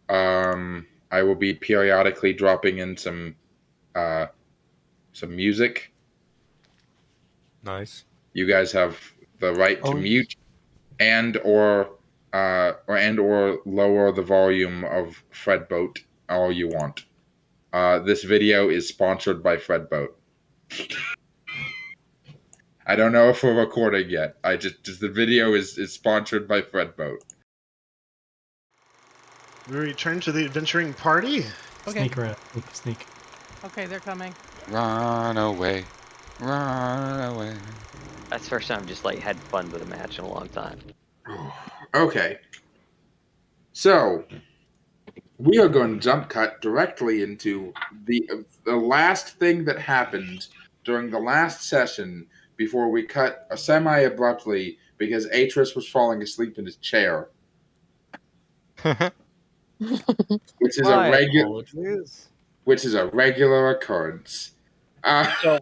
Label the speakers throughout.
Speaker 1: I will be periodically dropping in some music.
Speaker 2: Nice.
Speaker 1: You guys have the right to
Speaker 2: Oh,
Speaker 1: mute and or lower the volume of Fredboat all you want. This video is sponsored by Fredboat. I don't know if we're recording yet. I just the video is sponsored by Fredboat.
Speaker 3: We return to the adventuring party.
Speaker 4: Okay.
Speaker 5: Sneak around. Sneak.
Speaker 4: Okay, they're coming.
Speaker 2: run away. Run away.
Speaker 6: That's the first time I've just like had fun with a match in a long time.
Speaker 1: Okay. So we are going to jump cut directly into the last thing that happened during the last session before we cut semi-abruptly because Atris was falling asleep in his chair, which is a regular occurrence.
Speaker 7: So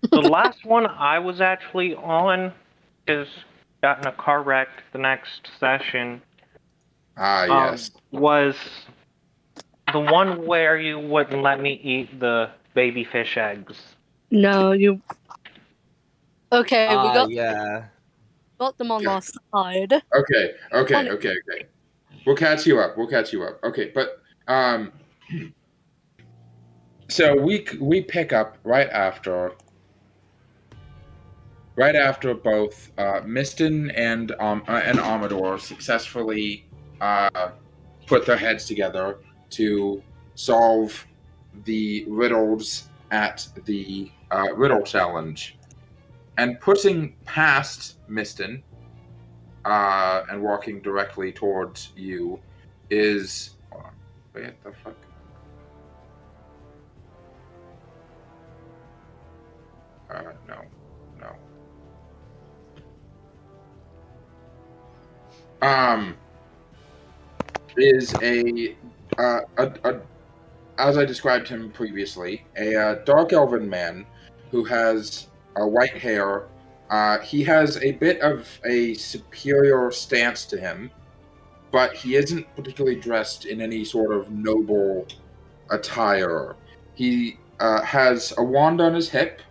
Speaker 7: the last one I was actually on is got in a car wreck the next session.
Speaker 1: Yes.
Speaker 7: Was the one where you wouldn't let me eat the baby fish eggs.
Speaker 8: No, you. Okay, we
Speaker 9: Yeah.
Speaker 8: got them on our side.
Speaker 1: Okay. We'll catch you up. Okay, but so we pick up right after both Misten and Amedore successfully put their heads together to solve the riddles at the riddle challenge. And pushing past Misten and walking directly towards you is... Hold on. Wait, the fuck? No. Is as I described him previously, a dark elven man who has white hair. He has a bit of a superior stance to him, but he isn't particularly dressed in any sort of noble attire. He has a wand on his hip,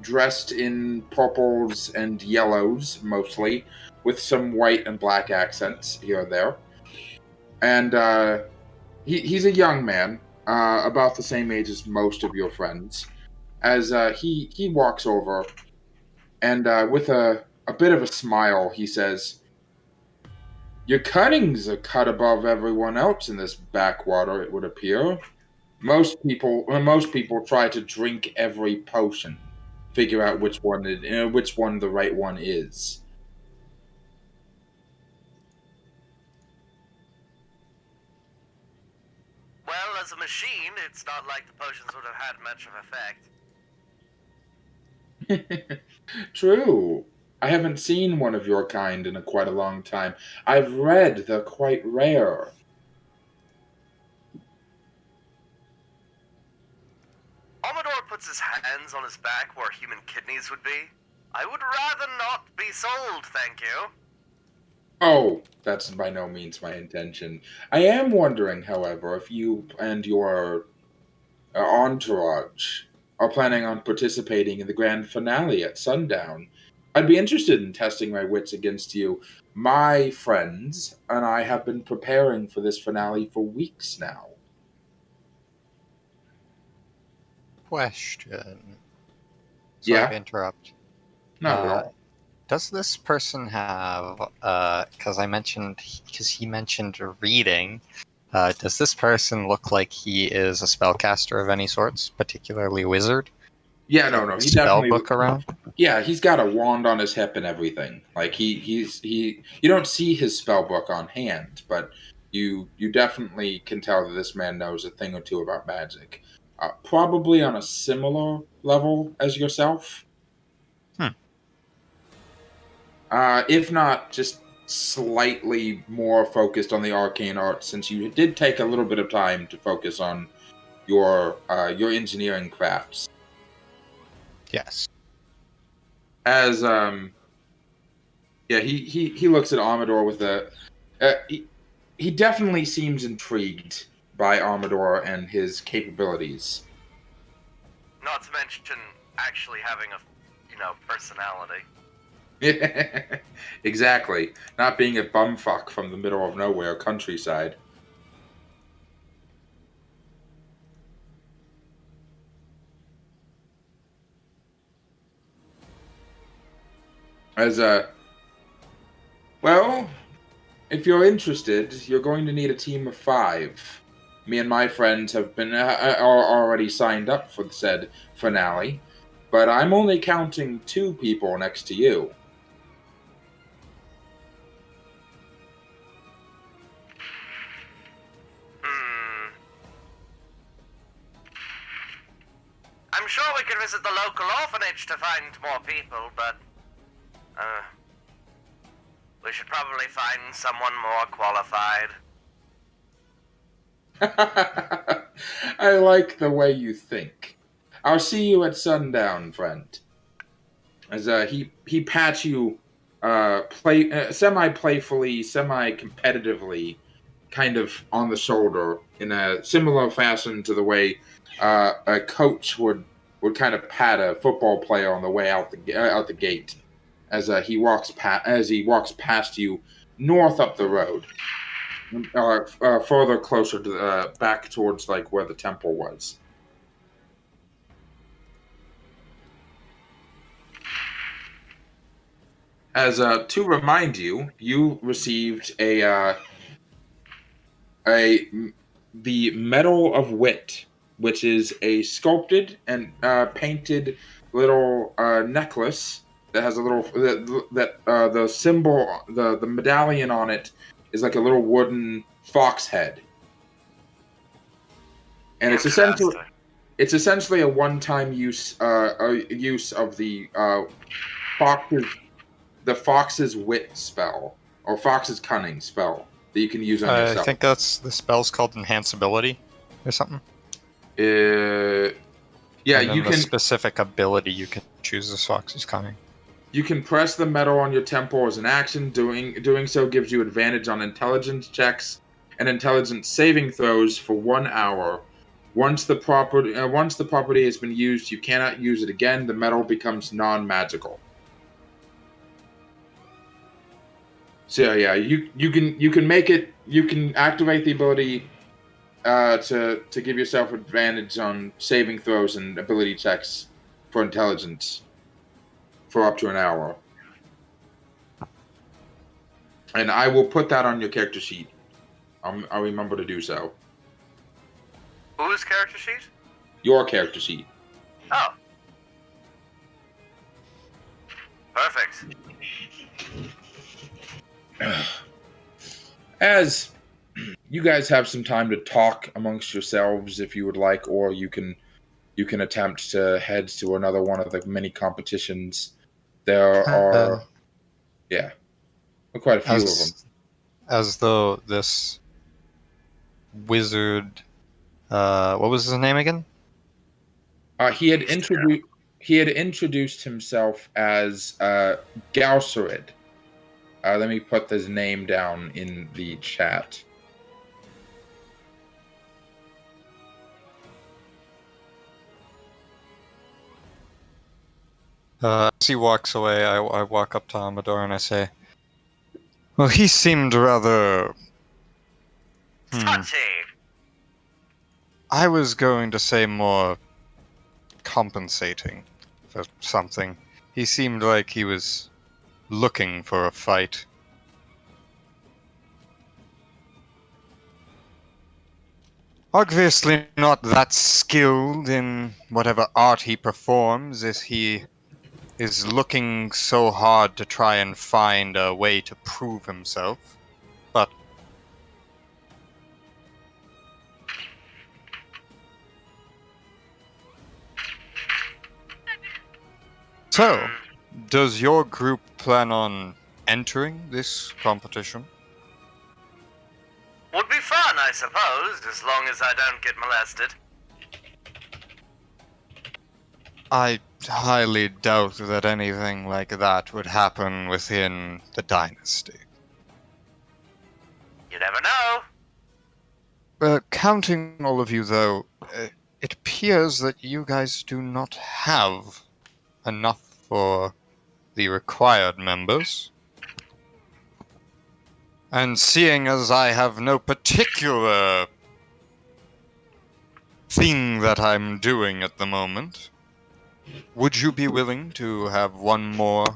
Speaker 1: dressed in purples and yellows mostly, with some white and black accents here and there. And he's a young man, about the same age as most of your friends. As he walks over, and with a bit of a smile, he says, "Your cuttings are cut above everyone else in this backwater, it would appear. Most people try to drink every potion, figure out which one the right one is."
Speaker 10: Well, as a machine, it's not like the potions would have had much of effect.
Speaker 1: True. I haven't seen one of your kind in quite a long time. I've read they're quite rare.
Speaker 10: Amedore puts his hands on his back where human kidneys would be. I would rather not be sold, thank you.
Speaker 1: Oh, that's by no means my intention. I am wondering, however, if you and your entourage are planning on participating in the grand finale at sundown. I'd be interested in testing my wits against you. My friends and I have been preparing for this finale for weeks now.
Speaker 2: Question.
Speaker 1: Yeah?
Speaker 2: To interrupt.
Speaker 1: Not at all.
Speaker 2: Does this person have, because he mentioned reading, does this person look like he is a spellcaster of any sorts, particularly wizard?
Speaker 1: Yeah, no. He
Speaker 2: spell
Speaker 1: definitely
Speaker 2: book around?
Speaker 1: Yeah, he's got a wand on his hip and everything. Like you don't see his spell book on hand, but you definitely can tell that this man knows a thing or two about magic. Probably on a similar level as yourself. If not, just slightly more focused on the arcane arts, since you did take a little bit of time to focus on your engineering crafts.
Speaker 2: Yes.
Speaker 1: As he looks at Amedore with he definitely seems intrigued by Amedore and his capabilities.
Speaker 10: Not to mention actually having a, personality.
Speaker 1: Exactly. Not being a bumfuck from the middle of nowhere countryside. As well, if you're interested, you're going to need a team of 5. Me and my friends have been are already signed up for the said finale, but I'm only counting 2 people next to you.
Speaker 10: I'm sure we could visit the local orphanage to find more people, but we should probably find someone more qualified.
Speaker 1: I like the way you think. I'll see you at sundown, friend. As he pats you, semi-playfully, semi-competitively, kind of on the shoulder in a similar fashion to the way a coach would kind of pat a football player on the way out the gate. As he walks past you north up the road, further closer to back towards like where the temple was. As to remind you, you received the Medal of Wit, which is a sculpted and painted little necklace that has a little the symbol, the medallion on it is like a little wooden fox head, and it's essentially a one-time use of the fox's wit spell or fox's cunning spell that you can use on yourself.
Speaker 2: I think that's the spell's called Enhanceability or something.
Speaker 1: Yeah,
Speaker 2: and then
Speaker 1: you
Speaker 2: the
Speaker 1: can
Speaker 2: specific ability you can choose the fox's cunning.
Speaker 1: You can press the medal on your temple as an action. Doing so gives you advantage on intelligence checks and intelligence saving throws for 1 hour. Once the property has been used, you cannot use it again. The medal becomes non-magical. So yeah, you can make it. You can activate the ability to give yourself advantage on saving throws and ability checks for intelligence for up to an hour. And I will put that on your character sheet. I'll remember to do so.
Speaker 10: Whose character sheet?
Speaker 1: Your character sheet.
Speaker 10: Oh. Perfect.
Speaker 1: As you guys have some time to talk amongst yourselves if you would like, or you can attempt to head to another one of the many competitions. There are quite a few of them.
Speaker 2: As though this wizard, what was his name again?
Speaker 1: He had introduced himself as Galcerid. Let me put his name down in the chat.
Speaker 2: As he walks away, I walk up to Amedore and I say, well, he seemed rather...
Speaker 10: Touchy.
Speaker 2: I was going to say more compensating for something. He seemed like he was looking for a fight. Obviously not that skilled in whatever art he performs, as he is looking so hard to try and find a way to prove himself. But so, does your group plan on entering this competition?
Speaker 10: Would be fun, I suppose, as long as I don't get molested.
Speaker 2: I highly doubt that anything like that would happen within the dynasty.
Speaker 10: You never know.
Speaker 2: Counting all of you, though, it appears that you guys do not have enough for the required members. And seeing as I have no particular thing that I'm doing at the moment, would you be willing to have one more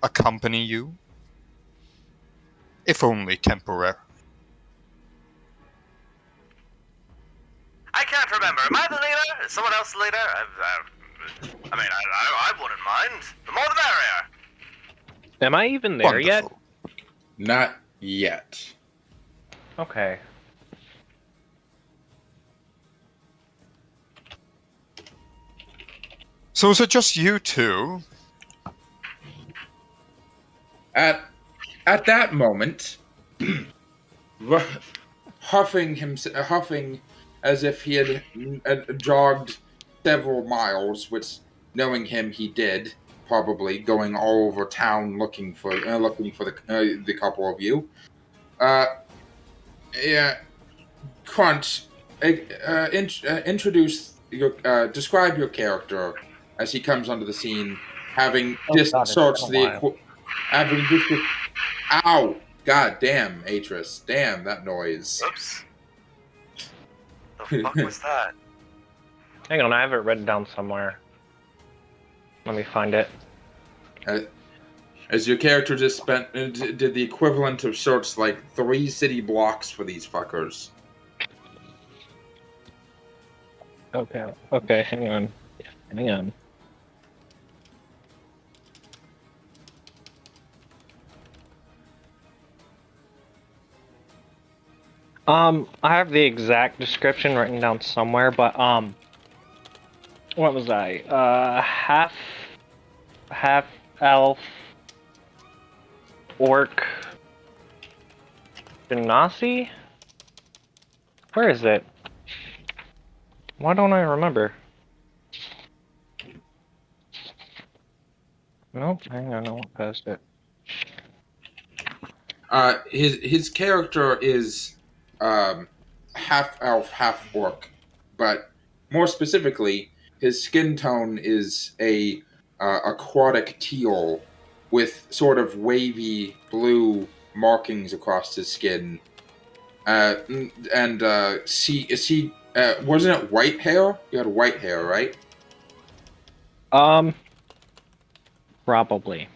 Speaker 2: accompany you? If only temporary.
Speaker 10: I can't remember. Am I the leader? Is someone else the leader? I wouldn't mind. The more the merrier.
Speaker 7: Am I even there yet?
Speaker 2: Wonderful.
Speaker 1: Not yet.
Speaker 7: Okay.
Speaker 2: So is it just you two?
Speaker 1: At that moment, huffing as if he had jogged several miles, which, knowing him, he did, probably going all over town looking for the couple of you. Crunch, describe your character as he comes onto the scene, having searched ow! God damn, Atris. Damn, that noise.
Speaker 10: Oops. The fuck was that?
Speaker 7: Hang on, I have it written down somewhere. Let me find it.
Speaker 1: As your character just did the equivalent of search like 3 city blocks for these fuckers.
Speaker 7: Okay, hang on. I have the exact description written down somewhere, but what was I? Half elf, orc, Genasi? Where is it? Why don't I remember? Nope, hang on, I won't past it.
Speaker 1: His character is half elf, half orc, but more specifically, his skin tone is a aquatic teal with sort of wavy blue markings across his skin. Wasn't it white hair? You had white hair, right?
Speaker 7: Probably.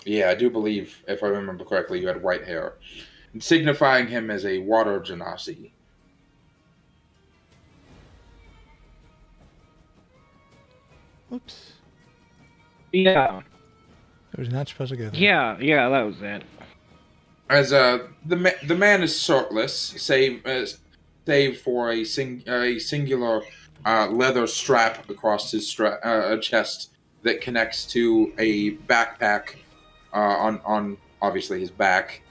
Speaker 1: Yeah, I do believe, if I remember correctly, you had white hair, signifying him as a water genasi.
Speaker 4: Oops.
Speaker 7: Yeah.
Speaker 4: It was not supposed to go there.
Speaker 7: Yeah, that was it.
Speaker 1: As the man is shirtless, save for a singular leather strap across his chest that connects to a backpack on obviously his back,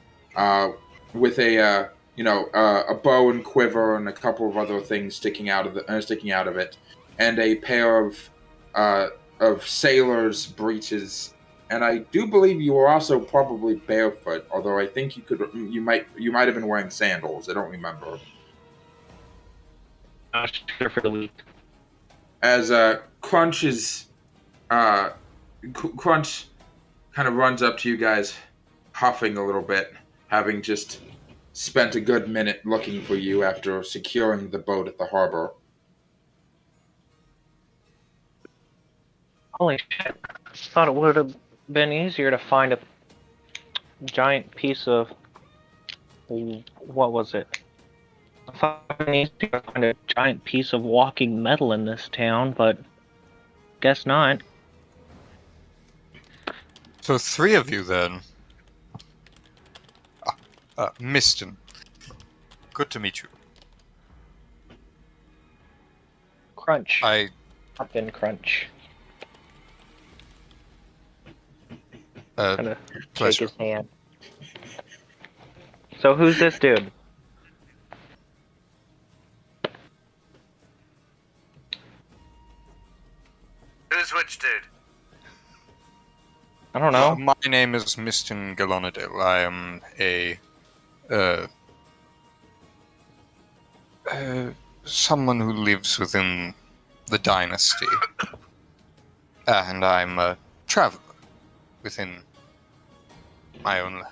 Speaker 1: with a bow and quiver and a couple of other things sticking out of it, and a pair of sailor's breeches. And I do believe you were also probably barefoot, although I think you might have been wearing sandals. I don't remember.
Speaker 7: Sure for the week.
Speaker 1: As Crunch kind of runs up to you guys, huffing a little bit, having just spent a good minute looking for you after securing the boat at the harbor.
Speaker 7: Holy shit. I thought it would have been easier to find a giant piece of... What was it? I thought it would be easier to find a giant piece of walking metal in this town, but guess not.
Speaker 2: So 3 of you then. Misten. Good to meet you.
Speaker 7: Crunch.
Speaker 2: I
Speaker 7: Captain Crunch. Gonna shake
Speaker 2: pleasure.
Speaker 7: his hand. So who's this dude?
Speaker 10: Who's which dude?
Speaker 7: I don't know.
Speaker 2: My name is Misten Galanodel. I am a someone who lives within the dynasty. And I'm a traveler within my own land.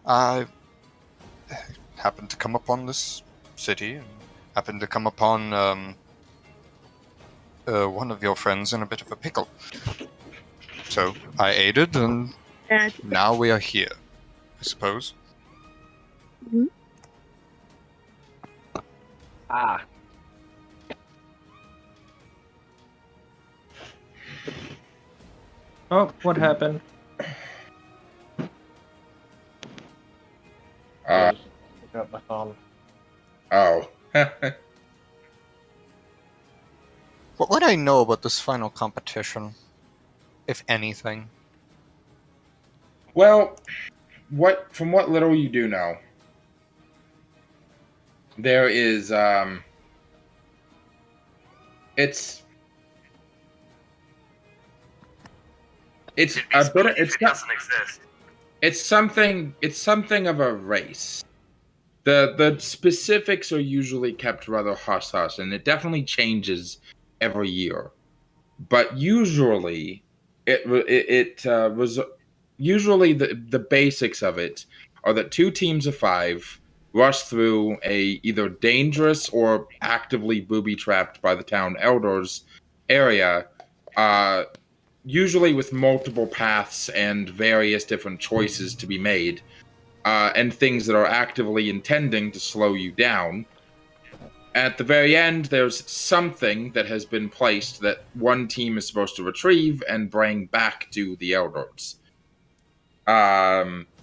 Speaker 2: I happened to come upon this city and happened to come upon one of your friends in a bit of a pickle. So I aided, and now we are here, I suppose.
Speaker 6: Ah.
Speaker 7: Oh, what happened? Pick up my phone.
Speaker 1: Oh.
Speaker 2: What would I know about this final competition, if anything?
Speaker 1: Well, from what little you do know, there is it's
Speaker 10: It'd be
Speaker 1: a
Speaker 10: spooky
Speaker 1: bit.
Speaker 10: if it doesn't exist.
Speaker 1: It's something of a race. The specifics are usually kept rather hush hush, and it definitely changes every year. But usually, it was usually the basics of it are that two teams of five rush through a either dangerous or actively booby trapped by the town elders area, uh, usually with multiple paths and various different choices to be made, and things that are actively intending to slow you down. At the very end, there's something that has been placed that one team is supposed to retrieve and bring back to the elders.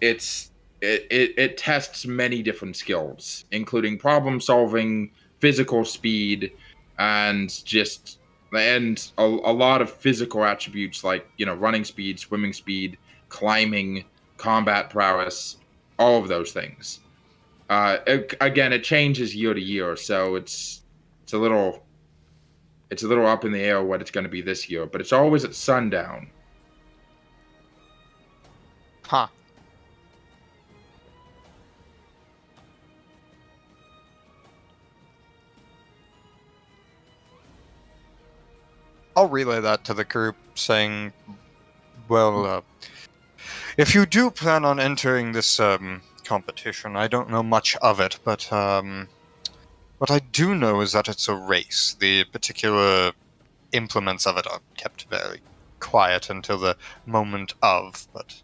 Speaker 1: It tests many different skills, including problem solving, physical speed, and a lot of physical attributes like running speed, swimming speed, climbing, combat prowess, all of those things. Again, it changes year to year, so it's a little up in the air what it's going to be this year. But it's always at sundown.
Speaker 2: Huh. I'll relay that to the group, saying, well, if you do plan on entering this competition, I don't know much of it, but what I do know is that it's a race. The particular implements of it are kept very quiet until the moment of, but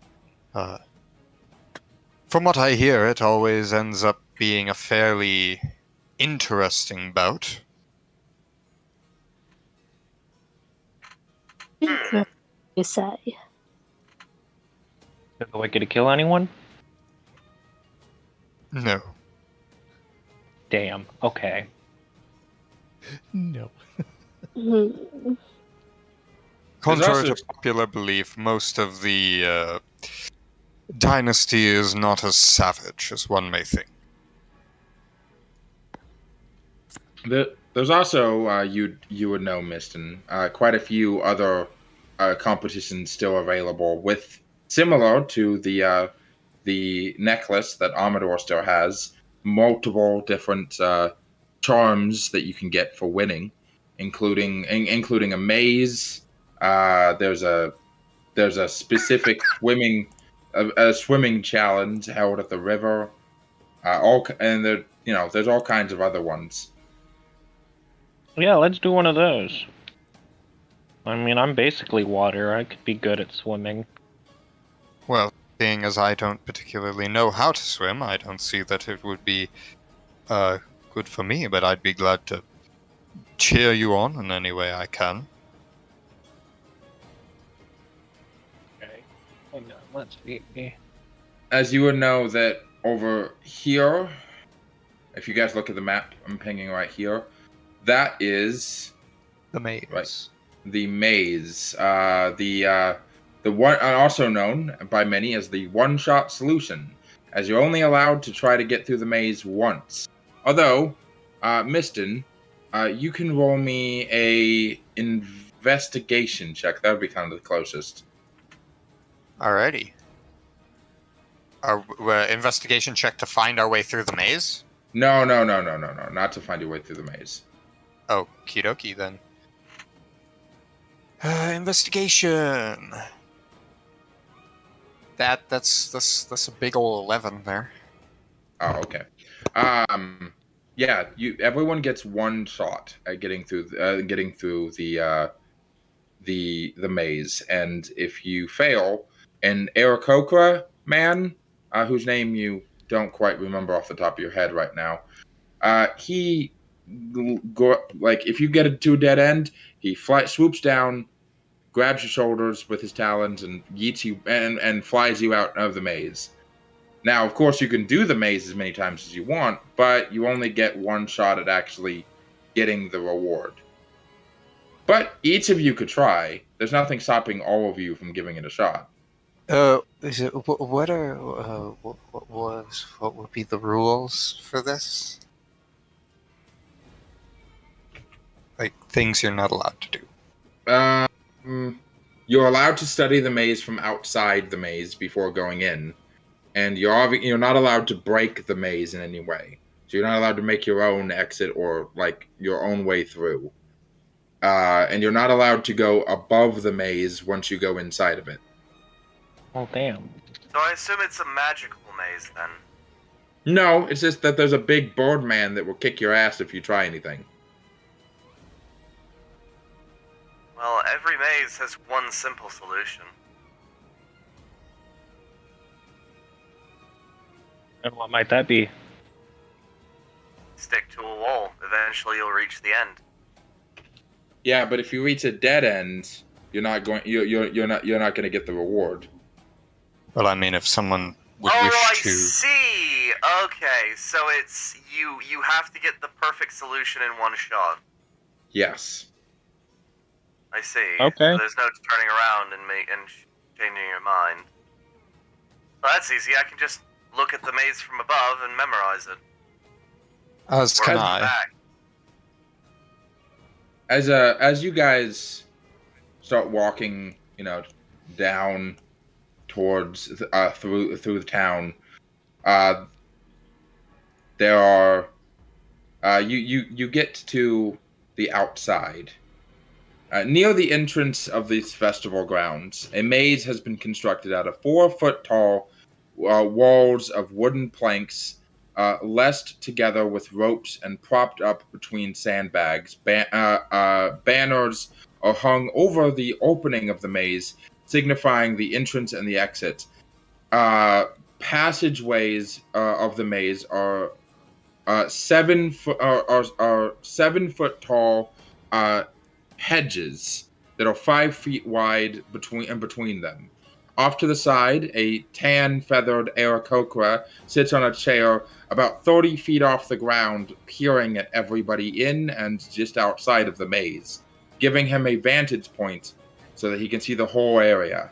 Speaker 2: from what I hear, it always ends up being a fairly interesting bout.
Speaker 8: You say?
Speaker 7: Do I get to kill anyone?
Speaker 2: No.
Speaker 7: Damn. Okay.
Speaker 4: No.
Speaker 2: Contrary to popular belief, most of the dynasty is not as savage as one may think.
Speaker 1: There's also you would know, Misten, quite a few other competitions still available with similar to the necklace that Amedore still has, multiple different charms that you can get for winning, including a maze. There's a specific swimming challenge held at the river. There's all kinds of other ones.
Speaker 7: Yeah, let's do one of those. I mean, I'm basically water. I could be good at swimming.
Speaker 2: Well, seeing as I don't particularly know how to swim, I don't see that it would be good for me, but I'd be glad to cheer you on in any way I can.
Speaker 7: Okay. Hang on, let's see.
Speaker 1: As you would know that over here, if you guys look at the map I'm pinging right here, that is
Speaker 2: The maze.
Speaker 1: Right. The maze. The one also known by many as the one-shot solution, as you're only allowed to try to get through the maze once. Although, Misten, you can roll me a investigation check. That would be kind of the closest.
Speaker 2: Alrighty. Our investigation check to find our way through the maze?
Speaker 1: No. Not to find your way through the maze.
Speaker 2: Okie dokie then. Investigation. That's a big ol' 11 there.
Speaker 1: Oh, okay. Yeah. Everyone gets one shot at getting through the maze, and if you fail, an Aarakocra man, whose name you don't quite remember off the top of your head right now, he if you get to a dead end, he swoops down, grabs your shoulders with his talons, and yeets you and flies you out of the maze. Now, of course, you can do the maze as many times as you want, but you only get one shot at actually getting the reward. But each of you could try. There's nothing stopping all of you from giving it a shot.
Speaker 2: What would be the rules for this? Like things you're not allowed to do.
Speaker 1: You're allowed to study the maze from outside the maze before going in, and you're not allowed to break the maze in any way. So you're not allowed to make your own exit or like your own way through. And you're not allowed to go above the maze once you go inside of it.
Speaker 7: Oh, damn.
Speaker 10: So I assume it's a magical maze then.
Speaker 1: No, it's just that there's a big board man that will kick your ass if you try anything.
Speaker 10: Well, every maze has one simple solution.
Speaker 7: And what might that be?
Speaker 10: Stick to a wall. Eventually you'll reach the end.
Speaker 1: Yeah, but if you reach a dead end, you're not going to get the reward.
Speaker 2: Well, I mean, if someone would
Speaker 10: I
Speaker 2: wish to...
Speaker 10: see! Okay, so it's you have to get the perfect solution in one shot.
Speaker 1: Yes.
Speaker 10: I see.
Speaker 7: Okay.
Speaker 10: So there's no turning around and changing your mind. Well, that's easy. I can just look at the maze from above and memorize it.
Speaker 2: As can I.
Speaker 10: Back.
Speaker 1: As you guys start walking, down towards through the town, there are you get to the outside. Near the entrance of these festival grounds, a maze has been constructed out of 4-foot-tall walls of wooden planks, laced together with ropes and propped up between sandbags. Banners are hung over the opening of the maze, signifying the entrance and the exit. Passageways of the maze are 7 foot tall hedges that are 5 feet wide between them. Off to the side, a tan-feathered Aarakocra sits on a chair about 30 feet off the ground, peering at everybody in and just outside of the maze, giving him a vantage point so that he can see the whole area.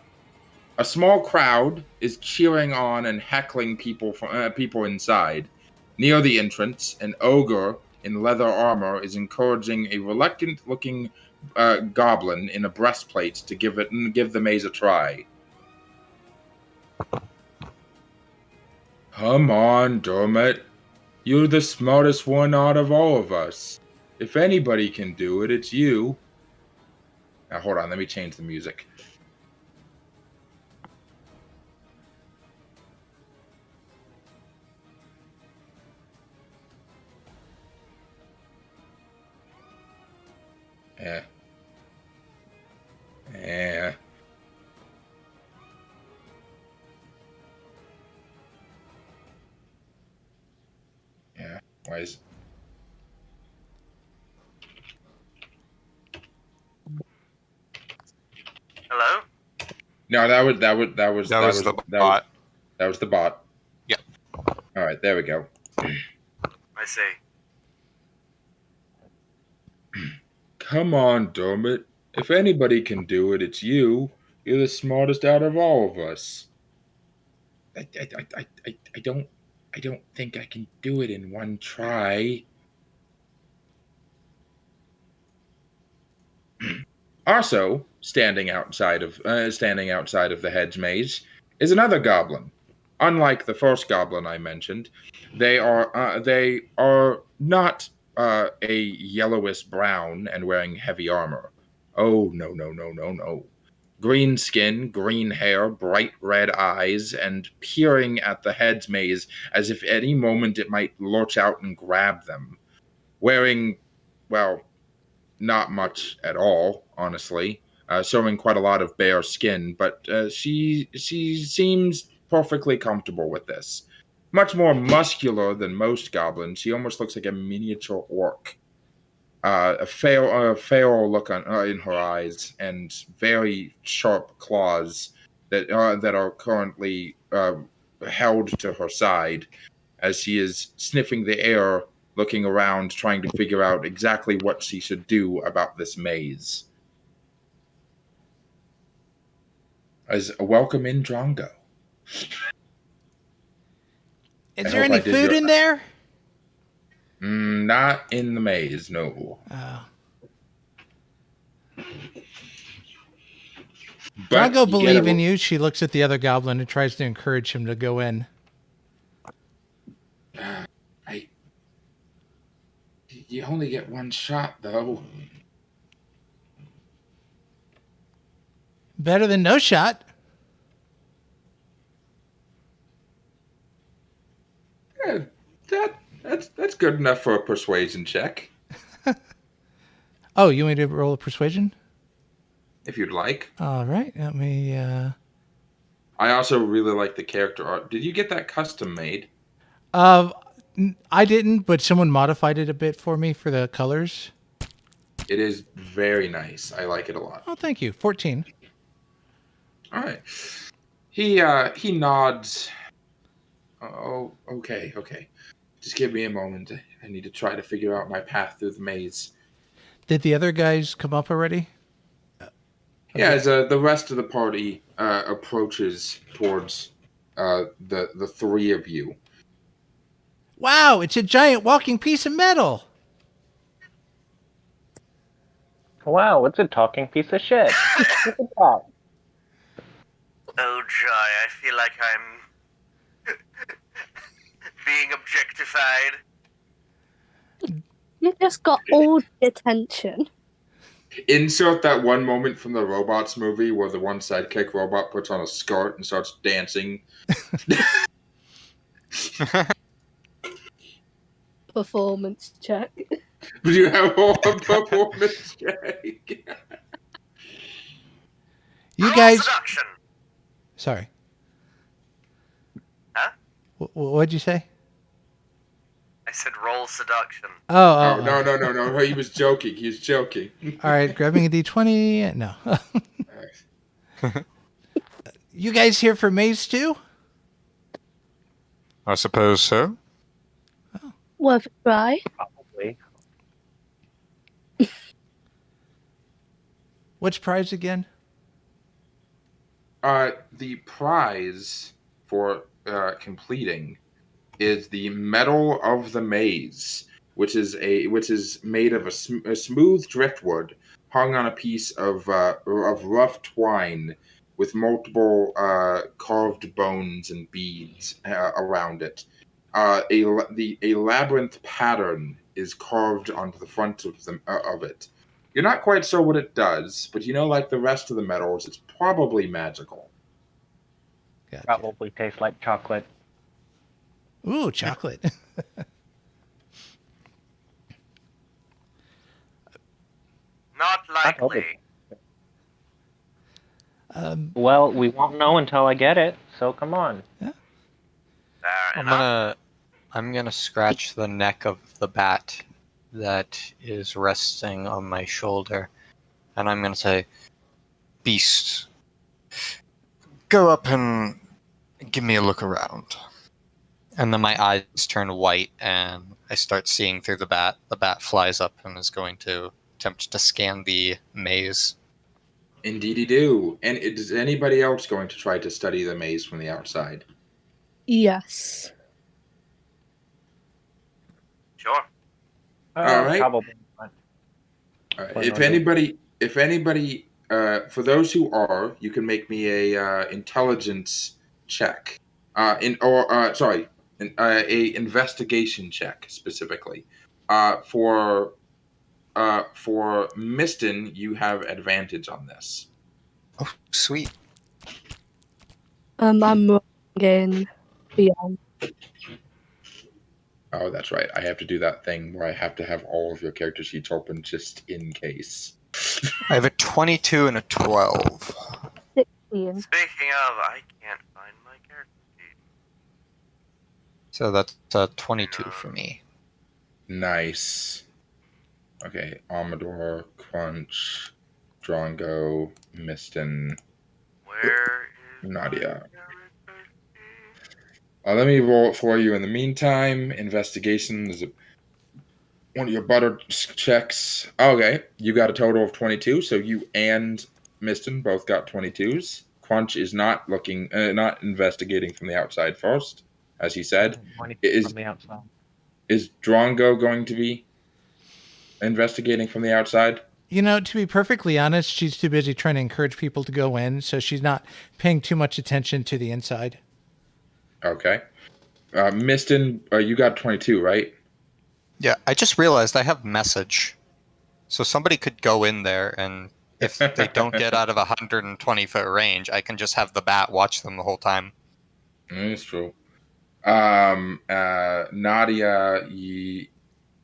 Speaker 1: A small crowd is cheering on and heckling people inside. Near the entrance, an ogre in leather armor is encouraging a reluctant-looking goblin in a breastplate to give the maze a try. Come on, Dermot. You're the smartest one out of all of us. If anybody can do it, it's you. Now, hold on. Let me change the music. Yeah. Why is...
Speaker 10: Hello?
Speaker 2: That
Speaker 1: No,
Speaker 2: was the bot.
Speaker 1: That was the bot.
Speaker 2: Yeah.
Speaker 1: All right, there we go.
Speaker 10: I see.
Speaker 1: Come on, Dermot. If anybody can do it, it's you. You're the smartest out of all of us. I don't think I can do it in one try. Also, standing outside of the hedge maze is another goblin. unlike the first goblin I mentioned, they are not a yellowish brown and wearing heavy armor. Oh, no, no, no, no, no. Green skin, green hair, bright red eyes, and peering at the head's maze as if any moment it might lurch out and grab them. Wearing, well, not much at all, honestly, showing quite a lot of bare skin, but she seems perfectly comfortable with this. Much more muscular than most goblins, she almost looks like a miniature orc. A feral look in her eyes, and very sharp claws that are currently held to her side as she is sniffing the air, looking around, trying to figure out exactly what she should do about this maze. As a welcome in Drongo.
Speaker 4: Is
Speaker 1: I
Speaker 4: there
Speaker 1: hope
Speaker 4: any
Speaker 1: I did
Speaker 4: food
Speaker 1: your-
Speaker 4: in there?
Speaker 1: Not in the maze, no. But
Speaker 4: Drongo
Speaker 1: you get
Speaker 4: believe in you. She looks at the other goblin and tries to encourage him to go in.
Speaker 1: You only get one shot, though.
Speaker 4: Better than no shot.
Speaker 1: That's good enough for a persuasion check,
Speaker 4: Oh, you want me to roll a persuasion?
Speaker 1: if you'd like.
Speaker 4: All right. Let me...
Speaker 1: I also really like the character art. Did you get that custom made?
Speaker 4: I didn't, but someone modified it a bit for me for the colors.
Speaker 1: It is very nice. I like it a lot.
Speaker 4: Oh, thank you. 14.
Speaker 1: All right. He nods. Oh, okay. Just give me a moment. I need to try to figure out my path through the maze.
Speaker 4: Did the other guys come up already?
Speaker 1: Yeah, as the rest of the party approaches towards the three of you.
Speaker 4: Wow, it's a giant walking piece of metal.
Speaker 7: Wow, it's a talking piece of shit. Look at that.
Speaker 10: Oh, Joy, I feel like I'm being objectified.
Speaker 8: You just got all the attention.
Speaker 1: Insert that one moment from the Robots movie where the one sidekick robot puts on a skirt and starts dancing.
Speaker 8: Performance check.
Speaker 1: Do you have a performance check?
Speaker 4: You
Speaker 10: Roll
Speaker 4: guys...
Speaker 10: seduction.
Speaker 4: Sorry.
Speaker 10: Huh?
Speaker 4: What'd you say?
Speaker 10: I said roll seduction.
Speaker 4: Oh,
Speaker 1: No. He was joking. He's joking.
Speaker 4: All right, grabbing a D20. No. You guys here for Maze 2?
Speaker 2: I suppose so.
Speaker 8: Worth a try.
Speaker 7: Probably.
Speaker 4: What's prize again?
Speaker 1: The prize for completing is the Medal of the Maze, which is made of a smooth driftwood hung on a piece of rough twine with multiple carved bones and beads around it. A labyrinth pattern is carved onto the front of it. You're not quite sure what it does, but like the rest of the medals, it's probably magical.
Speaker 4: Gotcha.
Speaker 7: Probably tastes like chocolate.
Speaker 4: Ooh, chocolate.
Speaker 10: Not likely.
Speaker 7: Well, we won't know until I get it, so come on.
Speaker 10: Fair
Speaker 2: I'm
Speaker 10: enough.
Speaker 2: gonna scratch the neck of the bat that is resting on my shoulder, and I'm gonna say, "Beast, go up and give me a look around." And then my eyes turn white, and I start seeing through the bat. The bat flies up and is going to attempt to scan the maze.
Speaker 1: Indeedy do. And is anybody else going to try to study the maze from the outside?
Speaker 8: Yes.
Speaker 10: Sure.
Speaker 1: All right.
Speaker 7: Probably not.
Speaker 1: All right.
Speaker 7: Why
Speaker 1: If
Speaker 7: not?
Speaker 1: anybody, for those who are, you can make me a intelligence check. A investigation check specifically. For Misten, you have advantage on this.
Speaker 2: Oh, sweet.
Speaker 8: I'm wrong in Beyond.
Speaker 1: Oh, that's right. I have to do that thing where I have to have all of your character sheets open just in case.
Speaker 2: I have a 22 and a 12.
Speaker 8: 16.
Speaker 10: Speaking of, I can't find my character sheet.
Speaker 2: So that's a 22 for me.
Speaker 1: Nice. Okay, Amedore, Crunch, Drongo, Misten,
Speaker 10: Where is
Speaker 1: Nadia.
Speaker 10: my character sheet?
Speaker 1: Let me roll it for you in the meantime. Investigation is one of your butter checks. Okay, you got a total of 22, so you and Misten both got 22s. Crunch is not not investigating from the outside first, as he said. Is
Speaker 7: From the outside.
Speaker 1: is Drongo going to be investigating from the outside?
Speaker 4: You know, to be perfectly honest, she's too busy trying to encourage people to go in, so she's not paying too much attention to the inside.
Speaker 1: Okay. Misten, you got 22, right?
Speaker 2: Yeah, I just realized I have message. So somebody could go in there, and if they don't get out of a 120-foot range, I can just have the bat watch them the whole time.
Speaker 1: That's true. Nadia,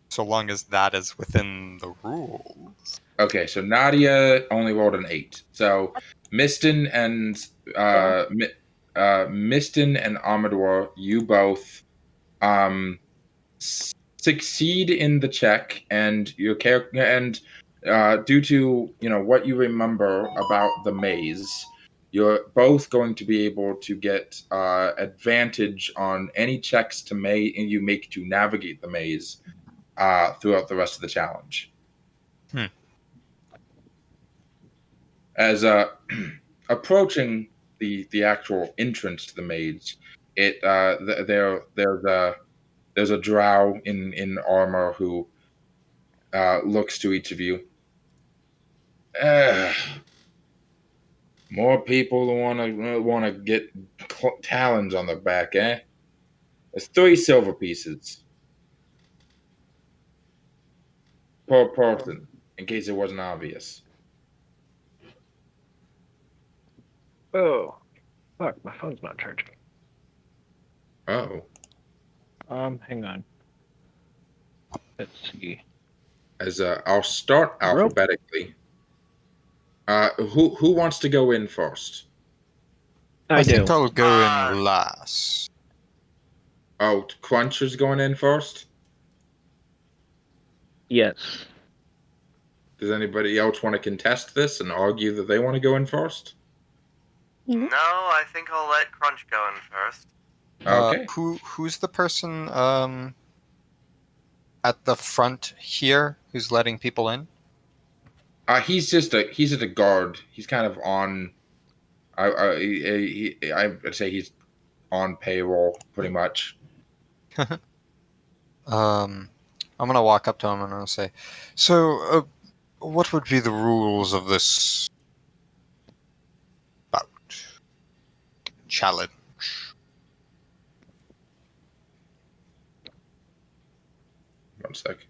Speaker 2: So long as that is within the rules.
Speaker 1: okay, so Nadia only rolled an 8. So Misten and Misten and Amedore, you both succeed in the check, and your character, and due to what you remember about the maze, you're both going to be able to get advantage on any checks you make to navigate the maze throughout the rest of the challenge. As approaching the actual entrance to the maze, there's a drow in armor who looks to each of you. More people want to get talons on their back, eh? There's 3 silver pieces per person, in case it wasn't obvious.
Speaker 7: Oh, fuck! My phone's not charging.
Speaker 1: Oh.
Speaker 7: Hang on. Let's see.
Speaker 1: As I'll start alphabetically. Who wants to go in first?
Speaker 7: I do.
Speaker 2: think I'll go in last.
Speaker 1: Oh, Crunch is going in first?
Speaker 7: Yes.
Speaker 1: Does anybody else want to contest this and argue that they want to go in first?
Speaker 10: No, I think I'll let Crunch go in first.
Speaker 1: Okay.
Speaker 2: Who's the person at the front here who's letting people in?
Speaker 1: He's just a guard. He's kind of on. I'd say he's on payroll pretty much.
Speaker 2: I'm gonna walk up to him and I'll say, "So, what would be the rules of this bout challenge?"
Speaker 1: One sec.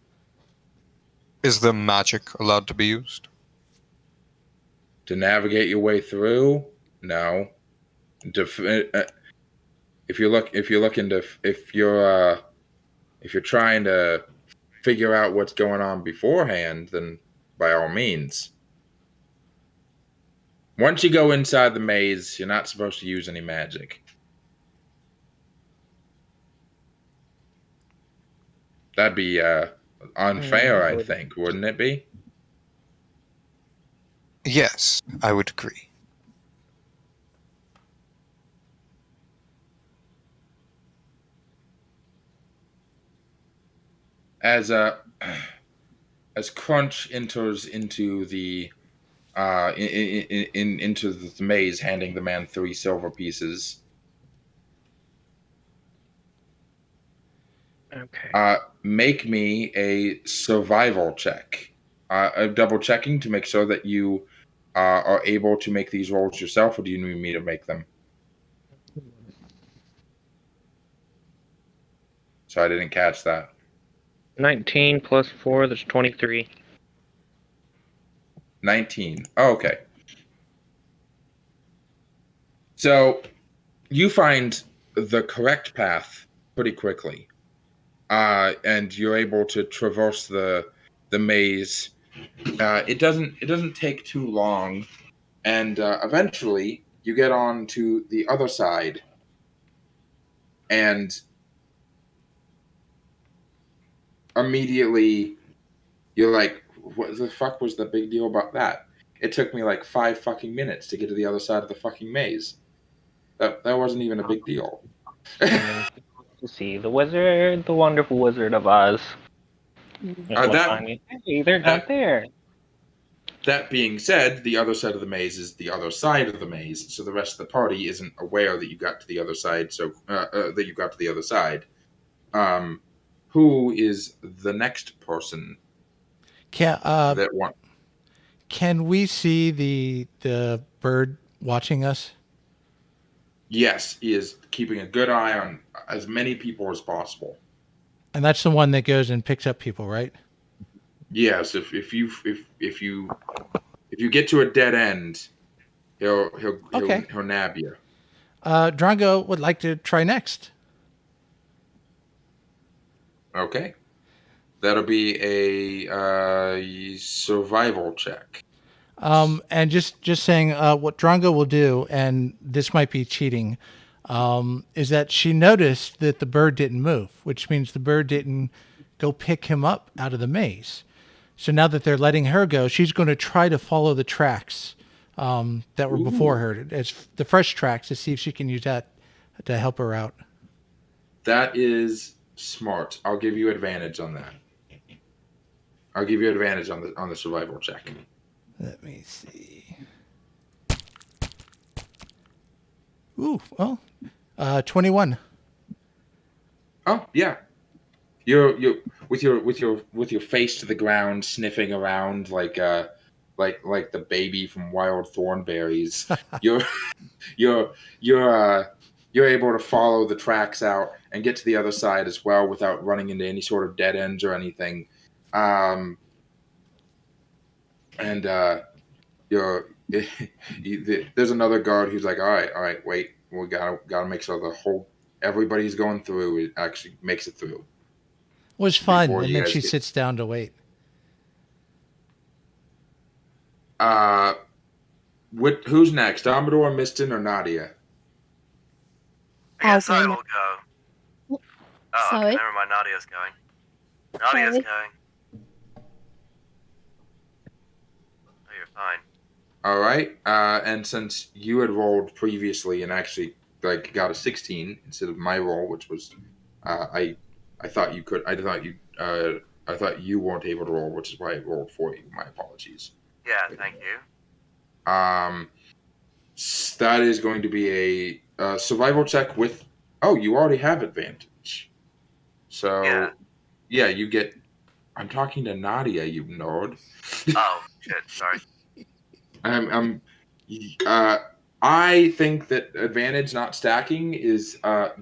Speaker 2: Is the magic allowed to be used?
Speaker 1: To navigate your way through, no. If you're trying to figure out what's going on beforehand, then by all means. Once you go inside the maze, you're not supposed to use any magic. That'd be unfair, I think, wouldn't it be?
Speaker 2: Yes, I would agree.
Speaker 1: As Crunch enters into the into the maze, handing the man 3 silver pieces.
Speaker 7: Okay.
Speaker 1: Make me a survival check. Double checking to make sure that you are able to make these rolls yourself, or do you need me to make them? So I didn't catch that.
Speaker 7: 19 plus 4, that's 23.
Speaker 1: 19. Oh, okay. So you find the correct path pretty quickly, and you're able to traverse the maze. It doesn't take too long, and eventually you get on to the other side, and immediately you're like, "What the fuck was the big deal about that?" It took me like 5 fucking minutes to get to the other side of the fucking maze. That wasn't even a big deal.
Speaker 7: To see the wizard, the wonderful Wizard of Oz. Hey, they're not there.
Speaker 1: That being said, the other side of the maze is the other side of the maze, so the rest of the party isn't aware that you got to the other side. So that you got to the other side. Who is the next person that want?
Speaker 4: Can we see the bird watching us?
Speaker 1: Yes, he is keeping a good eye on as many people as possible.
Speaker 4: And that's the one that goes and picks up people, right?
Speaker 1: Yes, if you get to a dead end, he'll nab you.
Speaker 4: Drongo would like to try next.
Speaker 1: Okay, that'll be a survival check.
Speaker 4: And just saying what Drongo will do, and this might be cheating, is that she noticed that the bird didn't move, which means the bird didn't go pick him up out of the maze. So now that they're letting her go, she's going to try to follow the tracks that were before her, as the fresh tracks, to see if she can use that to help her out.
Speaker 1: That is smart. I'll give you advantage on that. I'll give you advantage on the survival check.
Speaker 4: Let me see. Ooh, well, 21.
Speaker 1: Oh yeah, you're with your face to the ground, sniffing around like the baby from Wild Thornberries. you're you're able to follow the tracks out and get to the other side as well without running into any sort of dead ends or anything. And you're there's another guard who's like, all right, wait, we gotta make sure everybody's going through it actually makes it through.
Speaker 4: It was fun, and then she sits down to wait.
Speaker 1: Who's next? Amedore, Misten, or Nadia?
Speaker 10: I guess I will go. Oh,
Speaker 8: Sorry?
Speaker 10: okay, never mind. Nadia's going. Nadia's
Speaker 8: Sorry?
Speaker 10: going. Oh, you're fine.
Speaker 1: All right. And since you had rolled previously and actually got a 16 instead of my roll, which was I thought you could. I thought you weren't able to roll, which is why I rolled for you. My apologies.
Speaker 10: Yeah, thank you.
Speaker 1: That is going to be a survival check with. Oh, you already have advantage. So yeah, you get. I'm talking to Nadia, you nerd.
Speaker 10: Oh shit! Sorry.
Speaker 1: I think that advantage not stacking is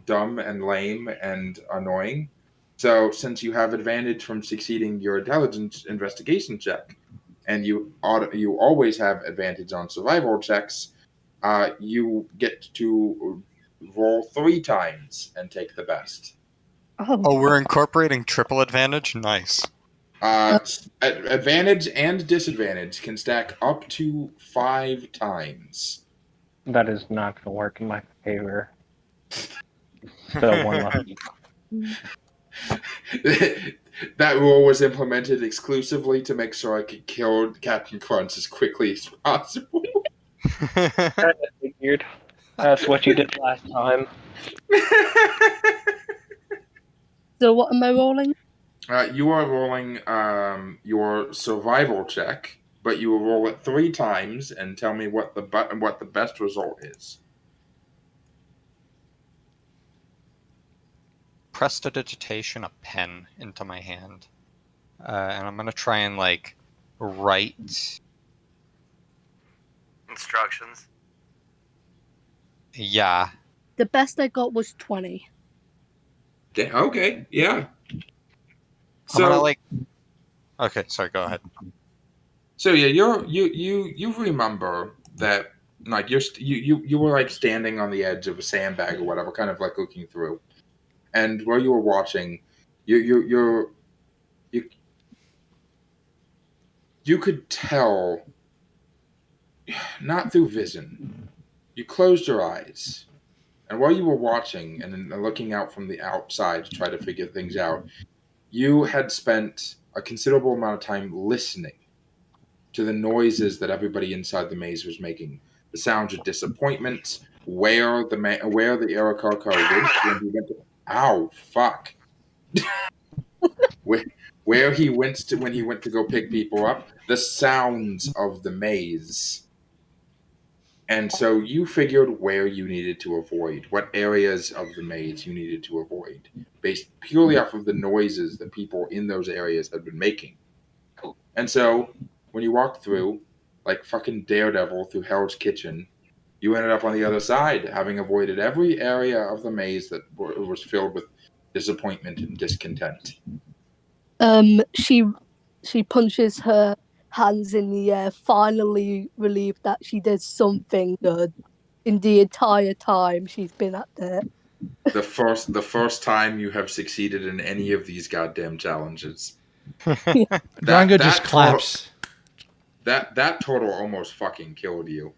Speaker 1: dumb and lame and annoying. So since you have advantage from succeeding your intelligence investigation check, and you always have advantage on survival checks, you get to roll 3 times and take the best.
Speaker 2: Oh, we're incorporating triple advantage? Nice.
Speaker 1: Advantage and disadvantage can stack up to 5 times.
Speaker 7: That is not going to work in my favor. Still one lucky.
Speaker 1: That rule was implemented exclusively to make sure I could kill Captain Crunch as quickly as possible.
Speaker 7: I figured. That's what you did last time.
Speaker 8: So what am I rolling?
Speaker 1: You are rolling your survival check, but you will roll it 3 times and tell me what the best result is.
Speaker 2: Prestidigitation a pen into my hand, and I'm gonna try and write
Speaker 10: instructions.
Speaker 2: Yeah.
Speaker 8: The best I got was 20.
Speaker 1: Okay, yeah.
Speaker 2: I'm gonna
Speaker 1: So,
Speaker 2: like. Okay, sorry. Go ahead.
Speaker 1: so yeah, you remember that like you were like standing on the edge of a sandbag or whatever, kind of like looking through, and while you were watching, you you could tell, not through vision. You closed your eyes, and while you were watching and then looking out from the outside to try to figure things out, you had spent a considerable amount of time listening to the noises that everybody inside the maze was making. The sounds of disappointment, where the Aerocarcar went when he went to, ow, fuck. where, where he went to when he went to go pick people up, the sounds of the maze. And so you figured where you needed to avoid, what areas of the maze you needed to avoid, based purely off of the noises that people in those areas had been making. And so when you walked through, like fucking Daredevil through Hell's Kitchen, you ended up on the other side, having avoided every area of the maze that was filled with disappointment and discontent.
Speaker 8: She punches her hands in the air, finally relieved that she did something good in the entire time she's been at there.
Speaker 1: The first time you have succeeded in any of these goddamn challenges.
Speaker 4: Drongo just claps.
Speaker 1: That total almost fucking killed you.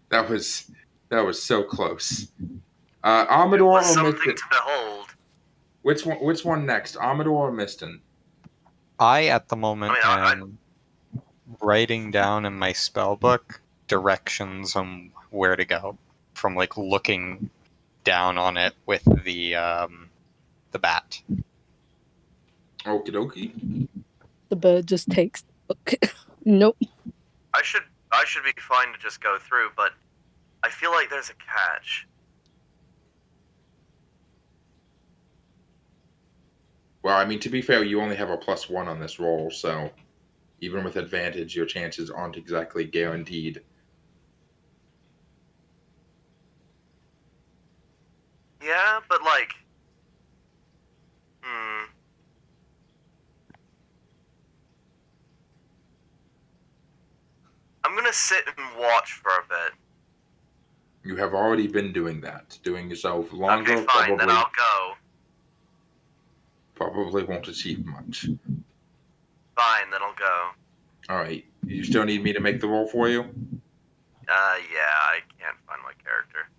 Speaker 1: That was so close. Amedore
Speaker 10: It was
Speaker 1: or
Speaker 10: something
Speaker 1: Misten?
Speaker 10: to behold.
Speaker 1: Which one next? Amedore or Misten?
Speaker 2: I at the moment
Speaker 10: I
Speaker 2: am writing down in my spell book directions on where to go from like looking down on it with the bat.
Speaker 1: Okie dokie.
Speaker 8: The bird just takes the book. Nope.
Speaker 10: I should be fine to just go through, but I feel like there's a catch.
Speaker 1: Well, I mean, to be fair, you only have a +1 on this roll, so even with advantage, your chances aren't exactly guaranteed.
Speaker 10: Yeah, but like, I'm gonna sit and watch for a bit.
Speaker 1: You have already been doing that. Doing yourself longer
Speaker 10: Okay, fine, then I'll go.
Speaker 1: probably won't achieve much.
Speaker 10: Fine, then I'll go.
Speaker 1: Alright, you still need me to make the roll for you?
Speaker 10: Yeah, I can't find my character.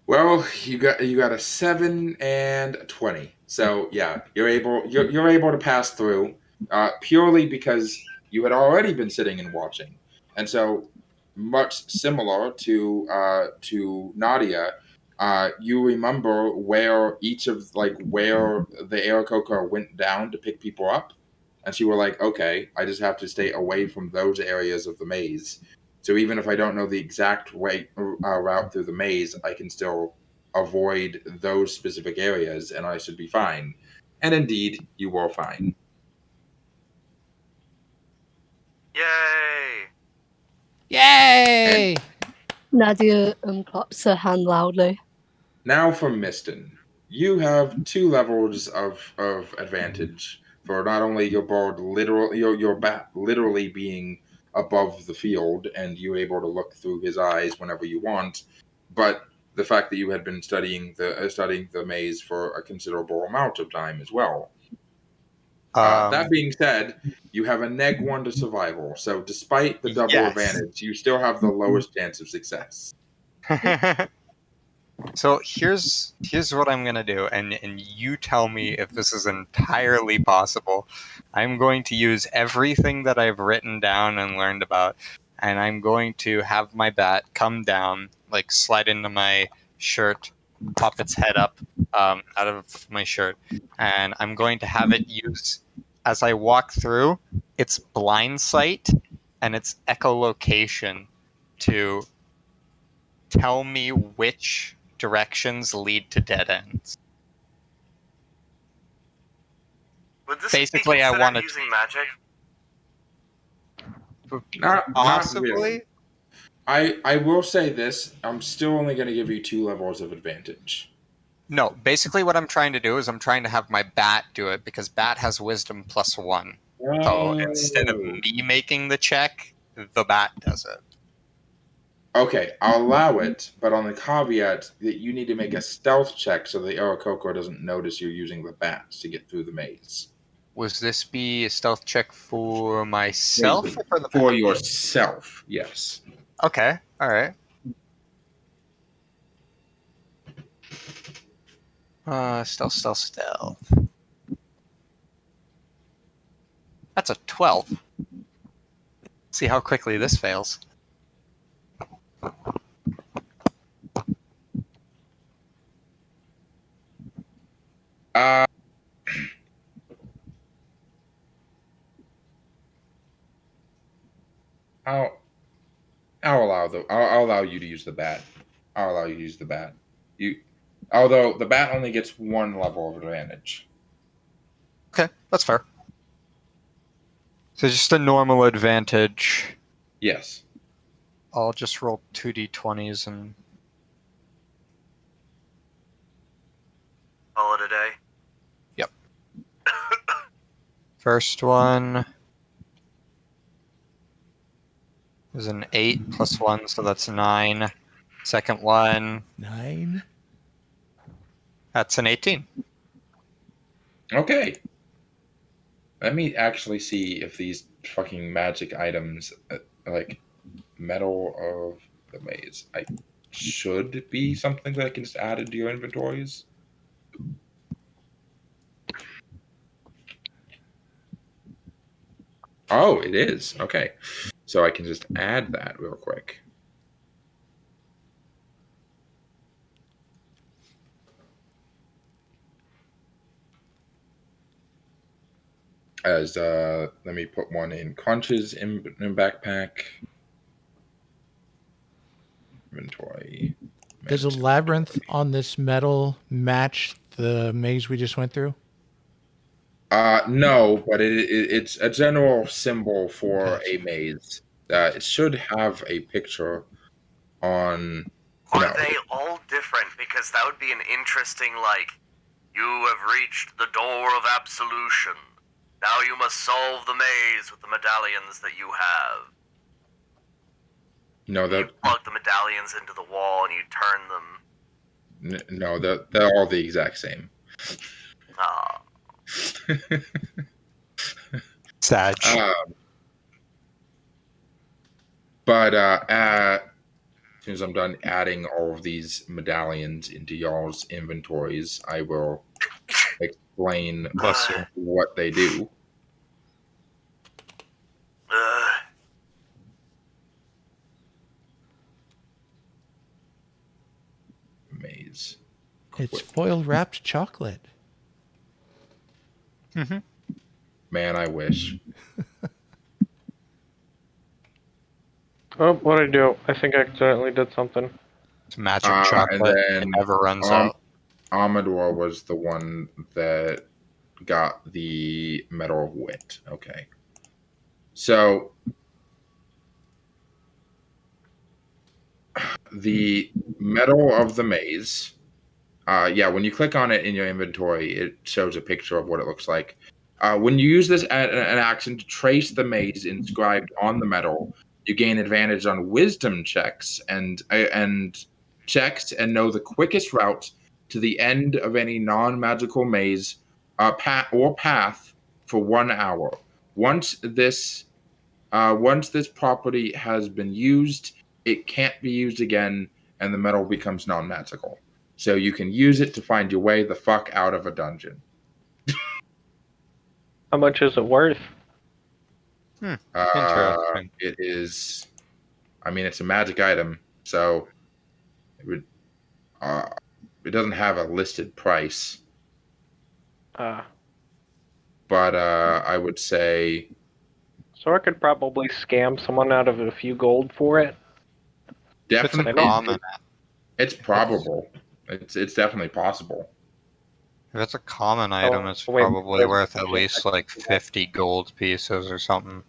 Speaker 1: Well, you got a 7 and a 20. So yeah, you're able to pass through purely because you had already been sitting and watching, and so much similar to Nadia, you remember where each of where the Aarakocra went down to pick people up, and you were like, okay, I just have to stay away from those areas of the maze. So even if I don't know the exact route through the maze, I can still avoid those specific areas, and I should be fine. And indeed, you were fine.
Speaker 10: Yay!
Speaker 4: Yay!
Speaker 8: Nadia claps her hand loudly.
Speaker 1: Now for Misten. You have 2 levels of advantage for not only your bird your bat literally being above the field and you able to look through his eyes whenever you want, but the fact that you had been studying the maze for a considerable amount of time as well. That being said, you have a -1 to survival, so despite the double
Speaker 2: Yes.
Speaker 1: advantage, you still have the lowest chance of success.
Speaker 2: So here's what I'm gonna do, and you tell me if this is entirely possible. I'm going to use everything that I've written down and learned about, and I'm going to have my bat come down, like slide into my shirt, pop its head up out of my shirt, and I'm going to have it use as I walk through its blind sight and its echolocation to tell me which directions lead to dead ends.
Speaker 10: Would this
Speaker 2: Basically,
Speaker 10: be
Speaker 2: I
Speaker 10: considered
Speaker 2: wanted-
Speaker 10: using magic?
Speaker 1: Not really.
Speaker 2: Possibly.
Speaker 1: I will say this. I'm still only going to give you 2 levels of advantage.
Speaker 2: No, basically what I'm trying to do is I'm trying to have my bat do it because bat has wisdom +1. So instead of me making the check, the bat does it.
Speaker 1: Okay, I'll allow it, but on the caveat that you need to make a stealth check so the Aarakocra doesn't notice you're using the bats to get through the maze.
Speaker 2: Was this be a stealth check for myself or for the
Speaker 1: For
Speaker 2: bat?
Speaker 1: yourself, yes.
Speaker 2: Okay, alright. Stealth. That's a 12. See how quickly this fails.
Speaker 1: I'll allow you to use the bat. I'll allow you to use the bat. Although the bat only gets 1 level of advantage.
Speaker 2: Okay, that's fair. So just a normal advantage.
Speaker 1: Yes.
Speaker 2: I'll just roll 2d20s and...
Speaker 10: Call it a day.
Speaker 2: Yep. First one is an 8 +1, so that's 9. Second one,
Speaker 4: 9.
Speaker 2: that's an 18.
Speaker 1: Okay. Let me actually see if these fucking magic items, like Metal of the Maze, should be something that I can just add into your inventories. Oh, it is. Okay. So I can just add that real quick. As let me put one in Conch's in backpack. Inventory.
Speaker 4: Does a labyrinth on this metal match the maze we just went through?
Speaker 1: No, but it's a general symbol for
Speaker 4: Gotcha.
Speaker 1: a maze. It should have a picture on.
Speaker 10: Are
Speaker 1: No.
Speaker 10: they all different? Because that would be an interesting, like, you have reached the door of absolution. Now you must solve the maze with the medallions that you have.
Speaker 1: No,
Speaker 10: You plug the medallions into the wall and you turn them.
Speaker 1: No, they're all the exact same.
Speaker 10: Ah.
Speaker 2: Sag.
Speaker 1: But as soon as I'm done adding all of these medallions into y'all's inventories, I will explain what they do. Maze.
Speaker 4: It's foil wrapped chocolate.
Speaker 2: Mm-hmm.
Speaker 1: Man, I wish.
Speaker 7: Oh, what'd I do? I think I accidentally did something.
Speaker 2: It's magic chocolate.
Speaker 1: And then
Speaker 2: it never runs out.
Speaker 1: Amedore was the one that got the Medal of Wit. Okay. So the Medal of the Maze, when you click on it in your inventory, it shows a picture of what it looks like. When you use this an action to trace the maze inscribed on the medal, you gain advantage on wisdom checks and checks and know the quickest route to the end of any non-magical maze path for 1 hour. Once this property has been used, it can't be used again, and the medal becomes non-magical. So you can use it to find your way the fuck out of a dungeon.
Speaker 7: How much is it worth?
Speaker 2: Interesting.
Speaker 1: It is. I mean, it's a magic item, so it would. It doesn't have a listed price, but I would say.
Speaker 7: So I could probably scam someone out of a few gold for it.
Speaker 1: Definitely,
Speaker 2: It's common.
Speaker 1: it's probable. It's definitely possible.
Speaker 2: If it's a common item, it's probably worth at least like 50 gold pieces or something.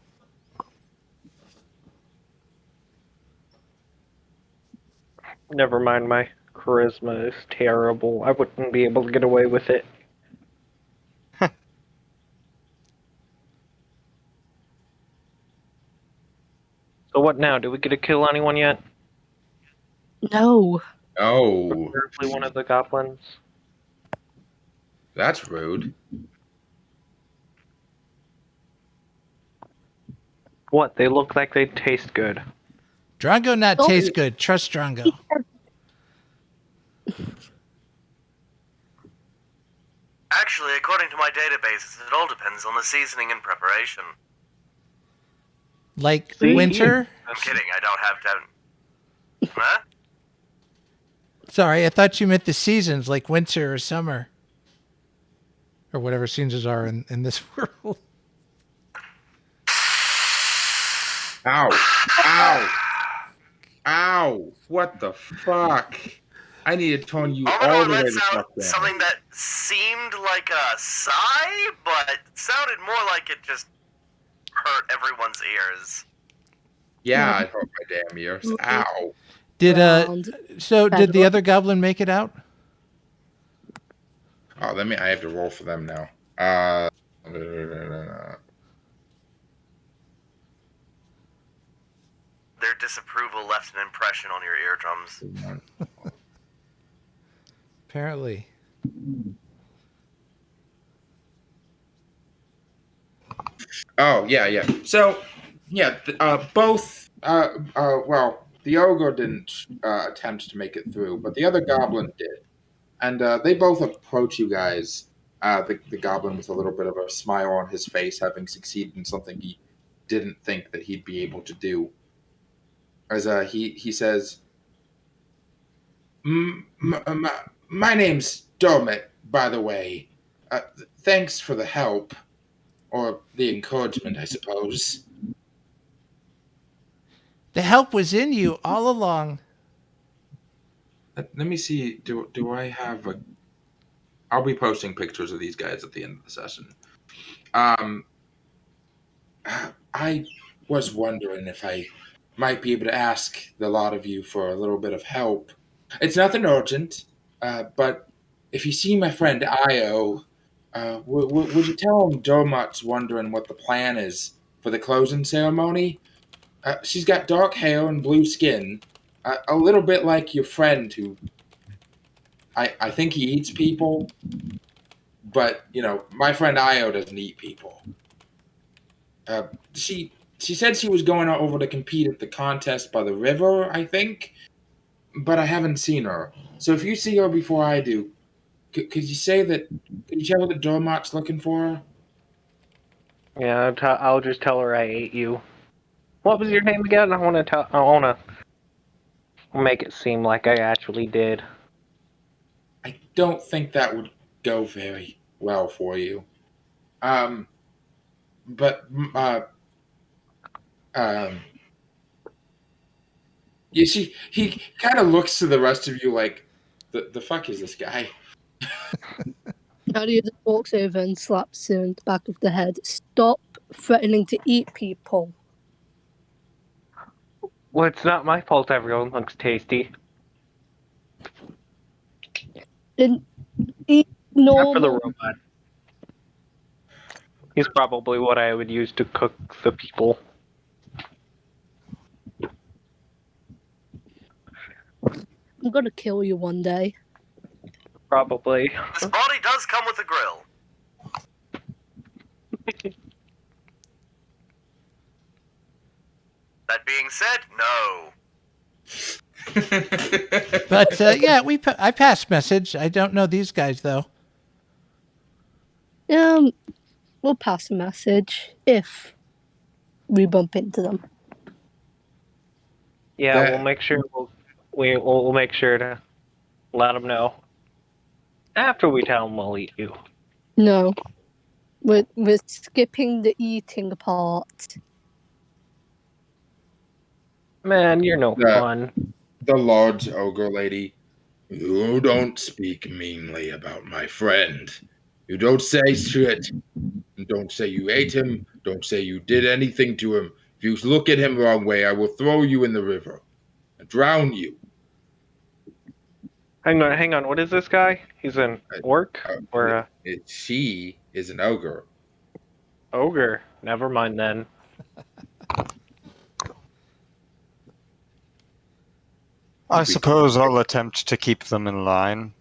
Speaker 7: Never mind, my charisma is terrible. I wouldn't be able to get away with it. So what now? Did we get to kill anyone yet?
Speaker 8: No.
Speaker 1: Oh,
Speaker 7: Preferably one of the goblins.
Speaker 1: that's rude.
Speaker 7: What? They look like they taste good.
Speaker 4: Drongo not
Speaker 8: Don't-
Speaker 4: taste good. Trust Drongo.
Speaker 10: Actually, according to my databases, it all depends on the seasoning and preparation.
Speaker 4: Like
Speaker 7: See?
Speaker 4: winter.
Speaker 10: I'm kidding, I don't have to. Huh?
Speaker 4: Sorry, I thought you meant the seasons, like winter or summer. Or whatever seasons are in this world.
Speaker 1: Ow. Ow. Ow. What the fuck? I need to tone you all
Speaker 10: Amedore
Speaker 1: the way
Speaker 10: lets
Speaker 1: the
Speaker 10: out
Speaker 1: fuck down.
Speaker 10: something that seemed like a sigh, but sounded more like it just hurt everyone's ears.
Speaker 1: Yeah, I hurt my damn ears. Ow.
Speaker 4: Did
Speaker 8: Round.
Speaker 4: did the other goblin make it out?
Speaker 1: Oh, I have to roll for them now.
Speaker 10: Their disapproval left an impression on your eardrums.
Speaker 4: Apparently.
Speaker 1: Oh, yeah. So, yeah, both, well, the ogre didn't attempt to make it through, but the other goblin did. And they both approach you guys, the goblin with a little bit of a smile on his face, having succeeded in something he didn't think that he'd be able to do. As he says, my name's Dermot, by the way. Thanks for the help. Or the encouragement, I suppose.
Speaker 4: The help was in you all along.
Speaker 1: Let me see. Do I have a? I'll be posting pictures of these guys at the end of the session. I was wondering if I might be able to ask the lot of you for a little bit of help. It's nothing urgent, but if you see my friend Io, would you tell him Dermot's wondering what the plan is for the closing ceremony? She's got dark hair and blue skin, a little bit like your friend who I think he eats people, but my friend Io doesn't eat people. She said she was going over to compete at the contest by the river, I think, but I haven't seen her. So if you see her before I do, could you say that? Could you tell her that Dormot's looking for her?
Speaker 7: Yeah, I'll just tell her I ate you. What was your name again? I want to make it seem like I actually did.
Speaker 1: I don't think that would go very well for you. But you see, he kind of looks to the rest of you like, the fuck is this guy?
Speaker 8: Nadia just walks over and slaps him in the back of the head. Stop threatening to eat people.
Speaker 7: Well, it's not my fault everyone looks tasty.
Speaker 8: Then eat
Speaker 7: Except for the
Speaker 8: normal.
Speaker 7: robot. He's probably what I would use to cook the people.
Speaker 8: I'm gonna kill you one day.
Speaker 7: Probably.
Speaker 10: This body does come with a grill. That being said, no.
Speaker 4: But yeah, I passed message. I don't know these guys though.
Speaker 8: We'll pass a message if we bump into them.
Speaker 7: Yeah, we'll make sure we'll make sure to let them know after we tell them we'll eat you.
Speaker 8: No, we're skipping the eating part.
Speaker 7: Man, you're no fun.
Speaker 1: The large ogre lady. You don't speak meanly about my friend. You don't say shit. Don't say you ate him. Don't say you did anything to him. If you look at him the wrong way, I will throw you in the river and drown you.
Speaker 7: Hang on. What is this guy? He's an orc or a
Speaker 1: She is an ogre.
Speaker 7: ogre. Never mind then.
Speaker 2: I suppose I'll attempt to keep them in line.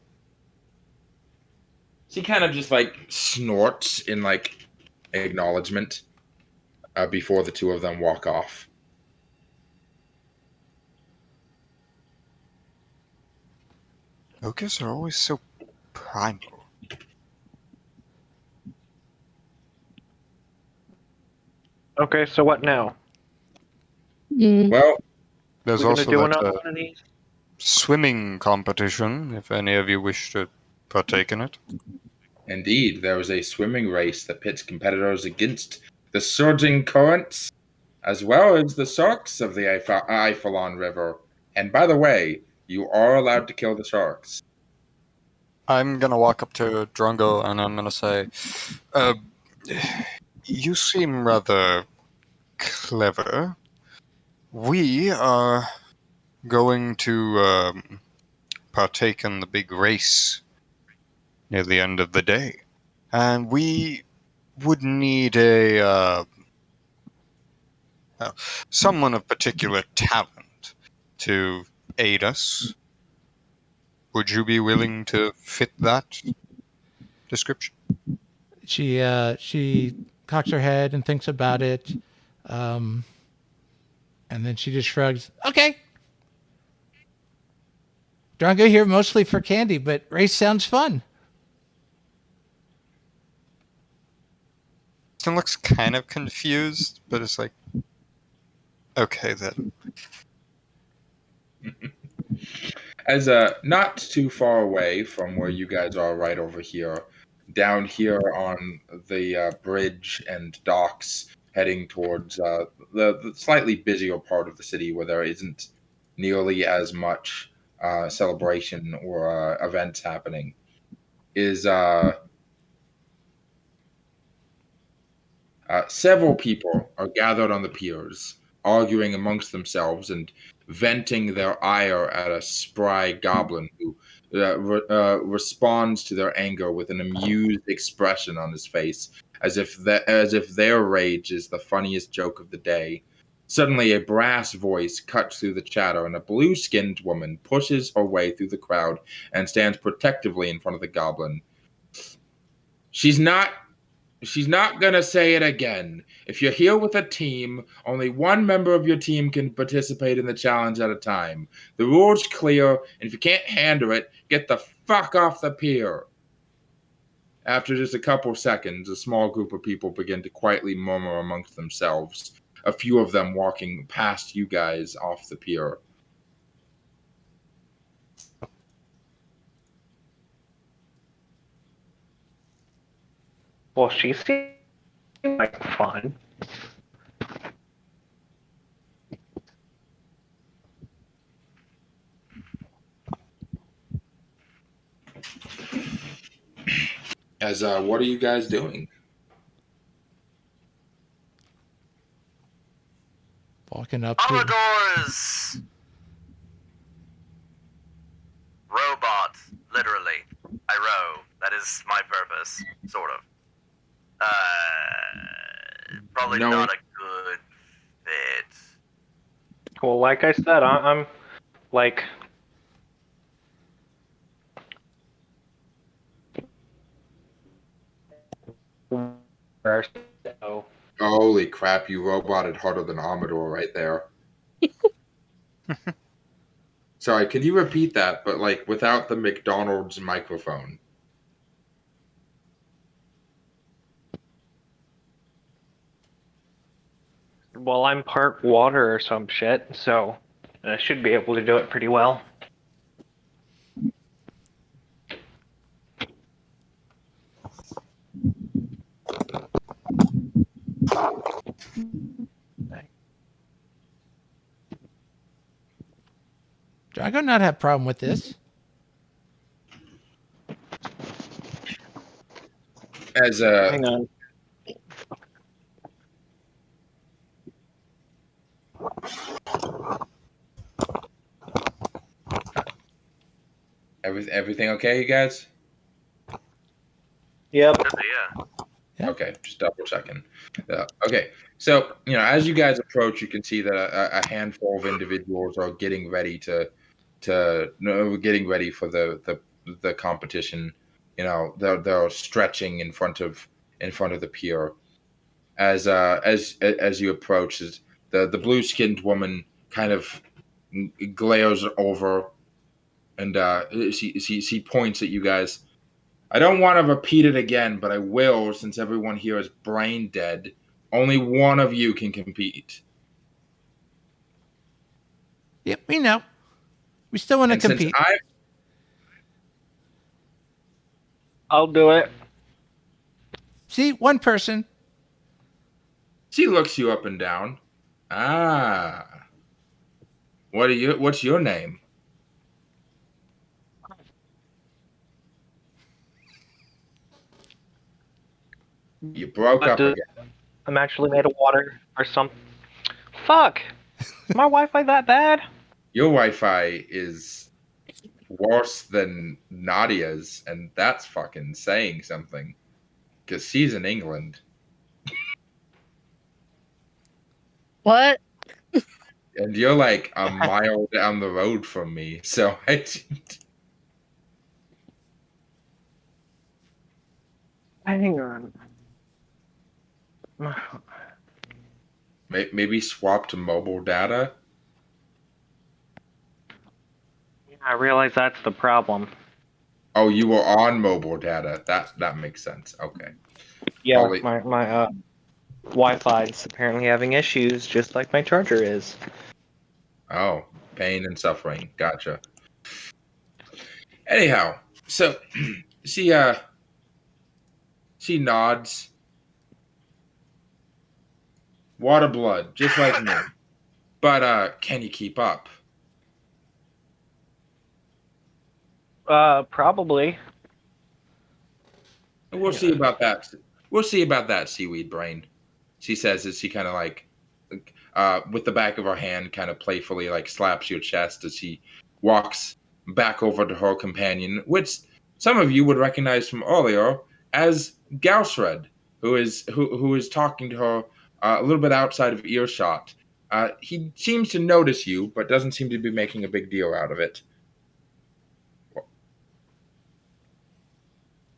Speaker 1: She kind of just like snorts in like acknowledgement before the two of them walk off.
Speaker 2: Ogres are always so primal.
Speaker 7: Okay, so what now?
Speaker 1: Well,
Speaker 2: There's
Speaker 7: We're gonna
Speaker 2: also
Speaker 7: do
Speaker 2: that
Speaker 7: another one of these?
Speaker 2: swimming competition, if any of you wish to partake in it.
Speaker 1: indeed, there was a swimming race that pits competitors against the surging currents, as well as the sharks of the Eiffelon River. And by the way, you are allowed to kill the sharks.
Speaker 2: I'm gonna walk up to Drongo and I'm gonna say, you seem rather clever. We are going to partake in the big race near the end of the day. And we would need someone of particular talent to aid us. Would you be willing to fit that description?
Speaker 4: She cocks her head and thinks about it, and then she just shrugs. Okay. Drongo here mostly for candy, but race sounds fun.
Speaker 2: He looks kind of confused, but it's like, okay then.
Speaker 1: As not too far away from where you guys are, right over here, down here on the bridge and docks, heading towards the slightly busier part of the city where there isn't nearly as much celebration or events happening, is several people are gathered on the piers, arguing amongst themselves and venting their ire at a spry goblin who responds to their anger with an amused expression on his face, as if their rage is the funniest joke of the day. Suddenly, a brass voice cuts through the chatter, and a blue-skinned woman pushes her way through the crowd and stands protectively in front of the goblin. She's not gonna say it again. If you're here with a team, only one member of your team can participate in the challenge at a time. The rule's clear, and if you can't handle it, get the fuck off the pier. After just a couple seconds, a small group of people begin to quietly murmur amongst themselves, a few of them walking past you guys off the pier.
Speaker 7: Well, she seems like fun.
Speaker 1: As what are you guys doing?
Speaker 4: Walking up to.
Speaker 10: Amedore's robot, literally. I row. That is my purpose, sort of. Probably
Speaker 1: No.
Speaker 10: not a good fit.
Speaker 7: Well, like I said, I'm like. So,
Speaker 1: Holy crap, you roboted harder than Amedore right there. Sorry, can you repeat that, but like without the McDonald's microphone?
Speaker 7: well, I'm part water or some shit, so I should be able to do it pretty well.
Speaker 4: Drongo not have a problem with this.
Speaker 1: As
Speaker 7: Hang on.
Speaker 1: Everything okay, you guys?
Speaker 7: Yep.
Speaker 10: Yeah.
Speaker 4: Yeah.
Speaker 1: Okay, just double checking. Okay, so as you guys approach, you can see that a handful of individuals are getting ready getting ready for the competition. They're stretching in front of the pier. As you approach, the blue skinned woman kind of glares over, and she points at you guys. I don't want to repeat it again, but I will since everyone here is brain dead. Only one of you can compete.
Speaker 4: Yep, we know. We still want to
Speaker 1: And since
Speaker 4: compete.
Speaker 7: I'll do it.
Speaker 4: See, one person.
Speaker 1: She looks you up and down. Ah. What's your name? You broke up again.
Speaker 7: I'm actually made of water or something. Fuck! My Wi-Fi that bad?
Speaker 1: Your Wi-Fi is worse than Nadia's, and that's fucking saying something. Because she's in England.
Speaker 8: What?
Speaker 1: And you're like a mile down the road from me, so
Speaker 7: Hang on.
Speaker 1: maybe swap to mobile data.
Speaker 7: I realize that's the problem.
Speaker 1: Oh, you were on mobile data. That makes sense. Okay.
Speaker 7: Yeah,
Speaker 1: Probably-
Speaker 7: my Wi-Fi is apparently having issues, just like my charger is.
Speaker 1: Oh, pain and suffering. Gotcha. Anyhow, so she nods. Water blood, just like me. But can you keep up?
Speaker 7: Probably.
Speaker 1: We'll see about that. We'll see about that, seaweed brain. She says as she kind of like, with the back of her hand, kind of playfully like slaps your chest as she walks back over to her companion, which some of you would recognize from earlier as Gausred, who is talking to her a little bit outside of earshot. He seems to notice you, but doesn't seem to be making a big deal out of it.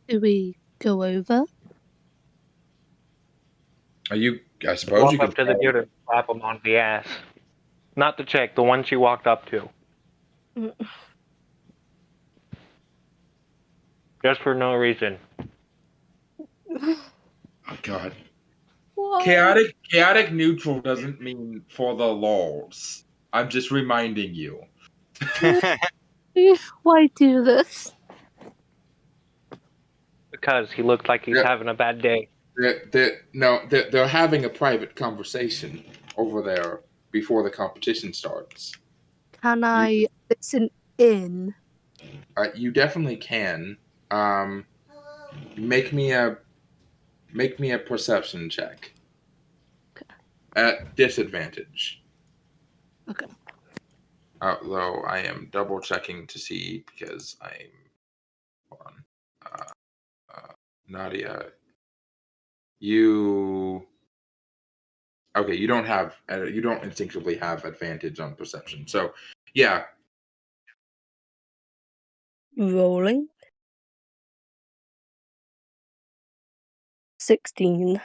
Speaker 8: Do we go over?
Speaker 1: I suppose
Speaker 7: Walk
Speaker 1: you
Speaker 7: up
Speaker 1: could.
Speaker 7: to the dude and slap him on the ass. Not the chick, the one she walked up to.
Speaker 8: Mm.
Speaker 7: Just for no reason.
Speaker 1: Oh God.
Speaker 8: What?
Speaker 1: Chaotic neutral doesn't mean for the lols. I'm just reminding you.
Speaker 8: Why do this?
Speaker 7: Because he looked like he's
Speaker 1: Yeah.
Speaker 7: having a bad day.
Speaker 1: They're having a private conversation over there before the competition starts.
Speaker 8: Can I listen in?
Speaker 1: You definitely can. Make me a perception check.
Speaker 8: Okay.
Speaker 1: At disadvantage.
Speaker 8: Okay.
Speaker 1: Although I am double checking to see because hold on. Nadia, you don't instinctively have advantage on perception. So yeah,
Speaker 8: Rolling. 16.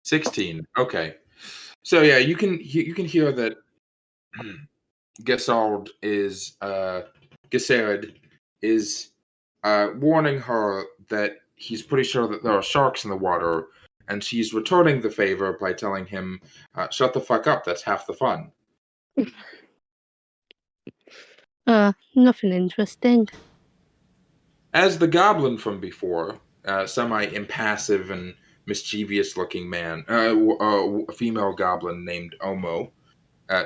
Speaker 1: 16. Okay. So yeah, you can hear that Gesarid is warning her that he's pretty sure that there are sharks in the water, and she's returning the favor by telling him, "Shut the fuck up. That's half the fun."
Speaker 8: Nothing interesting.
Speaker 1: As the goblin from before, semi-impassive and mischievous-looking man, a female goblin named Omo,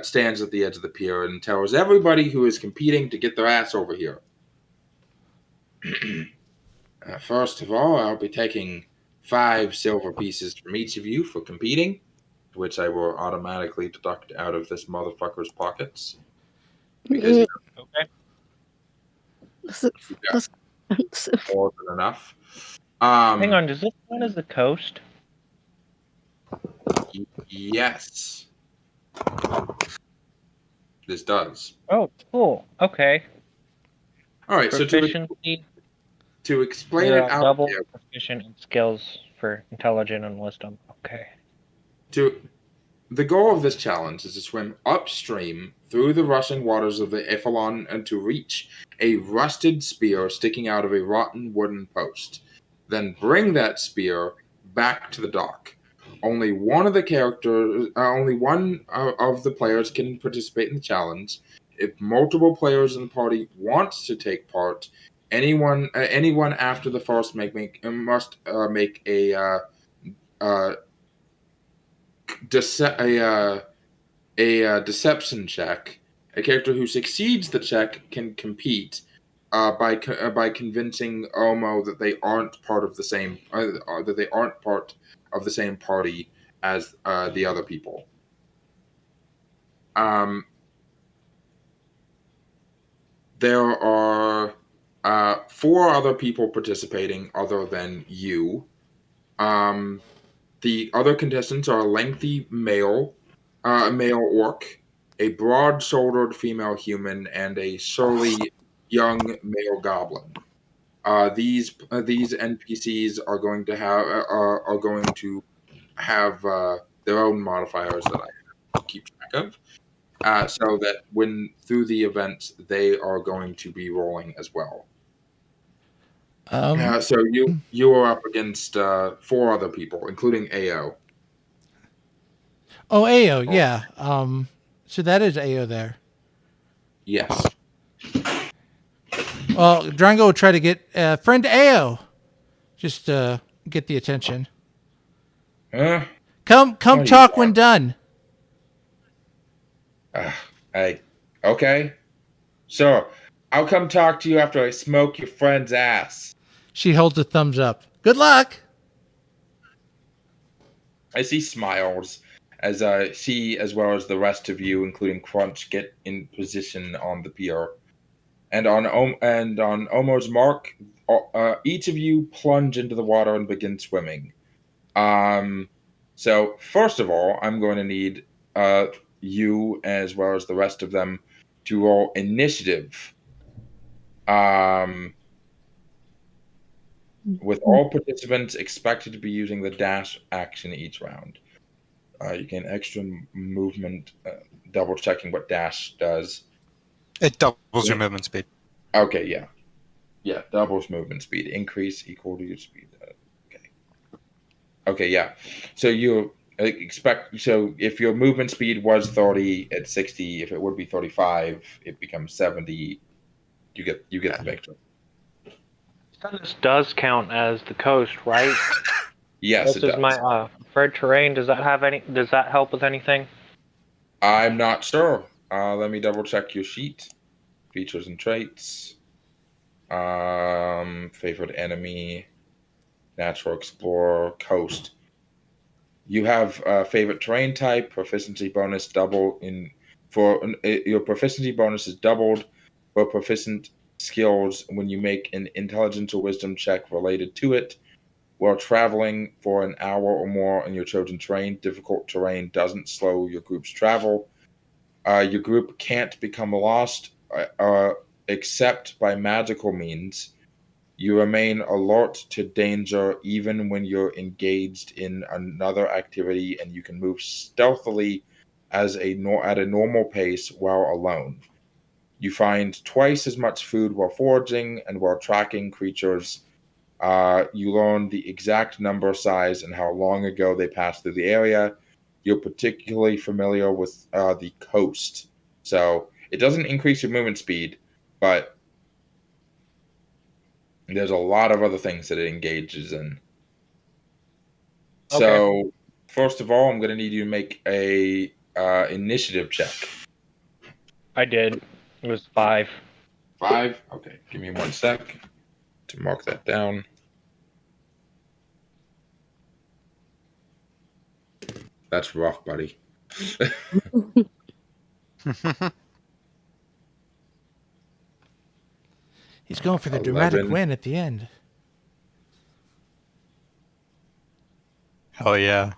Speaker 1: stands at the edge of the pier and tells everybody who is competing to get their ass over here. First of all, I'll be taking 5 silver pieces from each of you for competing, which I will automatically deduct out of this motherfucker's pockets. because you
Speaker 7: Okay.
Speaker 8: That's expensive.
Speaker 1: know, more than enough.
Speaker 7: Hang on, does this count as the coast?
Speaker 1: Yes, this does.
Speaker 7: Oh, cool. Okay.
Speaker 1: All right, so
Speaker 7: Proficiency.
Speaker 1: to explain it out
Speaker 7: Double
Speaker 1: here,
Speaker 7: proficient in skills for intelligence and wisdom. Okay.
Speaker 1: the goal of this challenge is to swim upstream through the rushing waters of the Ephelon and to reach a rusted spear sticking out of a rotten wooden post. Then bring that spear back to the dock. Only one of the players can participate in the challenge. If multiple players in the party want to take part, anyone after the first must make uh, a deception check. A character who succeeds the check can compete by convincing Omo that they aren't part of the same party as the other people. There are 4 other people participating other than you. The other contestants are a lengthy male orc, a broad-shouldered female human, and a surly young male goblin. These NPCs are going to have their own modifiers that I have to keep track of, so that when through the events they are going to be rolling as well. So you are up against 4 other people, including AO.
Speaker 4: Oh, Ao, yeah. So that is Ao there.
Speaker 1: Yes.
Speaker 4: Well, Drongo will try to get friend Ao, just get the attention. Come
Speaker 1: What do you
Speaker 4: talk when
Speaker 1: want?
Speaker 4: done.
Speaker 1: Okay. So, I'll come talk to you after I smoke your friend's ass.
Speaker 4: She holds a thumbs up. Good luck.
Speaker 1: As he smiles, as she, as well as the rest of you, including Crunch, get in position on the pier. And on Omo's mark, each of you plunge into the water and begin swimming. So first of all, I'm going to need you as well as the rest of them to roll initiative. With all participants expected to be using the dash action each round. You gain extra movement, double checking what dash does.
Speaker 2: It doubles your movement speed.
Speaker 1: Okay, yeah. Yeah, doubles movement speed. Increase equal to your speed. Okay, yeah. So you expect, so if your movement speed was 30 at 60, if it would be 35, it becomes 70. You get the picture.
Speaker 7: So this does count as the coast, right?
Speaker 1: Yes,
Speaker 7: This
Speaker 1: it
Speaker 7: is
Speaker 1: does.
Speaker 7: my preferred terrain. Does that help with anything?
Speaker 1: I'm not sure. Let me double check your sheet. Features and traits. Favorite enemy. Natural explorer. Coast. You have favorite terrain type. Proficiency bonus double in for your proficiency bonus is doubled for proficient skills when you make an intelligence or wisdom check related to it. While traveling for an hour or more in your chosen terrain, difficult terrain doesn't slow your group's travel. Your group can't become lost except by magical means. You remain alert to danger even when you're engaged in another activity, and you can move stealthily at a normal pace while alone. You find twice as much food while foraging, and while tracking creatures, you learn the exact number, size, and how long ago they passed through the area. You're particularly familiar with the coast. So it doesn't increase your movement speed, but there's a lot of other things that it engages in.
Speaker 7: Okay.
Speaker 1: So first of all, I'm going to need you to make a initiative check.
Speaker 7: I did. It was 5.
Speaker 1: 5? Okay, give me 1 sec to mark that down. That's rough, buddy.
Speaker 4: He's going for the dramatic
Speaker 1: 11.
Speaker 4: win at the end.
Speaker 2: Hell yeah.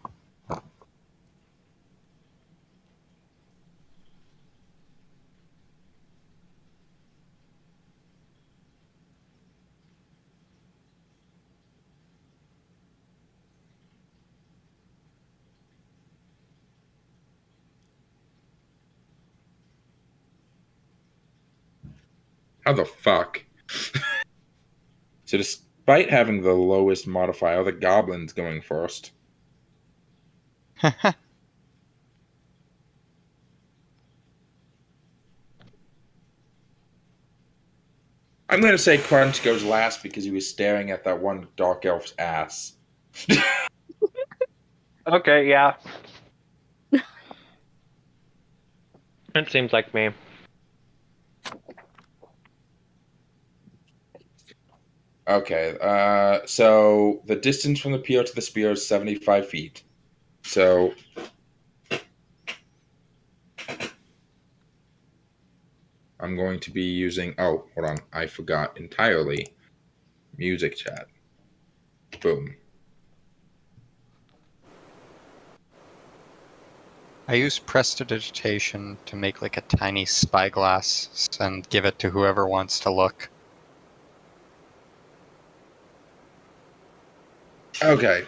Speaker 1: How the fuck? So despite having the lowest modifier, the Goblin's going first. I'm going to say Crunch goes last because he was staring at that one Dark Elf's ass.
Speaker 7: Okay, yeah. It seems like me.
Speaker 1: Okay, so the distance from the PO to the spear is 75 feet. So I'm going to be using... Oh, hold on. I forgot entirely. Music chat. Boom.
Speaker 2: I use prestidigitation to make like a tiny spyglass and give it to whoever wants to look.
Speaker 1: Okay.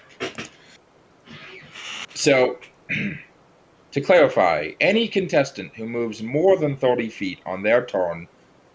Speaker 1: So, to clarify, any contestant who moves more than 30 feet on their turn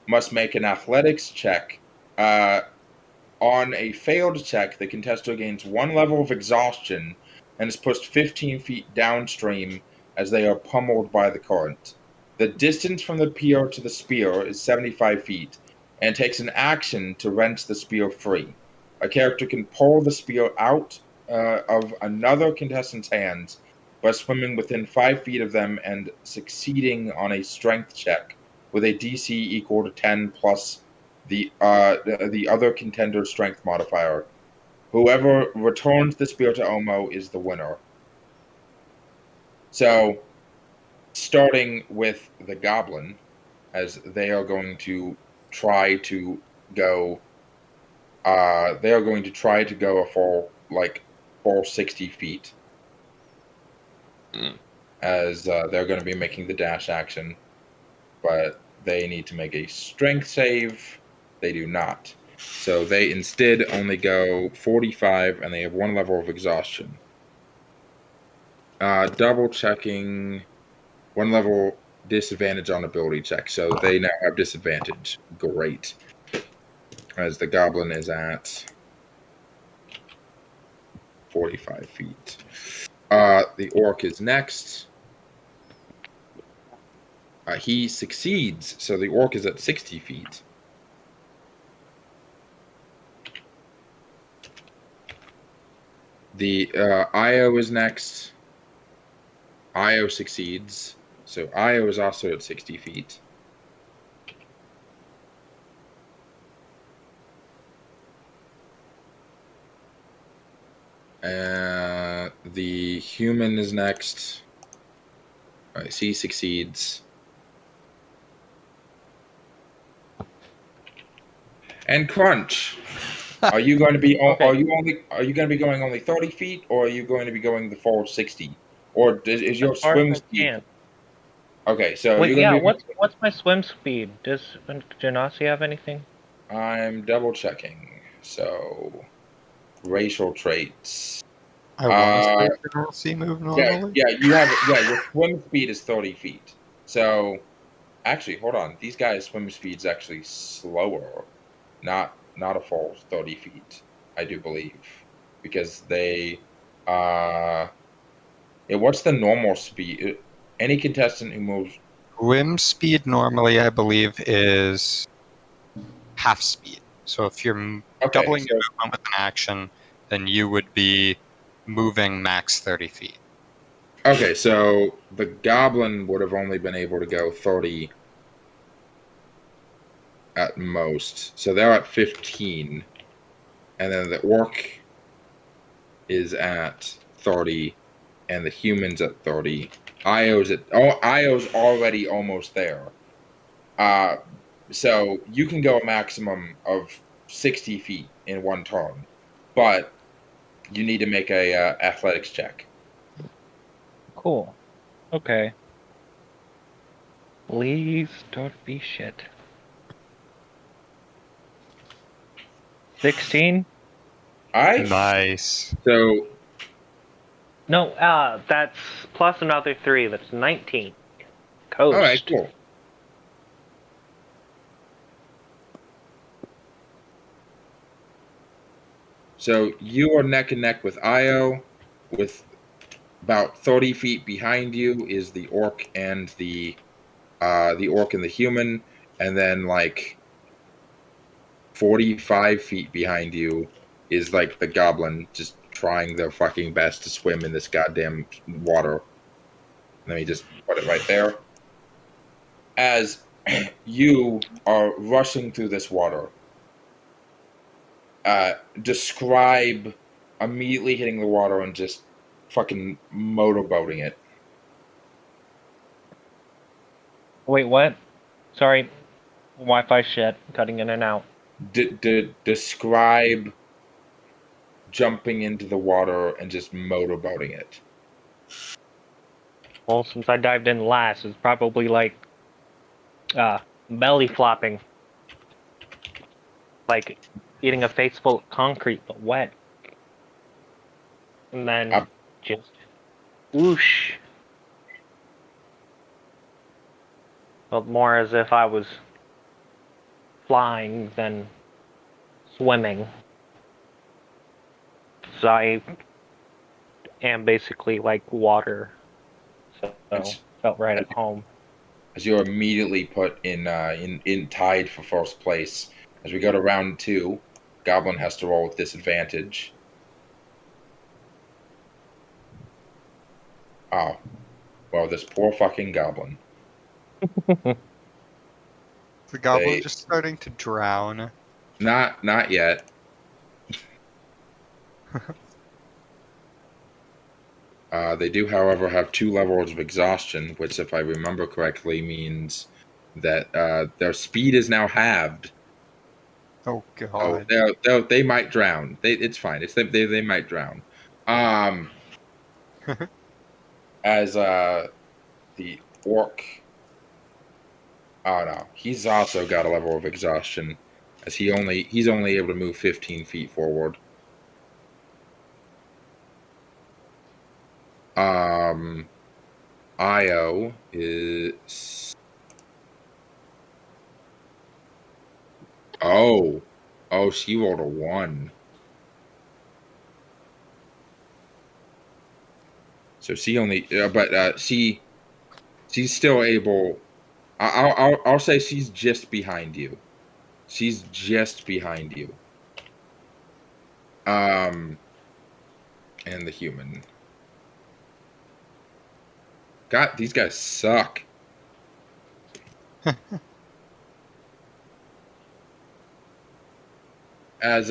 Speaker 1: must make an athletics check. On a failed check, the contestant gains 1 level of exhaustion and is pushed 15 feet downstream as they are pummeled by the current. The distance from the PO to the spear is 75 feet and takes an action to wrench the spear free. A character can pull the spear out of another contestant's hands by swimming within 5 feet of them and succeeding on a strength check with a DC equal to 10 plus the other contender's strength modifier. Whoever returns the spear to Omo is the winner. So, starting with the Goblin, as they are going to try to go. They are going to try to go a full 60 feet, as they're going to be making the dash action, but they need to make a strength save. They do not. So they instead only go 45, and they have 1 level of exhaustion. Double checking, 1 level disadvantage on ability check. So they now have disadvantage. Great. As the Goblin is at 45 feet. The Orc is next. He succeeds, so the Orc is at 60 feet. The Io is next. Io succeeds, so Io is also at 60 feet. The human is next. Right, he succeeds. And Crunch. Are you going to be?
Speaker 7: Okay.
Speaker 1: Are you going to be going only 30 feet, or are you going to be going the full 60? Or is your
Speaker 7: As far
Speaker 1: swim
Speaker 7: as I
Speaker 1: speed?
Speaker 7: can.
Speaker 1: Okay, so
Speaker 7: Wait,
Speaker 1: you're going
Speaker 7: yeah.
Speaker 1: to be.
Speaker 7: What's my swim speed? Does Genasi have anything?
Speaker 1: I'm double checking. So, racial traits.
Speaker 2: I want to see move normally.
Speaker 1: Yeah. You have. Yeah, your swim speed is 30 feet. So, actually, hold on. These guys' swim speed's actually slower. Not a full 30 feet, I do believe, because they. Yeah, what's the normal speed? Any contestant who moves.
Speaker 2: Swim speed normally, I believe, is half speed. So if you're
Speaker 1: Okay,
Speaker 2: doubling your
Speaker 1: so
Speaker 2: movement with an action, then you would be moving max 30 feet.
Speaker 1: okay, so the Goblin would have only been able to go 30 at most. So they're at 15, and then the Orc is at 30, and the human's at 30. Io's already almost there. So you can go a maximum of 60 feet in one turn, but you need to make a athletics check.
Speaker 7: Cool. Okay. Please don't be shit. 16?
Speaker 1: All right.
Speaker 2: Nice.
Speaker 1: So
Speaker 7: No, that's plus another 3. That's 19.
Speaker 1: all right,
Speaker 7: Coast.
Speaker 1: cool. So you are neck and neck with Io. With about 30 feet behind you is the orc and the human, and then like 45 feet behind you is like the goblin just trying their fucking best to swim in this goddamn water. Let me just put it right there. As you are rushing through this water, describe immediately hitting the water and just fucking motorboating it.
Speaker 7: Wait, what? Sorry. Wi-Fi shit. Cutting in and out.
Speaker 1: Describe jumping into the water and just motorboating it.
Speaker 7: Well, since I dived in last, it's probably like belly flopping. Like eating a face full of concrete, but wet. And then just whoosh. Felt more as if I was flying than swimming. So I am basically like water. So felt right at home.
Speaker 1: As you're immediately put in tied for first place. As we go to round 2, Goblin has to roll with disadvantage. Oh. Well, this poor fucking goblin.
Speaker 2: The goblin just starting to drown.
Speaker 1: Not yet. They do, however, have 2 levels of exhaustion, which, if I remember correctly, means that their speed is now halved.
Speaker 2: Oh god.
Speaker 1: Oh, they might drown. It's fine. They might drown. As the orc. Oh no, he's also got a level of exhaustion, as he's only able to move 15 feet forward. Io is. Oh, she rolled a 1. So she only, but she's still able. I'll say she's just behind you. She's just behind you. And the human. God, these guys suck. As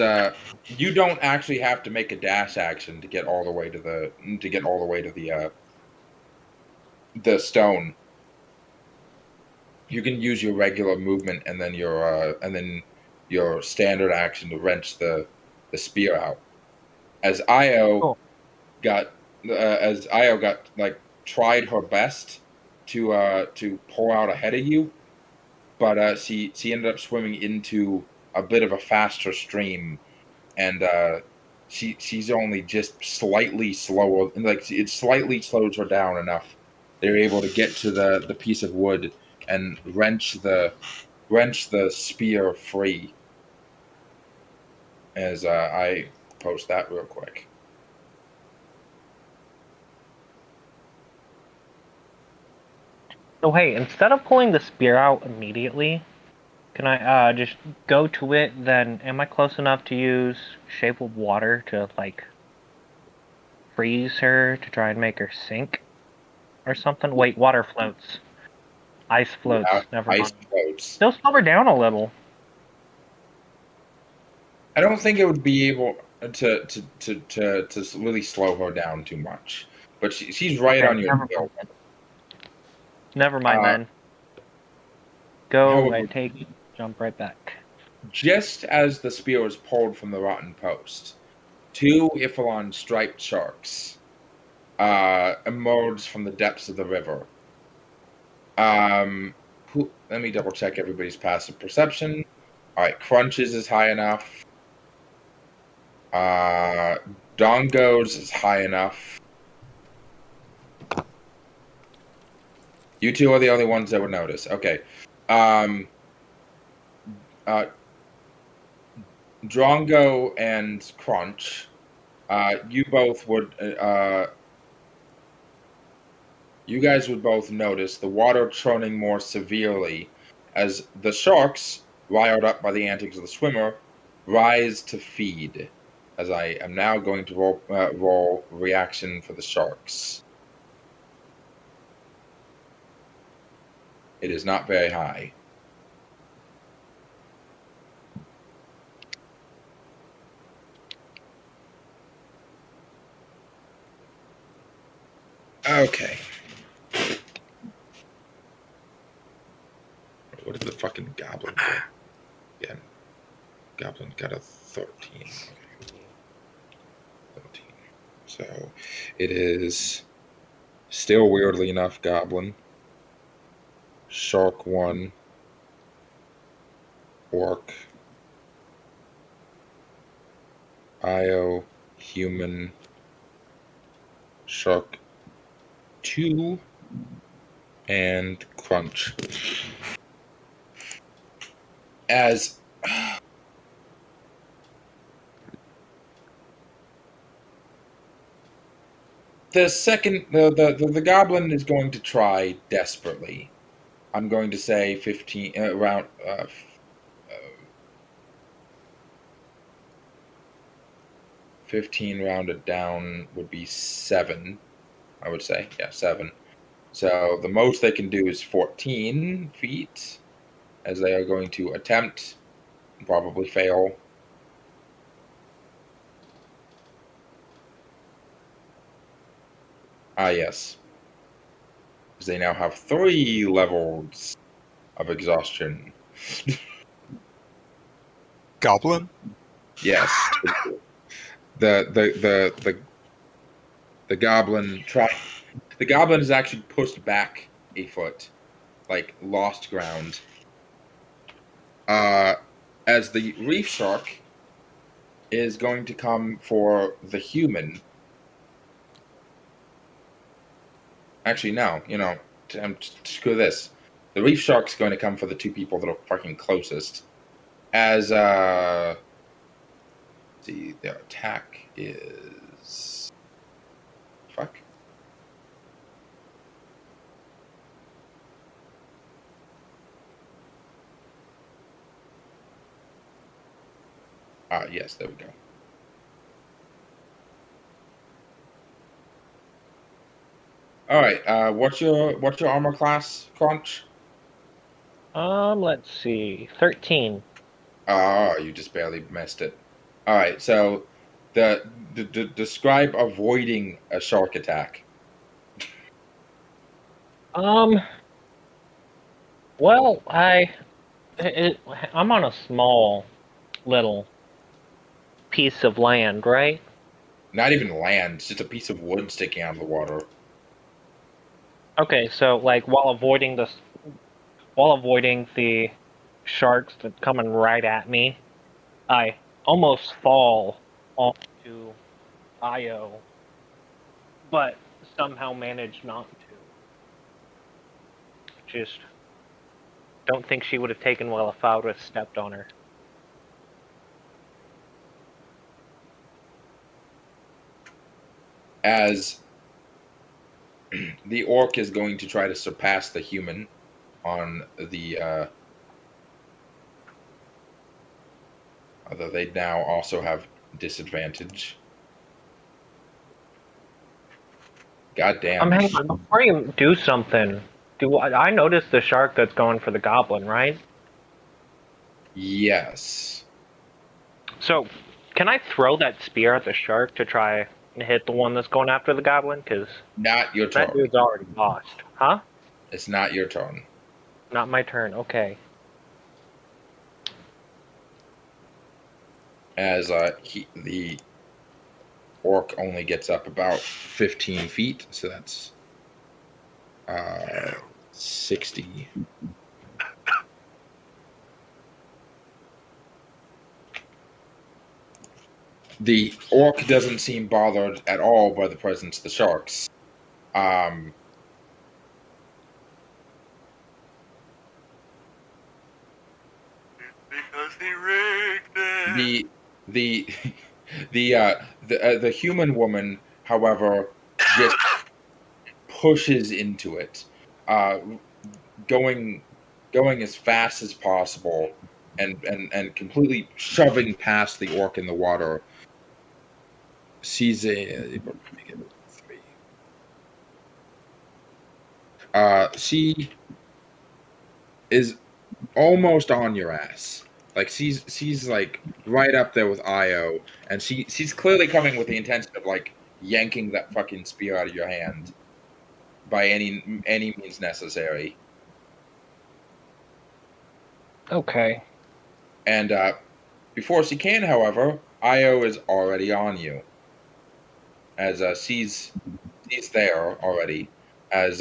Speaker 1: you don't actually have to make a dash action to get all the way to the stone. You can use your regular movement and then your standard action to wrench the spear out. As Io got like tried her best to pull out ahead of you, but she ended up swimming into a bit of a faster stream, and she's only just slightly slower, like it slightly slows her down enough. They're able to get to the piece of wood and wrench the spear free. As I post that real quick.
Speaker 7: So hey, instead of pulling the spear out immediately, can I just go to it? Then am I close enough to use Shape of Water to like freeze her to try and make her sink or something? Wait, water floats. Ice floats. Never mind.
Speaker 1: Ice floats.
Speaker 7: Still slow her down a little.
Speaker 1: I don't think it would be able to really slow her down too much, but she's right on your tail.
Speaker 7: Never mind then. Go, I take it. jump right back.
Speaker 1: Just as the spear is pulled from the rotten post, 2 Iphalon striped sharks emerge from the depths of the river. Let me double check everybody's passive perception. All right, Crunches is high enough. Dongo's is high enough. You 2 are the only ones that would notice. Okay. Drongo and Crunch, you both would. You guys would both notice the water churning more severely as the sharks, riled up by the antics of the swimmer, rise to feed. As I am now going to roll reaction for the sharks. It is not very high. Okay. What did the fucking goblin get? Again. Goblin got a 13. 13. So it is still weirdly enough Goblin. Shark 1. Orc. Io. Human. Shark 2. And Crunch. As the second, the goblin is going to try desperately. I'm going to say 15 around 15 rounded down would be 7. I would say, yeah, 7. So the most they can do is 14 feet, as they are going to attempt and probably fail. Yes. Because they now have 3 levels of exhaustion.
Speaker 2: Goblin?
Speaker 1: Yes. The goblin the goblin is actually pushed back a foot, like lost ground. As the reef shark is going to come for the human. Actually, no, screw this. The reef shark's going to come for the 2 people that are fucking closest. As let's see, their attack is fuck. Yes, there we go. All right. What's your armor class, Crunch?
Speaker 7: Let's see, 13.
Speaker 1: Oh, you just barely missed it. All right. So, describe avoiding a shark attack.
Speaker 7: Well, I'm on a small little piece of land, right?
Speaker 1: Not even land, it's just a piece of wood sticking out of the water.
Speaker 7: Okay, so like while avoiding the sharks that coming right at me, I almost fall onto Io, but somehow manage not to. Just don't think she would have taken well if I would have stepped on her.
Speaker 1: As the orc is going to try to surpass the human on the although they now also have disadvantage. God damn.
Speaker 7: Hang on, before you do something, I noticed the shark that's going for the goblin, right?
Speaker 1: Yes.
Speaker 7: So, can I throw that spear at the shark to try and hit the one that's going after the goblin? Because
Speaker 1: Not your turn.
Speaker 7: that dude's already lost. Huh?
Speaker 1: It's not your turn.
Speaker 7: Not my turn, okay.
Speaker 1: as the orc only gets up about 15 feet, so that's 60. The orc doesn't seem bothered at all by the presence of the sharks.
Speaker 10: Because he rigged it.
Speaker 1: The human woman, however, just pushes into it, going as fast as possible, and completely shoving past the orc in the water. Sees a 3. She is almost on your ass. Like she's like right up there with Io, and she's clearly coming with the intention of like yanking that fucking spear out of your hand by any means necessary.
Speaker 7: Okay.
Speaker 1: And before she can, however, Io is already on you. As she's there already. As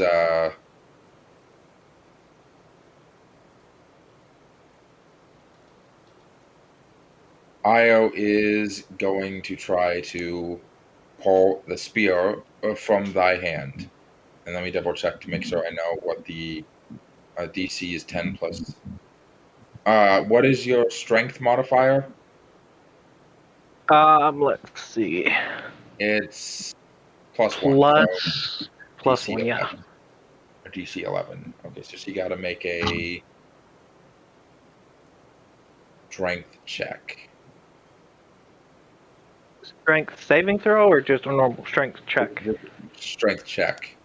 Speaker 1: Io is going to try to pull the spear from thy hand. And let me double check to make sure I know what the DC is 10 plus. What is your strength modifier?
Speaker 7: Let's see.
Speaker 1: It's +1. So
Speaker 7: Plus
Speaker 1: DC
Speaker 7: 1, yeah.
Speaker 1: 11. Or DC 11. Okay, so she got to make a strength check.
Speaker 7: Strength saving throw or just a normal strength check?
Speaker 1: Strength check.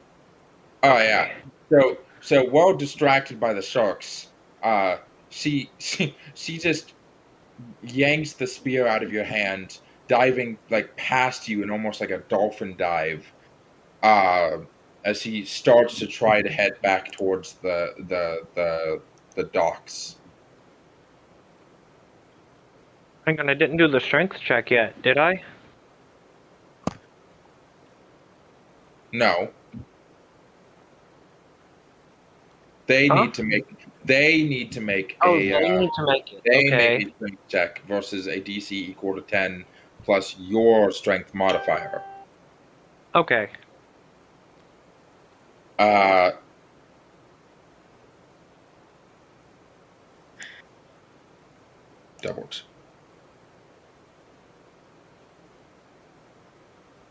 Speaker 1: Oh yeah. So while distracted by the sharks, she just yanks the spear out of your hand, diving like past you in almost like a dolphin dive. As he starts to try to head back towards the docks.
Speaker 7: Hang on, I didn't do the strength check yet, did I?
Speaker 1: No. They
Speaker 7: Huh?
Speaker 1: need to make. They need to make
Speaker 7: Oh,
Speaker 1: a.
Speaker 7: they need to make it.
Speaker 1: They
Speaker 7: Okay.
Speaker 1: make a strength check versus a DC equal to 10 plus your strength modifier.
Speaker 7: Okay.
Speaker 1: Doubled.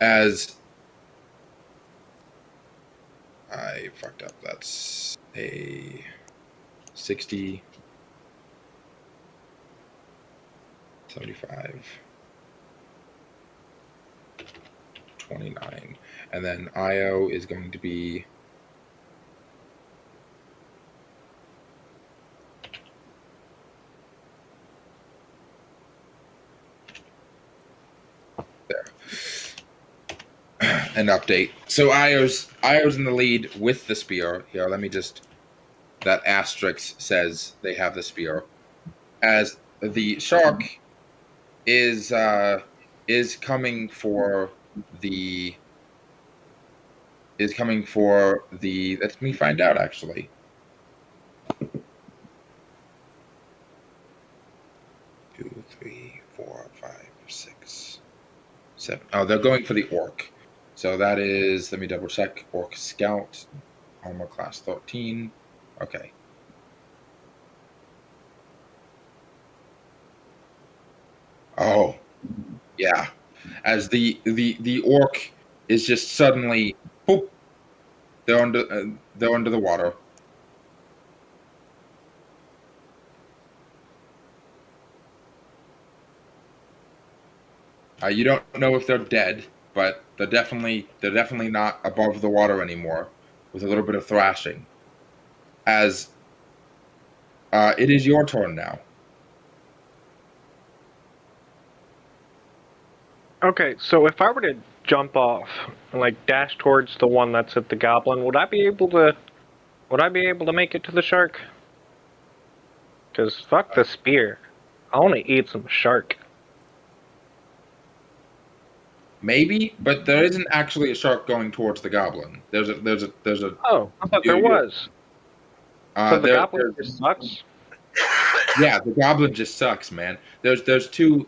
Speaker 1: As I fucked up. That's a 60, 75, 29. And then Io is going to be there. An update. So Io's in the lead with the spear. Here, let me just. That asterisk says they have the spear. As the shark is coming for the. Let me find out actually. 2, 3, 4, 5, 6, 7. Oh, they're going for the orc. So that is, let me double check. Orc Scout, armor class 13. Okay. Oh, yeah. As the orc is just suddenly, boop, they're under the water. You don't know if they're dead, but they're definitely not above the water anymore, with a little bit of thrashing. As it is your turn now.
Speaker 7: Okay, so if I were to jump off and like dash towards the one that's at the goblin, would I be able to make it to the shark? Cause fuck the spear. I wanna eat some shark.
Speaker 1: Maybe, but there isn't actually a shark going towards the goblin. There's a.
Speaker 3: Oh, I thought there
Speaker 1: You-
Speaker 3: was. So the goblin
Speaker 1: there's-
Speaker 3: just sucks.
Speaker 1: Yeah, the goblin just sucks, man. There's two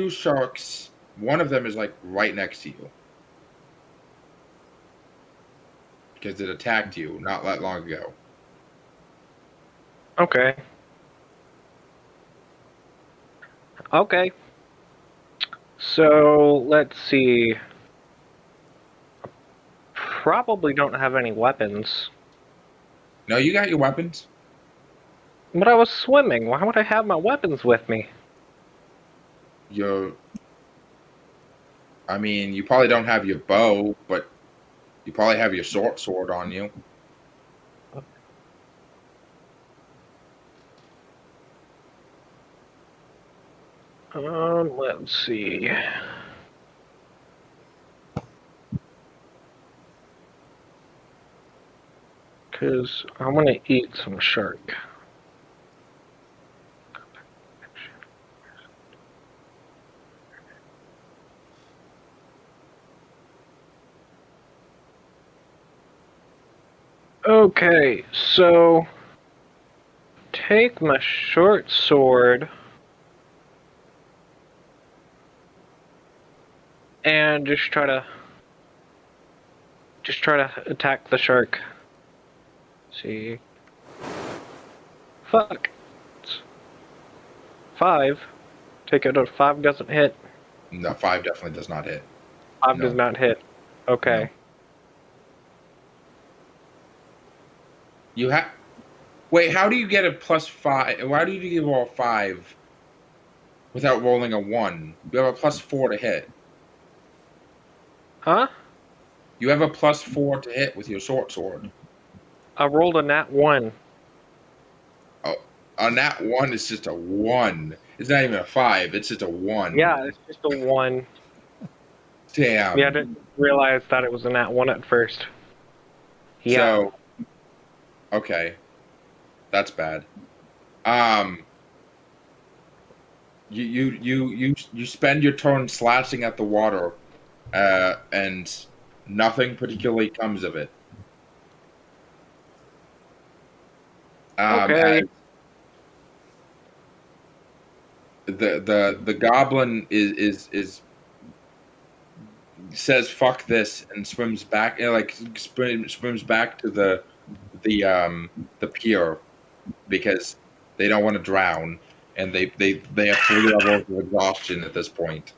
Speaker 1: sharks. One of them is like right next to you because it attacked you not that long ago.
Speaker 3: Okay. Okay. So let's see. Probably don't have any weapons.
Speaker 1: No, you got your weapons.
Speaker 3: But I was swimming. Why would I have my weapons with me?
Speaker 1: I mean, you probably don't have your bow, but you probably have your sword on you.
Speaker 3: Let's see. Because I want to eat some shark. Okay, so take my short sword and just try to attack the shark. See. Fuck. 5. Take it out. 5 doesn't hit.
Speaker 1: No, 5 definitely does not hit.
Speaker 3: 5
Speaker 1: No.
Speaker 3: does not hit. Okay.
Speaker 1: You have. Wait, how do you get a +5? Why do you roll a 5 without rolling a 1? You have a +4 to hit.
Speaker 3: Huh?
Speaker 1: You have a +4 to hit with your short sword.
Speaker 3: I rolled a nat 1.
Speaker 1: Oh, a nat 1 is just a 1. It's not even a 5. It's just a 1.
Speaker 3: Yeah, it's just a 1.
Speaker 1: Damn.
Speaker 3: Yeah, I didn't realize that it was a nat 1 at first. Yeah.
Speaker 1: So, okay, that's bad. You spend your turn slashing at the water, and nothing particularly comes of it.
Speaker 3: Okay.
Speaker 1: as the goblin is says fuck this and swims back, swims back to the pier because they don't want to drown, and they have 3 levels of exhaustion at this point.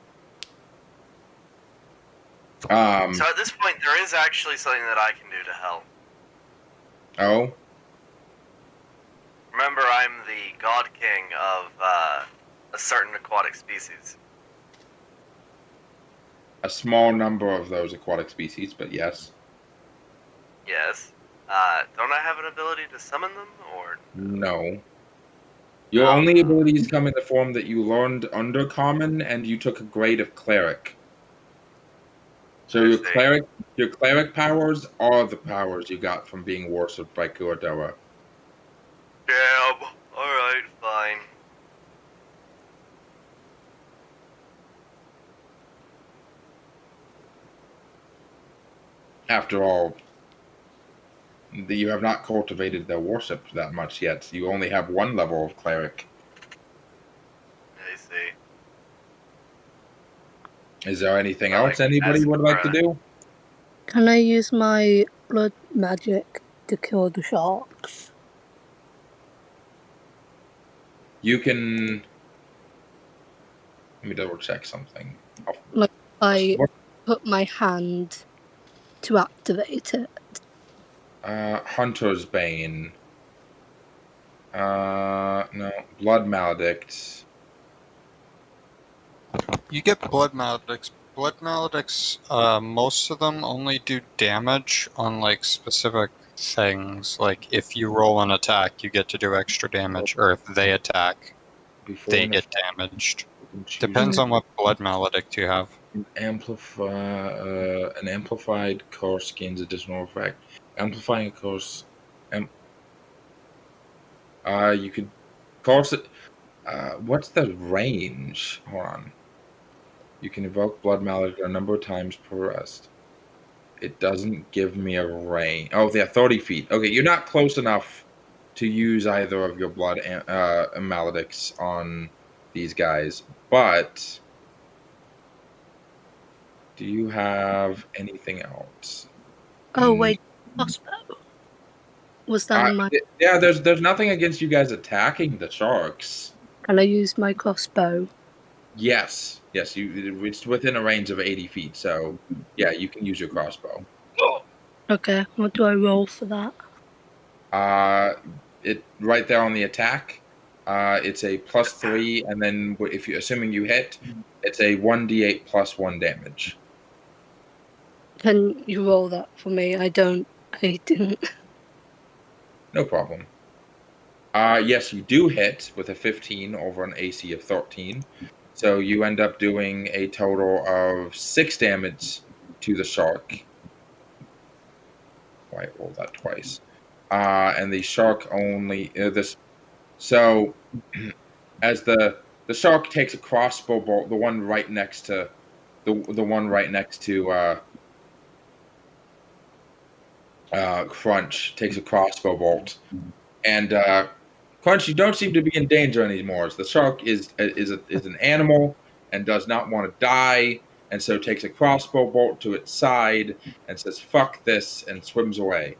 Speaker 10: So at this point, there is actually something that I can do to help.
Speaker 1: Oh,
Speaker 10: Remember, I'm the god king of a certain aquatic species.
Speaker 1: a small number of those aquatic species, but yes.
Speaker 10: Yes. Don't I have an ability to summon them, or?
Speaker 1: No. Your only abilities come in the form that you learned under common, and you took a grade of cleric. So your cleric powers are the powers you got from being worshipped by Kurodawa.
Speaker 10: Damn. Alright, fine.
Speaker 1: After all, you have not cultivated their worship that much yet. You only have 1 level of cleric.
Speaker 10: I see.
Speaker 1: Is there anything
Speaker 10: Well,
Speaker 1: else
Speaker 10: like,
Speaker 1: anybody would like to do?
Speaker 8: Can I use my blood magic to kill the sharks?
Speaker 1: You can. Let me double check something.
Speaker 8: Like I
Speaker 1: What?
Speaker 8: put my hand to activate it.
Speaker 1: Hunter's Bane. No. Blood Maledict.
Speaker 2: You get blood maledicts. Blood maledicts, most of them only do damage on like specific things. Like if you roll an attack, you get to do extra damage, or if they attack,
Speaker 1: Before
Speaker 2: they
Speaker 1: an
Speaker 2: get
Speaker 1: effect,
Speaker 2: damaged.
Speaker 1: you can choose
Speaker 2: Depends on what blood maledict you have.
Speaker 1: an amplified curse gains additional effect. Amplifying a curse. You could curse it. What's the range? Hold on. You can evoke Blood Mallet a number of times per rest. It doesn't give me a range. Oh, they're 30 feet. Okay, you're not close enough to use either of your Blood Maledics on these guys. But do you have anything else?
Speaker 8: Oh wait, crossbow. Was that in my?
Speaker 1: Yeah, there's nothing against you guys attacking the sharks.
Speaker 8: Can I use my crossbow?
Speaker 1: Yes, it's within a range of 80 feet, so yeah, you can use your crossbow.
Speaker 8: Okay, what do I roll for that?
Speaker 1: It right there on the attack. It's a +3, and then if you assuming you hit, it's a 1d8 +1 damage.
Speaker 8: Can you roll that for me? I didn't.
Speaker 1: No problem. Yes, you do hit with a 15 over an AC of 13. So you end up doing a total of 6 damage to the shark. Why roll that twice? And the shark only this. So as the shark takes a crossbow bolt, the one right next to Crunch takes a crossbow bolt, and Crunch, you don't seem to be in danger anymore. The shark is an animal and does not want to die, and so takes a crossbow bolt to its side and says "fuck this" and swims away.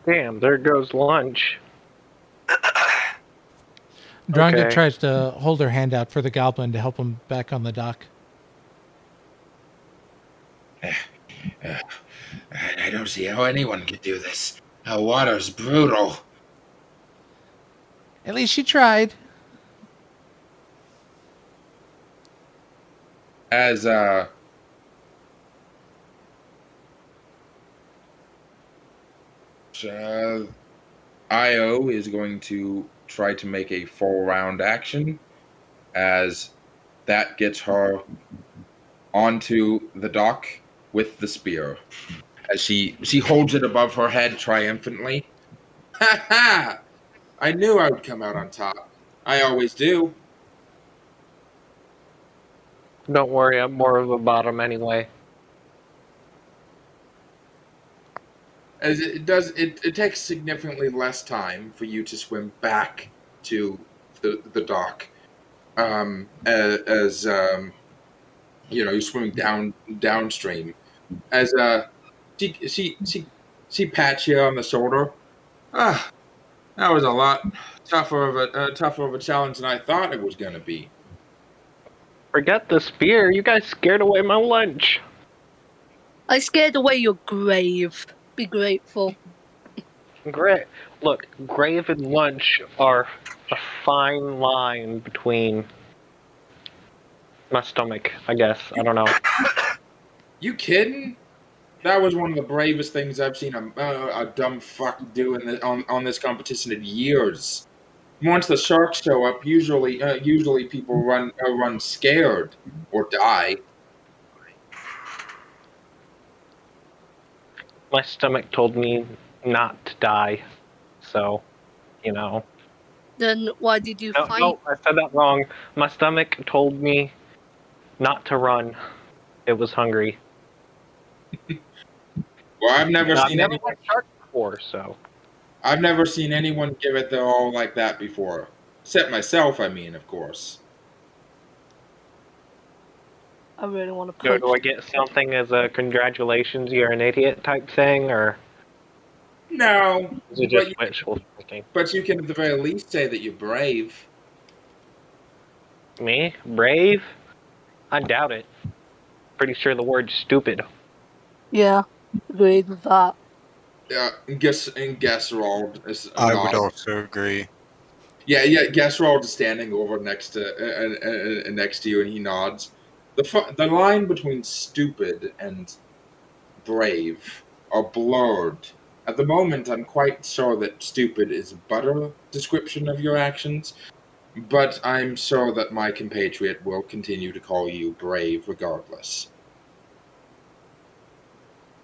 Speaker 3: Damn, there goes lunch.
Speaker 4: Drongo
Speaker 3: Okay.
Speaker 4: tries to hold her hand out for the goblin to help him back on the dock.
Speaker 1: I don't see how anyone could do this. The water's brutal.
Speaker 4: At least she tried.
Speaker 1: As Io is going to try to make a full round action, as that gets her onto the dock with the spear. As she holds it above her head triumphantly. Ha ha! I knew I would come out on top. I always do.
Speaker 3: Don't worry, I'm more of a bottom anyway.
Speaker 1: As it takes significantly less time for you to swim back to the dock. As you're swimming downstream. As she pats you on the shoulder. Ah, that was a lot tougher of a challenge than I thought it was going to be.
Speaker 3: Forget the spear, you guys scared away my lunch.
Speaker 8: I scared away your grave. Be grateful.
Speaker 3: Great. Look, grave and lunch are a fine line between my stomach, I guess. I don't know.
Speaker 1: You kidding? That was one of the bravest things I've seen a dumb fuck do on this competition in years. Once the sharks show up, usually people run scared or die.
Speaker 3: My stomach told me not to die, so,
Speaker 8: Then why did you fight?
Speaker 3: No, I said that wrong. My stomach told me not to run. It was hungry.
Speaker 1: Well, I've never seen
Speaker 3: never
Speaker 1: anyone.
Speaker 3: had shark before, so.
Speaker 1: I've never seen anyone give it their all like that before. Except myself, I mean, of course.
Speaker 8: I really want to
Speaker 3: So
Speaker 8: punch.
Speaker 3: do I get something as a congratulations, you're an idiot type thing, or
Speaker 1: No,
Speaker 3: is it just wishful thinking?
Speaker 1: but you can at the very least say that you're brave.
Speaker 3: Me? Brave? I doubt it. Pretty sure the word's stupid.
Speaker 8: Yeah, agreed with that.
Speaker 1: Guess rolled.
Speaker 2: I would also agree.
Speaker 1: Yeah. Guess rolled is standing over next to you, and he nods. The line between stupid and brave are blurred. At the moment, I'm quite sure that stupid is a better description of your actions, but I'm sure that my compatriot will continue to call you brave regardless.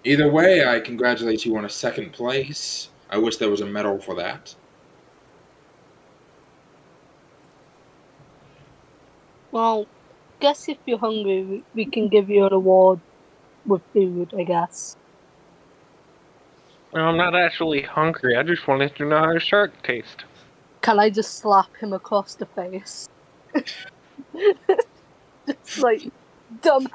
Speaker 1: Either way, I congratulate you on a second place. I wish there was a medal for that.
Speaker 8: Well, guess if you're hungry, we can give you an award with food, I guess.
Speaker 3: I'm not actually hungry. I just wanted to know how a shark tastes.
Speaker 8: Can I just slap him across the face? Just like, dumb.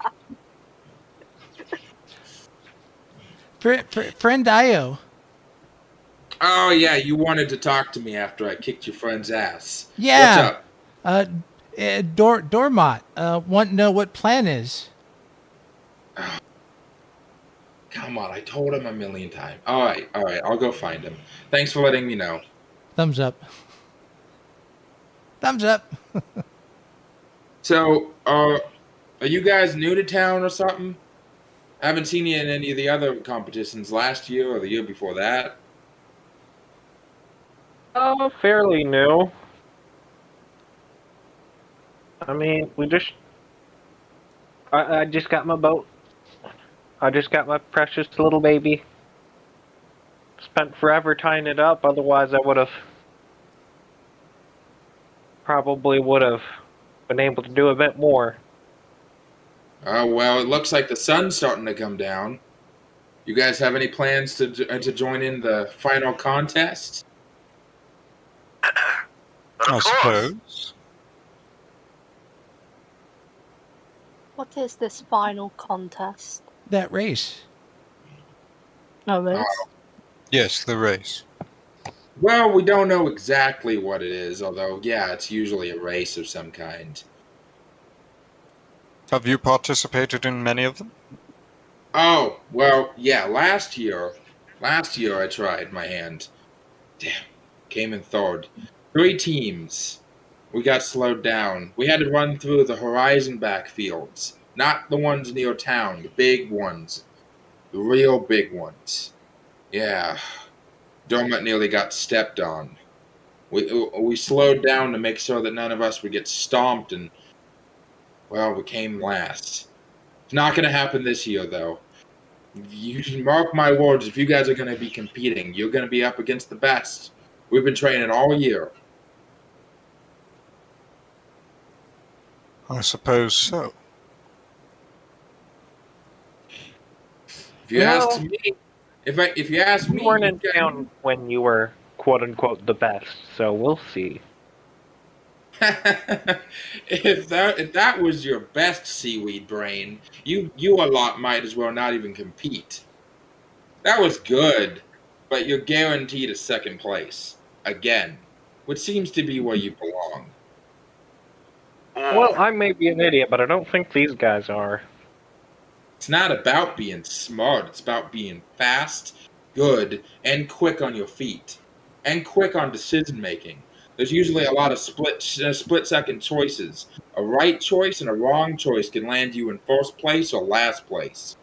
Speaker 4: Friend Io.
Speaker 1: Oh yeah, you wanted to talk to me after I kicked your friend's ass. What's
Speaker 4: Yeah.
Speaker 1: up?
Speaker 4: Dormot. Want to know what plan is?
Speaker 1: Come on, I told him a million times. All right, I'll go find him. Thanks for letting me know.
Speaker 4: Thumbs up. Thumbs up.
Speaker 1: So, are you guys new to town or something? I haven't seen you in any of the other competitions last year or the year before that.
Speaker 3: Oh, fairly new. I mean, I just got my boat. I just got my precious little baby. Spent forever tying it up, otherwise I probably would have been able to do a bit more.
Speaker 1: Oh well, it looks like the sun's starting to come down. You guys have any plans to join in the final contest?
Speaker 10: But
Speaker 2: I
Speaker 10: of course,
Speaker 2: suppose.
Speaker 8: What is this final contest?
Speaker 4: That race.
Speaker 8: No, it.
Speaker 2: Yes, the race.
Speaker 1: Well, we don't know exactly what it is, although yeah, it's usually a race of some kind.
Speaker 2: Have you participated in many of them?
Speaker 1: Oh, well, yeah, last year I tried my hand. Damn, came in third. 3 teams. We got slowed down. We had to run through the horizon backfields, not the ones near town, the big ones, the real big ones. Yeah, Donut nearly got stepped on. We slowed down to make sure that none of us would get stomped, and well, we came last. It's not going to happen this year, though. You can mark my words. If you guys are going to be competing, you're going to be up against the best. We've been training all year.
Speaker 2: I suppose so.
Speaker 1: If you
Speaker 3: No.
Speaker 1: ask me, if you ask
Speaker 3: You
Speaker 1: me,
Speaker 3: weren't
Speaker 1: you
Speaker 3: in town when you were quote unquote the best, so we'll see.
Speaker 1: if that was your best seaweed brain, you a lot might as well not even compete. That was good, but you're guaranteed a second place again, which seems to be where you belong.
Speaker 3: Well, I may be an idiot, but I don't think these guys are.
Speaker 1: It's not about being smart. It's about being fast, good, and quick on your feet, and quick on decision making. There's usually a lot of split second choices. A right choice and a wrong choice can land you in first place or last place.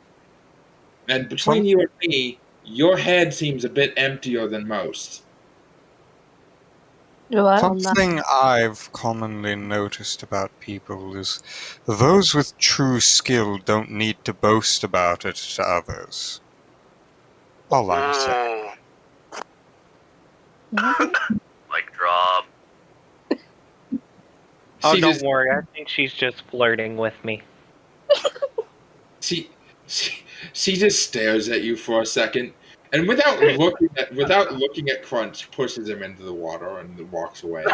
Speaker 1: And between you and me, your head seems a bit emptier than most.
Speaker 8: You're right on that.
Speaker 2: Something I've commonly noticed about people is those with true skill don't need to boast about it to others. All I'm saying.
Speaker 10: like drop.
Speaker 3: Oh,
Speaker 1: She
Speaker 3: don't
Speaker 1: just
Speaker 3: worry. I think she's just flirting with me.
Speaker 1: she she just stares at you for a second, and without looking at Crunch, pushes him into the water and walks away.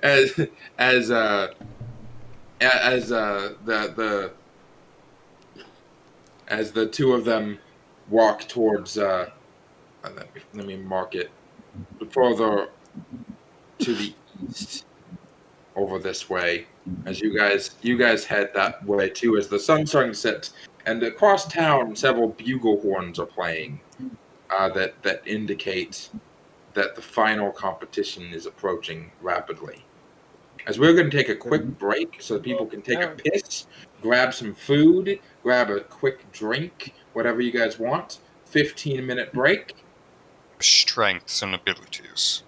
Speaker 1: as as uh as the two of them walk towards let me mark it further to the east over this way, as you guys head that way too, as the sun starting to set, and across town several bugle horns are playing that indicate that the final competition is approaching rapidly. As we're going to take a quick break so that people can take a piss, grab some food, grab a quick drink, whatever you guys want. 15-minute break.
Speaker 2: Strengths and abilities.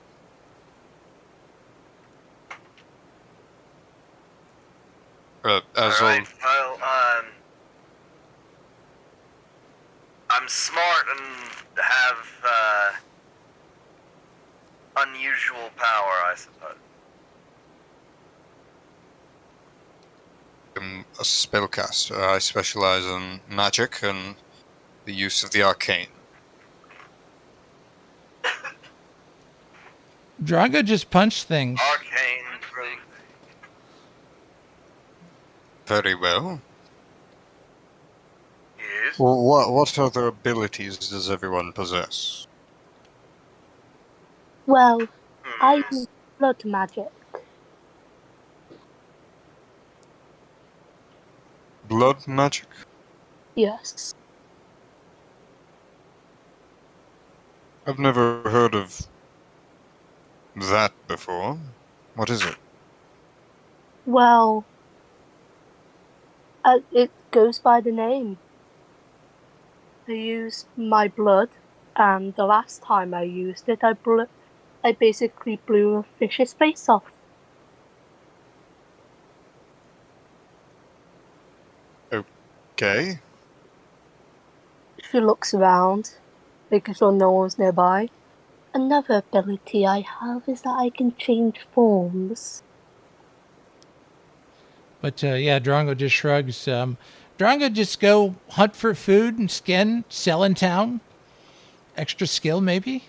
Speaker 2: As
Speaker 10: Alright, well, I'm smart and have, unusual power, I suppose.
Speaker 5: I'm a spellcaster. I specialize in magic and the use of the arcane.
Speaker 4: Drongo just punched things.
Speaker 10: Arcane from...
Speaker 5: Very well.
Speaker 10: Yes?
Speaker 5: Well, what other abilities does everyone possess?
Speaker 8: Well, I
Speaker 10: Hmm.
Speaker 8: use blood magic.
Speaker 5: Blood magic?
Speaker 8: Yes.
Speaker 5: I've never heard of that before. What is it?
Speaker 8: Well, it goes by the name. I use my blood, and the last time I used it, I basically blew a fish's face off.
Speaker 5: Okay.
Speaker 8: She looks around, making sure no one's nearby. Another ability I have is that I can change forms.
Speaker 4: But yeah, Drongo just shrugs. Drongo just go hunt for food and skin, sell in town. Extra skill, maybe?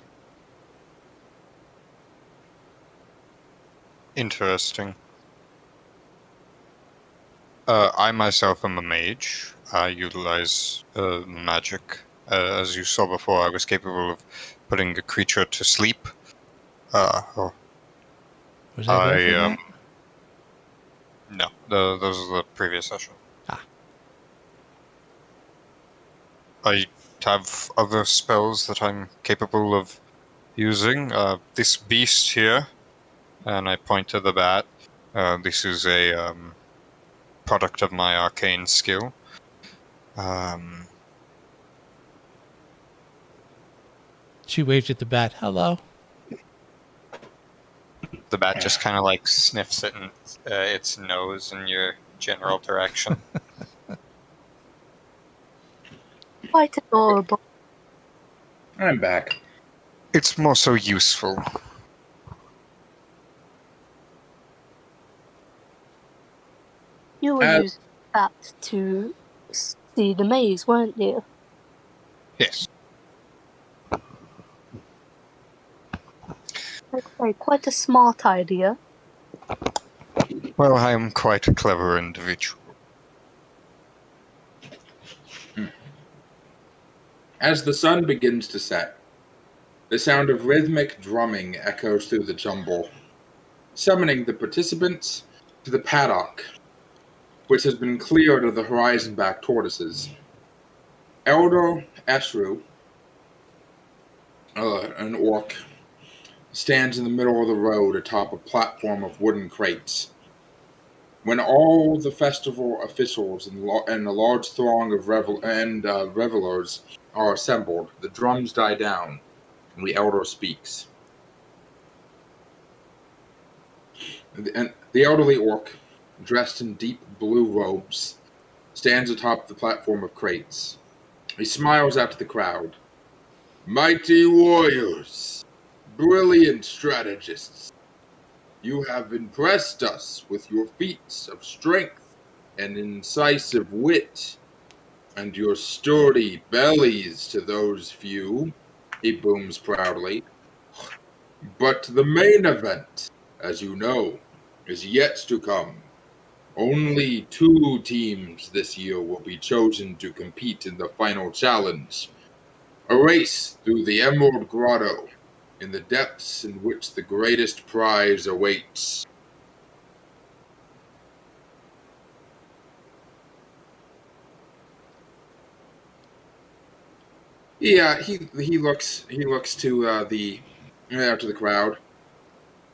Speaker 5: Interesting. I myself am a mage. I utilize magic. As you saw before, I was capable of putting a creature to sleep. Oh,
Speaker 4: Was I there for that?
Speaker 5: no, those are the previous session.
Speaker 4: Ah.
Speaker 5: I have other spells that I'm capable of using. This beast here, and I point to the bat. This is a product of my arcane skill.
Speaker 4: She waved at the bat. Hello.
Speaker 5: The bat just kind of like sniffs it in its nose in your general direction.
Speaker 8: Quite adorable.
Speaker 1: I'm back.
Speaker 5: It's more so useful.
Speaker 8: You were using that to see the maze, weren't you?
Speaker 5: Yes.
Speaker 8: Okay, quite a smart idea.
Speaker 5: Well, I am quite a clever individual.
Speaker 1: As the sun begins to set, the sound of rhythmic drumming echoes through the jumble, summoning the participants to the paddock, which has been cleared of the horizon-back tortoises. Elder Eshru, an orc, stands in the middle of the road atop a platform of wooden crates. When all the festival officials and a large throng of revelers are assembled, the drums die down, and the elder speaks. The elderly orc, dressed in deep blue robes, stands atop the platform of crates. He smiles at the crowd. Mighty warriors, brilliant strategists, you have impressed us with your feats of strength and incisive wit, and your sturdy bellies to those few, he booms proudly. But the main event, as you know, is yet to come. Only 2 teams this year will be chosen to compete in the final challenge. A race through the Emerald Grotto, in the depths in which the greatest prize awaits. Yeah, he looks to to the crowd.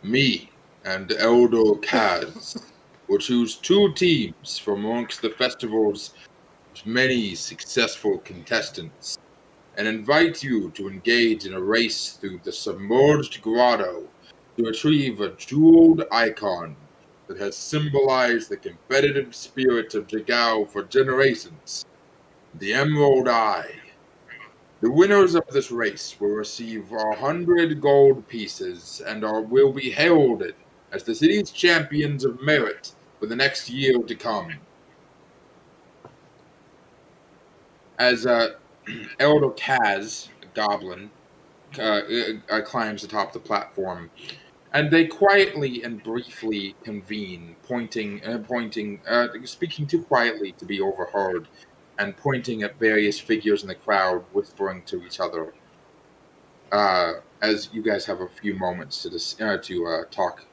Speaker 1: Me and Elder Kaz will choose 2 teams from amongst the festival's many successful contestants, and invite you to engage in a race through the submerged grotto to retrieve a jeweled icon that has symbolized the competitive spirit of Jagao for generations. The Emerald Eye. The winners of this race will receive 100 gold pieces and will be heralded as the city's champions of merit for the next year to come. As Elder Kaz, a goblin, climbs atop the platform, and they quietly and briefly convene, speaking too quietly to be overheard, and pointing at various figures in the crowd, whispering to each other. As you guys have a few moments to talk,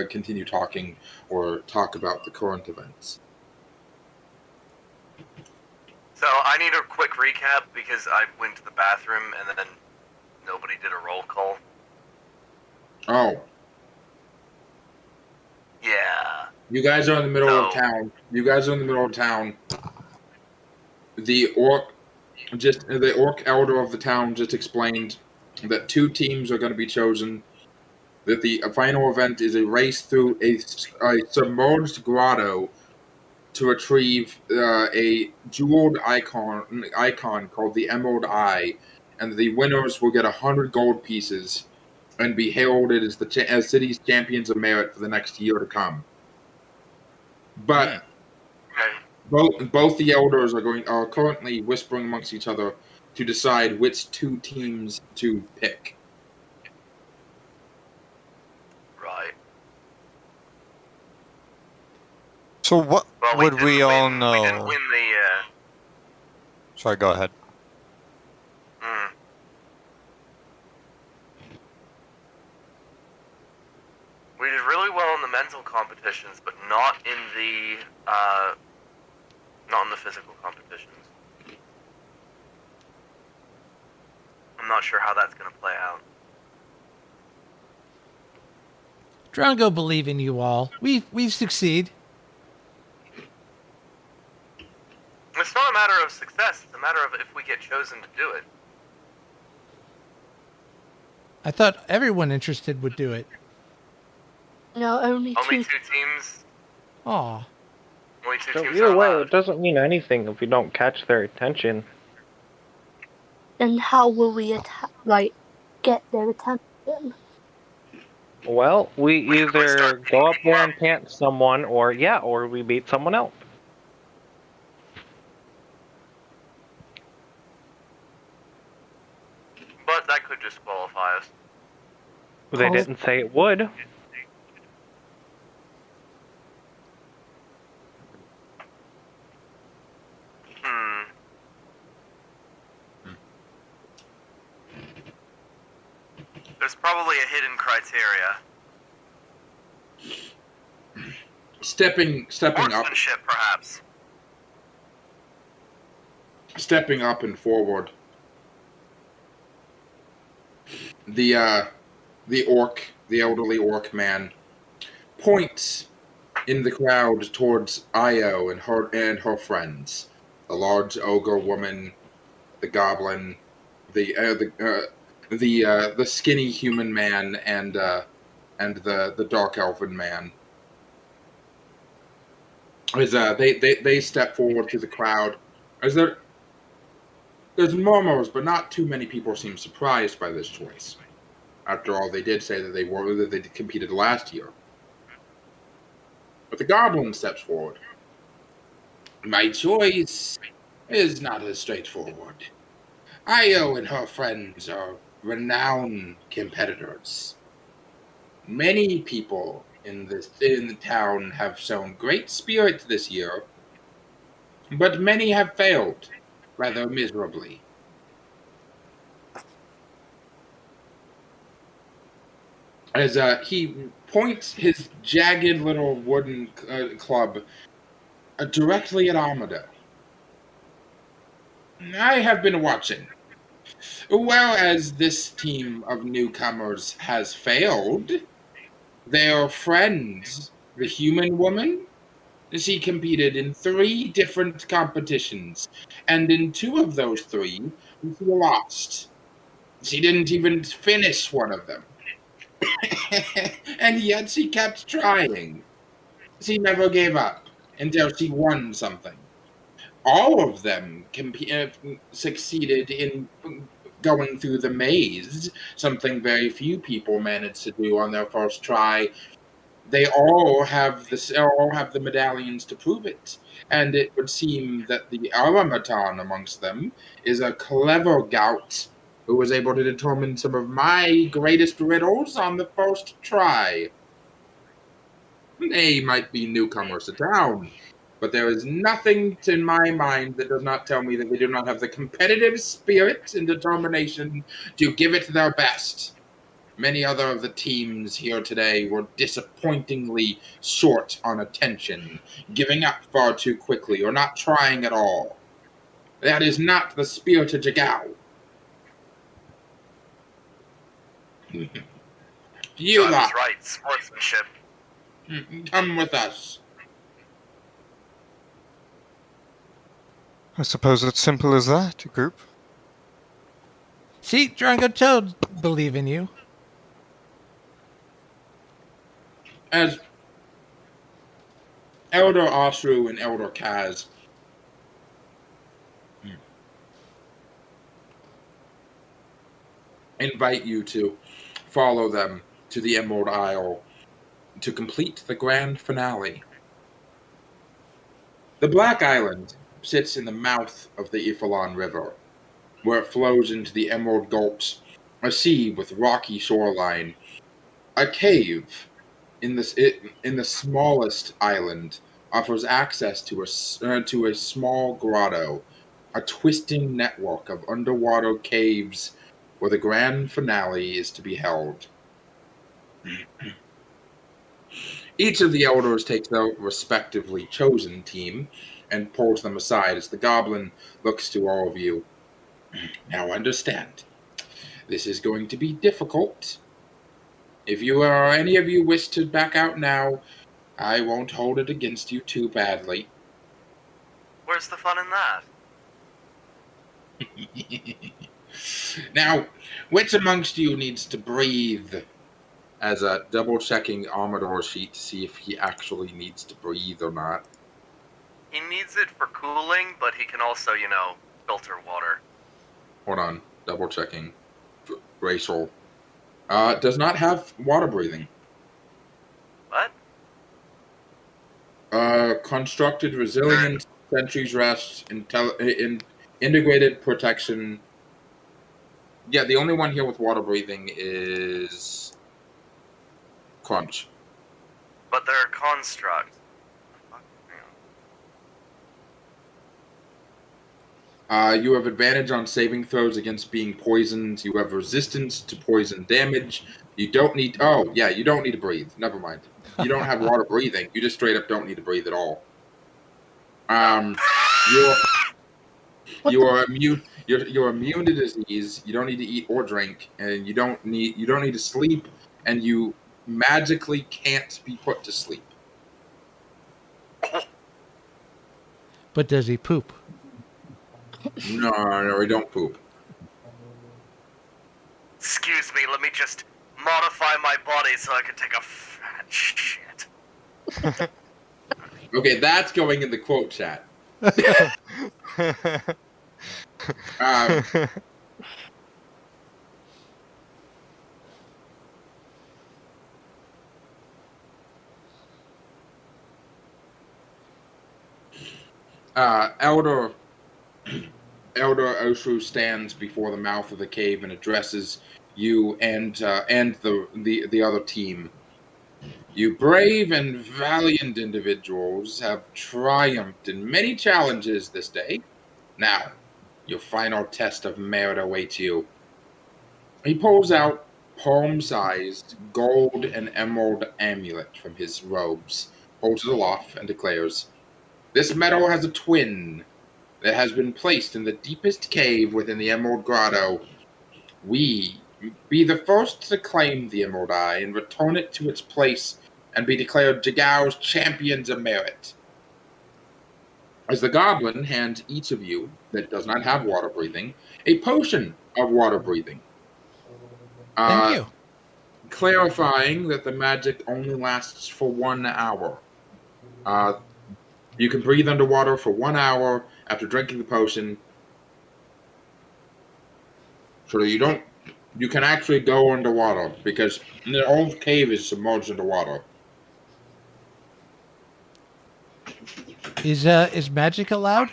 Speaker 1: continue talking, or talk about the current events.
Speaker 10: So I need a quick recap because I went to the bathroom and then nobody did a roll call.
Speaker 1: Oh.
Speaker 10: Yeah.
Speaker 1: You guys are in the middle of town. The orc elder of the town just explained that 2 teams are going to be chosen. That the final event is a race through a submerged grotto to retrieve a jeweled icon called the Emerald Eye, and the winners will get 100 gold pieces and be heralded as as city's champions of merit for the next year to come. But both the elders are currently whispering amongst each other to decide which 2 teams to pick.
Speaker 10: Right.
Speaker 5: So what would we all know?
Speaker 10: We didn't win the.
Speaker 5: Sorry, go ahead.
Speaker 10: We did really well in the mental competitions, but not in the physical competitions. I'm not sure how that's going to play out.
Speaker 4: Drongo believe in you all. We've succeed.
Speaker 10: It's not a matter of success. It's a matter of if we get chosen to do it.
Speaker 4: I thought everyone interested would do it.
Speaker 8: No, only 2
Speaker 10: teams.
Speaker 4: Aw.
Speaker 10: Only 2
Speaker 7: So
Speaker 10: teams
Speaker 7: either
Speaker 10: are
Speaker 7: way,
Speaker 10: allowed.
Speaker 7: it doesn't mean anything if we don't catch their attention.
Speaker 8: Then how will we get their attention?
Speaker 7: Well, we either go up there and pant someone, or we beat someone else.
Speaker 10: But that could disqualify us.
Speaker 7: They didn't say it would.
Speaker 10: There's probably a hidden criteria.
Speaker 1: Stepping up.
Speaker 10: Horsemanship, perhaps.
Speaker 1: Stepping up and forward. The elderly orc man, points in the crowd towards Io and her friends, the large ogre woman, the goblin, the skinny human man, and the dark elven man. As they step forward through the crowd, as there's murmurs, but not too many people seem surprised by this choice. After all, they did say that they competed last year. But the goblin steps forward. My choice is not as straightforward. Io and her friends are renowned competitors. Many people in the town have shown great spirit this year, but many have failed rather miserably. As he points his jagged little wooden club directly at Amedore. I have been watching. Well, as this team of newcomers has failed, their friends, the human woman, she competed in 3 different competitions, and in 2 of those 3, she lost. She didn't even finish one of them. And yet she kept trying. She never gave up until she won something. All of them succeeded in going through the maze, something very few people manage to do on their first try. They all have the medallions to prove it, and it would seem that the Aeormation amongst them is a clever gout who was able to determine some of my greatest riddles on the first try. They might be newcomers to town, but there is nothing in my mind that does not tell me that they do not have the competitive spirit and determination to give it their best. Many other of the teams here today were disappointingly short on attention, giving up far too quickly, or not trying at all. That is not the spirit of Jagao. You
Speaker 10: John
Speaker 1: lot,
Speaker 10: was right. Sportsmanship.
Speaker 1: come with us.
Speaker 5: I suppose it's simple as that, group.
Speaker 4: See, Drongo Toad believe in you.
Speaker 1: As Elder Osru and Elder Kaz invite you to follow them to the Emerald Isle to complete the grand finale. The Black Island sits in the mouth of the Ifalon River, where it flows into the Emerald Gulch, a sea with rocky shoreline. A cave in the smallest island offers access to a small grotto, a twisting network of underwater caves where the grand finale is to be held. Each of the elders takes their respectively chosen team and pulls them aside as the goblin looks to all of you. Now understand, this is going to be difficult. If any of you wish to back out now, I won't hold it against you too badly.
Speaker 10: Where's the fun in that?
Speaker 1: Now, which amongst you needs to breathe? As a double-checking Amedore sheet to see if he actually needs to breathe or not.
Speaker 10: He needs it for cooling, but he can also, filter water.
Speaker 1: Hold on, double-checking. Racial. Does not have water breathing.
Speaker 10: What?
Speaker 1: Constructed resilient, sentries rest, integrated protection. Yeah, the only one here with water breathing is Crunch.
Speaker 10: But they're a construct.
Speaker 1: You have advantage on saving throws against being poisoned. You have resistance to poison damage. You don't need. Oh, yeah, you don't need to breathe. Never mind. You don't have water breathing. You just straight up don't need to breathe at all. You are immune. You're immune to disease. You don't need to eat or drink, and you don't need to sleep, and you magically can't be put to sleep.
Speaker 4: But does he poop?
Speaker 1: No, we don't poop.
Speaker 10: Excuse me, let me just modify my body so I can take a fat shit.
Speaker 1: Okay, that's going in the quote chat. Elder Oshu stands before the mouth of the cave and addresses you and the other team. You brave and valiant individuals have triumphed in many challenges this day. Now, your final test of merit awaits you. He pulls out palm-sized gold and emerald amulet from his robes, holds it aloft, and declares, "This medal has a twin that has been placed in the deepest cave within the Emerald Grotto. We be the first to claim the Emerald Eye and return it to its place and be declared Jagao's champions of merit." As the goblin hands each of you that does not have water breathing a potion of water breathing.
Speaker 4: Thank you.
Speaker 1: Clarifying that the magic only lasts for 1 hour. You can breathe underwater for 1 hour after drinking the potion. So you can actually go underwater because the whole cave is submerged into water.
Speaker 4: Is magic allowed?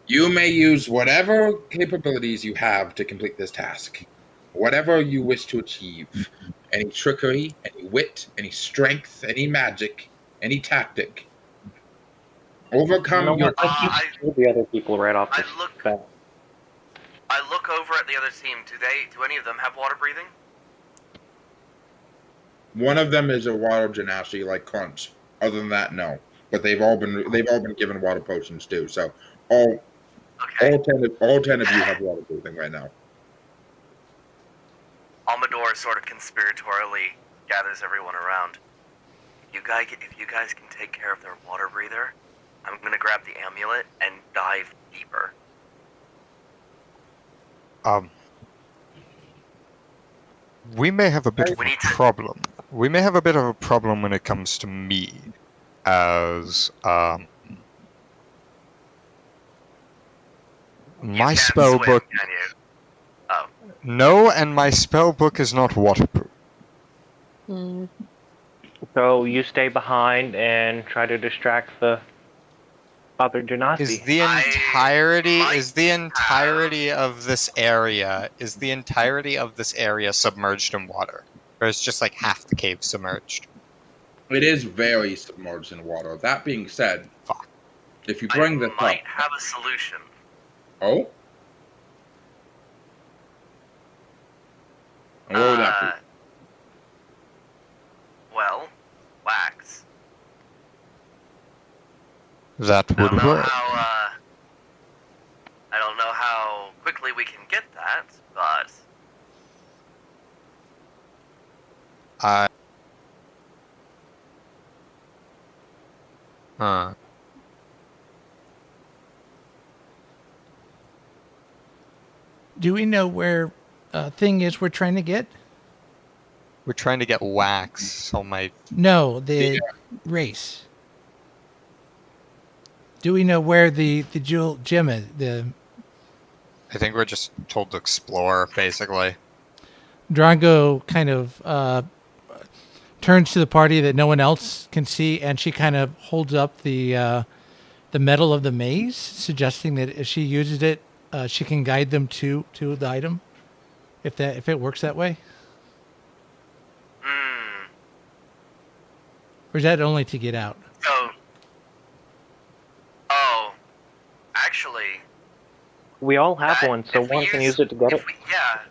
Speaker 1: You may use whatever capabilities you have to complete this task. Whatever you wish to achieve. Any trickery, any wit, any strength, any magic, any tactic. Overcome
Speaker 7: You know
Speaker 1: your...
Speaker 7: what? Let's just kill the other people right off
Speaker 10: I
Speaker 7: the
Speaker 10: look-
Speaker 7: bat.
Speaker 10: I look over at the other team. Do any of them have water breathing?
Speaker 1: One of them is a water genasi like Crunch. Other than that, no. But they've all been given water potions too. So all
Speaker 10: Okay.
Speaker 1: all 10 of you have water breathing right now.
Speaker 10: Amedore sort of conspiratorially gathers everyone around. If you guys can take care of their water breather, I'm gonna grab the amulet and dive deeper.
Speaker 5: We may have a bit of
Speaker 10: We
Speaker 5: a
Speaker 10: need to-
Speaker 5: problem. We may have a bit of a problem when it comes to me, as
Speaker 10: You
Speaker 5: my
Speaker 10: can't
Speaker 5: spell
Speaker 10: swim,
Speaker 5: book.
Speaker 10: can you? Oh.
Speaker 5: No, and my spell book is not waterproof.
Speaker 7: So you stay behind and try to distract the other Genasi.
Speaker 5: Is the
Speaker 10: I
Speaker 5: entirety of this area submerged in water, or is just like half the cave submerged?
Speaker 1: It is very submerged in water. That being said,
Speaker 5: Fuck.
Speaker 1: if you bring this
Speaker 10: I might
Speaker 1: up...
Speaker 10: have a solution.
Speaker 1: Oh? And what would that be?
Speaker 10: Well, wax.
Speaker 5: That
Speaker 10: I
Speaker 5: would
Speaker 10: don't know
Speaker 5: work.
Speaker 10: I don't know how quickly we can get that, but
Speaker 4: Do we know where thing is we're trying to get?
Speaker 5: We're trying to get wax, so my
Speaker 4: No, the race. Do we know where the jewel gem is?
Speaker 5: I think we're just told to explore, basically.
Speaker 4: Drongo kind of turns to the party that no one else can see, and she kind of holds up the metal of the maze, suggesting that if she uses it, she can guide them to the item. If it works that way, or is that only to get out?
Speaker 10: Actually,
Speaker 7: We all have one, so one can use it to get it.
Speaker 10: Yeah.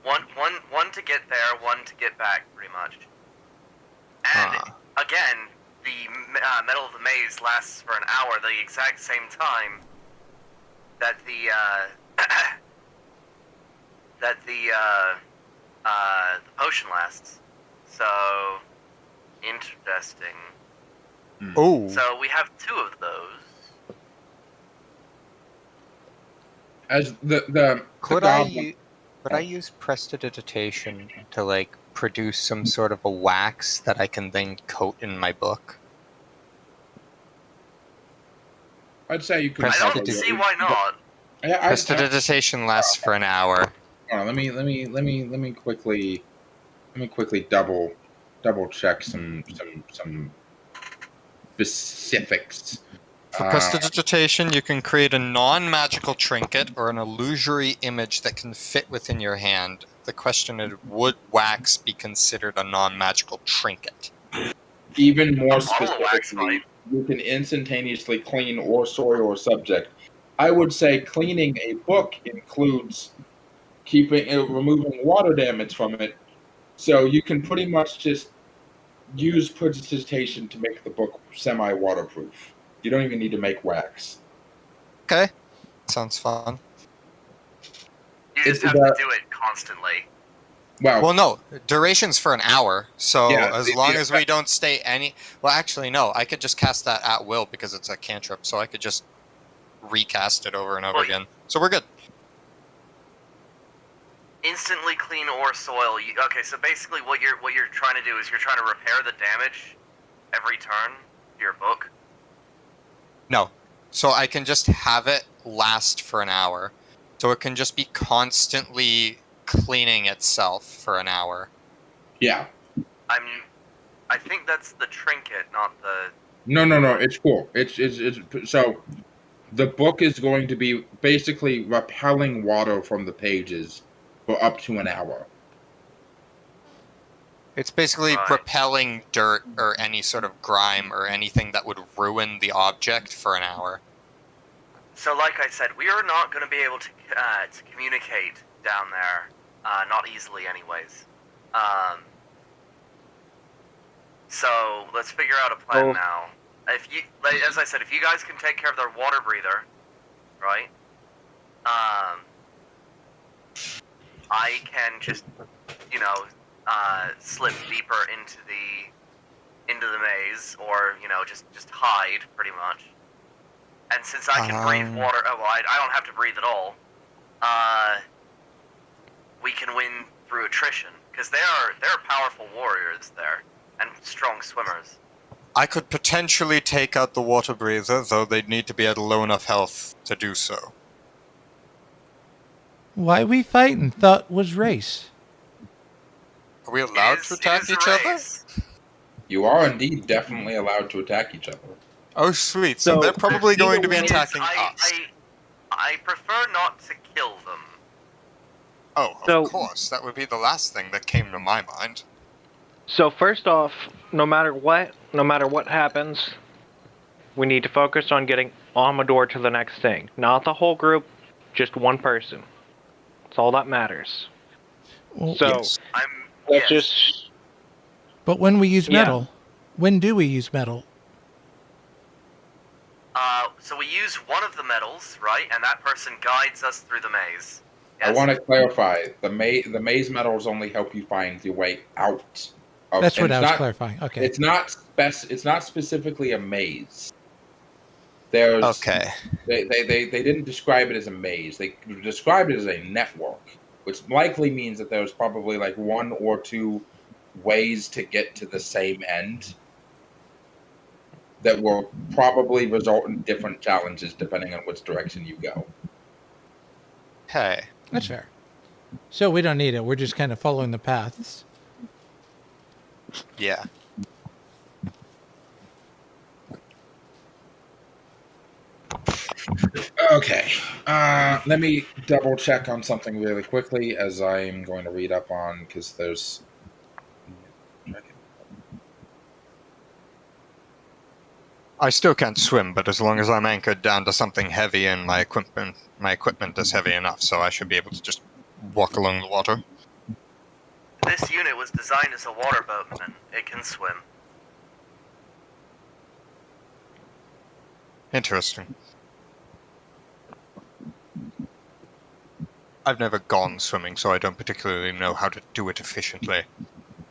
Speaker 10: One to get there, one to get back, pretty much. And again, the metal of the maze lasts for an hour, the exact same time that the potion lasts. So interesting.
Speaker 5: Oh.
Speaker 10: So we have two of those.
Speaker 1: As
Speaker 5: Could I use prestidigitation to like produce some sort of a wax that I can then coat in my book?
Speaker 1: I'd say you could.
Speaker 10: I don't see why not.
Speaker 5: Prestidigitation lasts for an hour.
Speaker 1: Hold on, let me quickly double check some specifics.
Speaker 5: For prestidigitation, you can create a non-magical trinket or an illusory image that can fit within your hand. The question is, would wax be considered a non-magical trinket?
Speaker 1: Even more
Speaker 10: A bottle of wax
Speaker 1: specifically,
Speaker 10: might.
Speaker 1: you can instantaneously clean or soil or subject. I would say cleaning a book includes removing water damage from it, so you can pretty much just use prestidigitation to make the book semi-waterproof. You don't even need to make wax.
Speaker 5: Okay, sounds fun.
Speaker 10: You just have to do it constantly.
Speaker 5: Well, no, duration's for an hour, so
Speaker 1: Yeah,
Speaker 5: as long as we don't stay any... Well, actually, no, I could just cast that at will because it's a cantrip, so I could just recast it over and over again. So we're good.
Speaker 10: Instantly clean or soil. Okay, so basically what you're trying to do is you're trying to repair the damage every turn to your book.
Speaker 5: No, so I can just have it last for an hour,
Speaker 2: So it can just be constantly cleaning itself for an hour.
Speaker 1: Yeah.
Speaker 10: I think that's the trinket, not the.
Speaker 1: No. It's cool. It's so the book is going to be basically repelling water from the pages for up to an hour.
Speaker 2: It's basically
Speaker 10: Right.
Speaker 2: repelling dirt or any sort of grime or anything that would ruin the object for an hour.
Speaker 10: So, like I said, we are not going to be able to communicate down there. Not easily, anyways. So let's figure out a plan now. If you, as I said, if you guys can take care of their water breather, right? I can just, slip deeper into the maze, or just hide pretty much. And since I can breathe water, I don't have to breathe at all. We can win through attrition because they're powerful warriors there and strong swimmers.
Speaker 5: I could potentially take out the water breather, though they'd need to be at low enough health to do so.
Speaker 4: Why we fighting? Thought was race.
Speaker 5: Are we allowed to attack each other?
Speaker 1: You are indeed definitely allowed to attack each other.
Speaker 5: Oh, sweet. So they're probably going to be attacking
Speaker 10: I
Speaker 5: us.
Speaker 10: I prefer not to kill them.
Speaker 5: Oh, of course. That would be the last thing that came to my mind.
Speaker 7: So first off, no matter what happens, we need to focus on getting Amedore to the next thing. Not the whole group, just one person. That's all that matters.
Speaker 4: Well,
Speaker 7: so, let's just...
Speaker 4: But when we use metal, when do we use metal?
Speaker 10: So we use one of the metals, right? And that person guides us through the maze. Yes?
Speaker 1: I want to clarify, the maze metals only help you find your way out.
Speaker 4: That's what I was clarifying. Okay.
Speaker 1: It's not specifically a maze. There's
Speaker 2: okay.
Speaker 1: They didn't describe it as a maze. They described it as a network, which likely means that there's probably like one or two ways to get to the same end that will probably result in different challenges depending on which direction you go.
Speaker 2: Hey.
Speaker 4: That's fair. So we don't need it. We're just kind of following the paths.
Speaker 2: Yeah.
Speaker 1: Okay. Let me double check on something really quickly as I'm going to read up on, because there's...
Speaker 5: I still can't swim, but as long as I'm anchored down to something heavy and my equipment is heavy enough, so I should be able to just walk along the water.
Speaker 10: This unit was designed as a water boatman. It can swim.
Speaker 5: Interesting. I've never gone swimming, so I don't particularly know how to do it efficiently.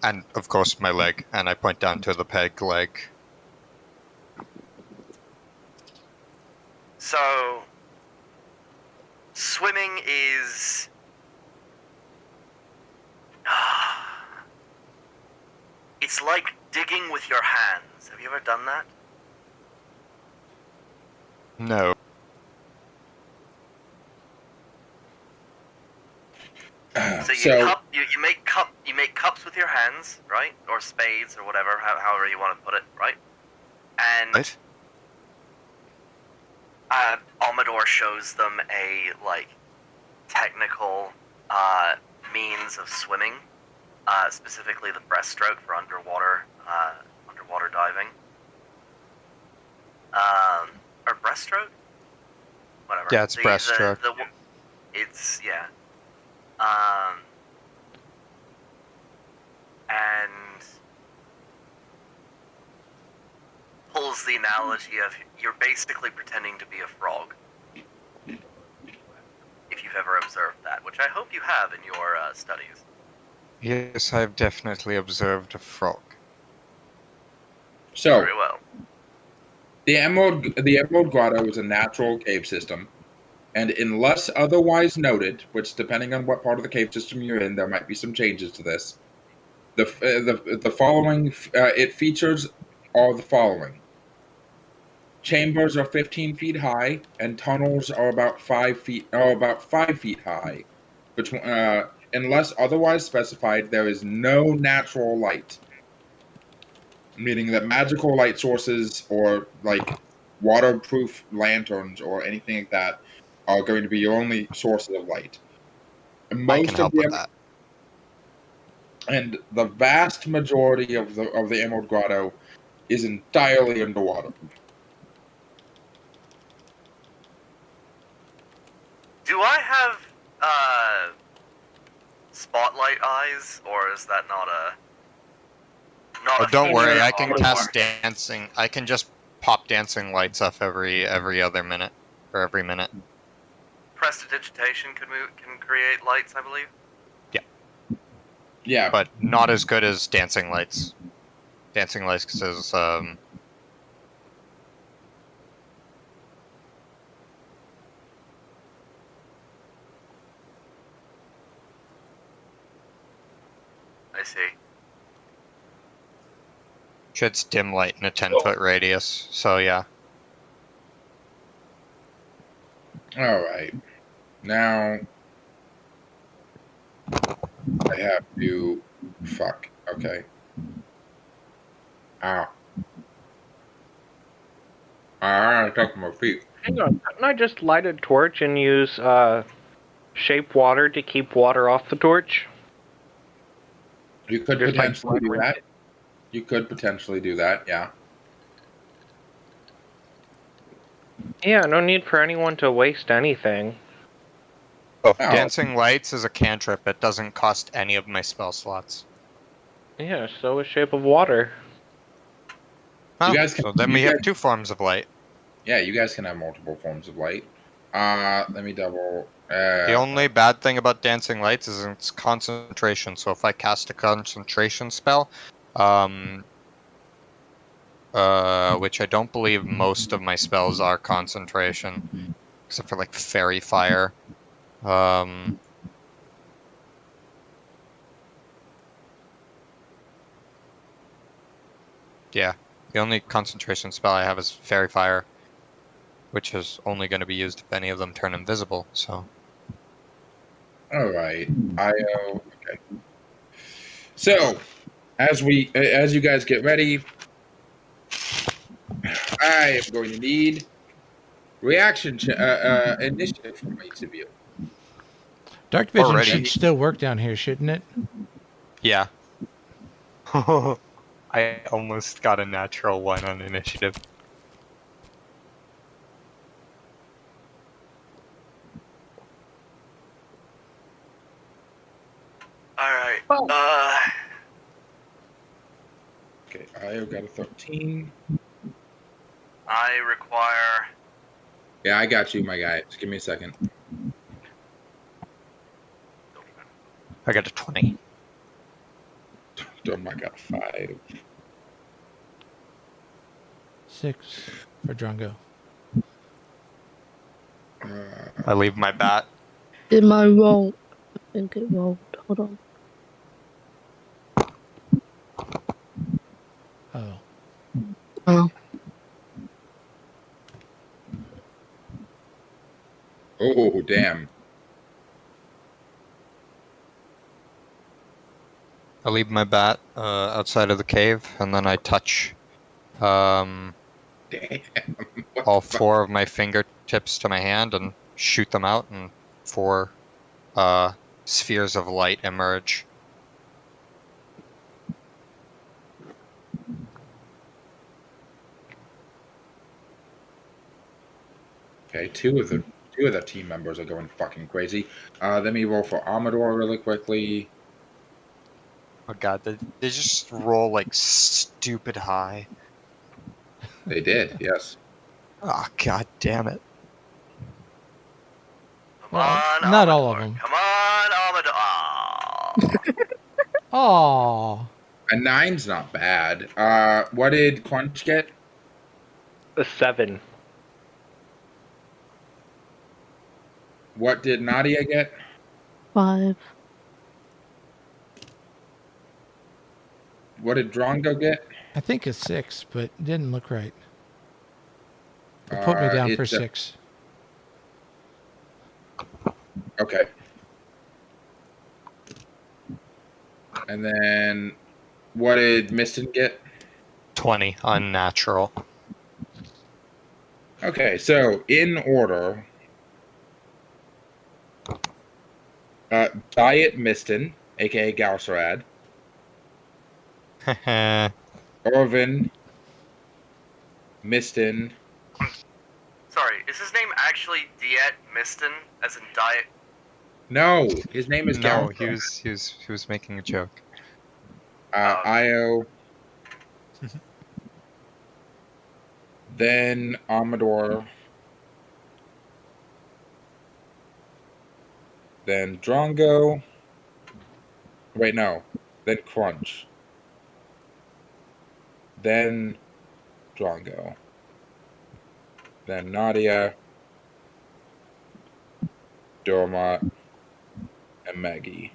Speaker 5: And, of course, my leg, and I point down to the peg leg.
Speaker 10: So, swimming is... It's like digging with your hands. Have you ever done that?
Speaker 5: No.
Speaker 10: So you make cups with your hands, right? Or spades, or whatever, however you want to put it, right? And
Speaker 5: Right.
Speaker 10: Amedore shows them a technical means of swimming, specifically the breaststroke for underwater diving. Or breaststroke? Whatever.
Speaker 5: Yeah, it's breaststroke.
Speaker 10: It's and pulls the analogy of you're basically pretending to be a frog. If you've ever observed that, which I hope you have in your studies.
Speaker 5: Yes, I've definitely observed a frog.
Speaker 1: So,
Speaker 10: very well.
Speaker 1: The Emerald Grotto is a natural cave system, and unless otherwise noted, which depending on what part of the cave system you're in, there might be some changes to this. The following it features all the following: chambers are 15 feet high, and tunnels are about 5 feet high. Between, unless otherwise specified, there is no natural light, meaning that magical light sources or like waterproof lanterns or anything like that are going to be your only sources of light.
Speaker 2: I can help with
Speaker 1: them,
Speaker 2: that.
Speaker 1: and the vast majority of the Emerald Grotto is entirely underwater.
Speaker 10: Do I have spotlight eyes, or is that not a
Speaker 2: Oh, don't
Speaker 10: feature
Speaker 2: worry,
Speaker 10: of
Speaker 2: I can
Speaker 10: Amador?
Speaker 2: cast dancing. I can just pop dancing lights off every other minute or every minute.
Speaker 10: Prestidigitation can create lights, I believe.
Speaker 1: Yeah,
Speaker 2: But not as good as dancing lights. Dancing lights is
Speaker 10: I see.
Speaker 2: shoots dim light in a 10-foot radius. So yeah.
Speaker 1: all right. Now I have to. Fuck. Okay. Ow. I took my feet.
Speaker 7: Hang on, couldn't I just light a torch and use shape water to keep water off the torch?
Speaker 1: You could
Speaker 7: Just by
Speaker 1: potentially do
Speaker 7: fluttering
Speaker 1: that.
Speaker 7: it?
Speaker 1: You could potentially do that. Yeah.
Speaker 7: Yeah, no need for anyone to waste anything.
Speaker 2: Oh,
Speaker 1: Oh.
Speaker 2: dancing lights is a cantrip. It doesn't cost any of my spell slots.
Speaker 7: Yeah, so is shape of water.
Speaker 2: Oh,
Speaker 1: guys can-
Speaker 2: so then
Speaker 1: you
Speaker 2: we have
Speaker 1: guys-
Speaker 2: two forms of light.
Speaker 1: Yeah, you guys can have multiple forms of light. Let me double.
Speaker 2: The only bad thing about dancing lights is its concentration. So if I cast a concentration spell, which I don't believe most of my spells are concentration, except for like fairy fire. Yeah, the only concentration spell I have is fairy fire, which is only going to be used if any of them turn invisible. So.
Speaker 1: All right. Okay. So, as you guys get ready, I am going to need initiative from each of you.
Speaker 4: Dark vision
Speaker 2: Already.
Speaker 4: should still work down here, shouldn't it?
Speaker 2: Yeah. I almost got a natural 1 on initiative.
Speaker 10: All right.
Speaker 1: Okay, I got a 13.
Speaker 10: I require.
Speaker 1: Yeah, I got you, my guy. Just give me a second.
Speaker 2: I got a 20.
Speaker 1: I got a 5.
Speaker 4: 6 for Drongo.
Speaker 2: I leave my bat.
Speaker 8: Did my roll? I think it rolled. Hold on.
Speaker 4: Oh.
Speaker 8: Oh.
Speaker 1: Oh, damn.
Speaker 2: I leave my bat outside of the cave, and then I touch
Speaker 1: Damn.
Speaker 2: all 4 of my fingertips to my hand and shoot them out, and 4 spheres of light emerge.
Speaker 1: Okay, two of the team members are going fucking crazy. Let me roll for Amedore really quickly.
Speaker 2: Oh god, they just roll like stupid high.
Speaker 1: They did, yes.
Speaker 2: Oh god damn it.
Speaker 10: Come on,
Speaker 4: not
Speaker 10: Amador.
Speaker 4: all of them.
Speaker 10: Come on, Amador.
Speaker 4: Oh.
Speaker 1: A 9's not bad. What did Quench get?
Speaker 7: A 7.
Speaker 1: What did Nadia get?
Speaker 8: 5.
Speaker 1: What did Drongo get?
Speaker 4: I think it's 6, but it didn't look right. Put me down for
Speaker 1: it's
Speaker 4: 6.
Speaker 1: okay. And then, what did Misten get?
Speaker 2: 20, unnatural.
Speaker 1: Okay, so in order, Diet Misten, aka Galsarad, Irvin, Misten.
Speaker 10: Sorry, is his name actually Diet Misten, as in diet?
Speaker 1: No, his name is
Speaker 2: No,
Speaker 1: Galsarad.
Speaker 2: he was making a joke.
Speaker 1: Io, then Amedore, then Drongo. Wait, no. Then Crunch. Then Drongo. Then Nadia, Dormot, and Maggie.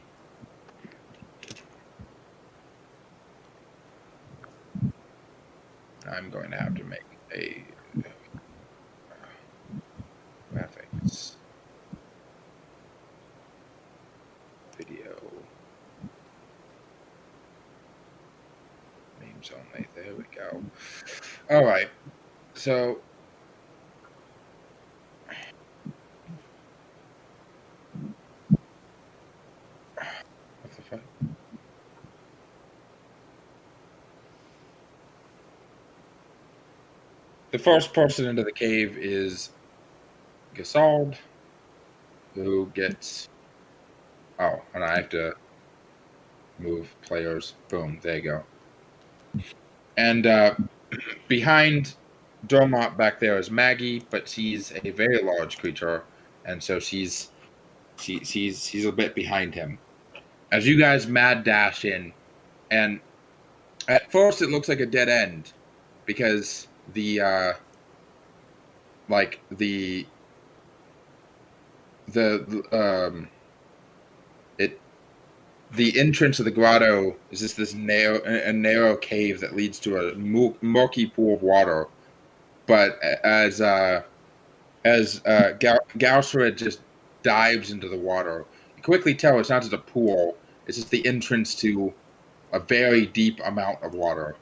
Speaker 1: I'm going to have to make a graphics video. Names only. There we go. All right. So what the fuck? The first person into the cave is Gasald, who gets. Oh, and I have to move players. Boom. There you go. And behind Dormont back there is Maggie, but she's a very large creature, and so she's a bit behind him. As you guys mad dash in, and at first it looks like a dead end because the it the entrance of the grotto is just this narrow cave that leads to a murky pool of water. But as Gausred just dives into the water, you quickly tell it's not just a pool; it's just the entrance to a very deep amount of water.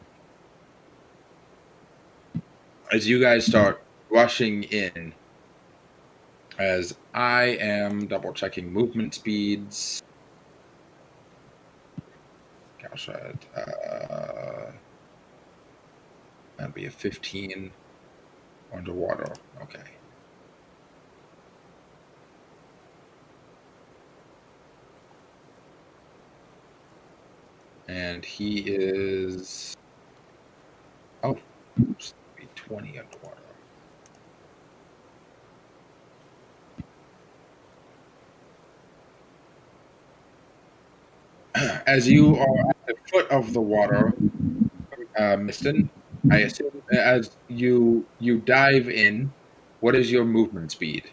Speaker 1: As you guys start rushing in, as I am double checking movement speeds. Gausred, that'd be a 15 underwater. Okay. And he is 20 underwater. As you are at the foot of the water, Misten, I assume as you dive in, what is your movement speed?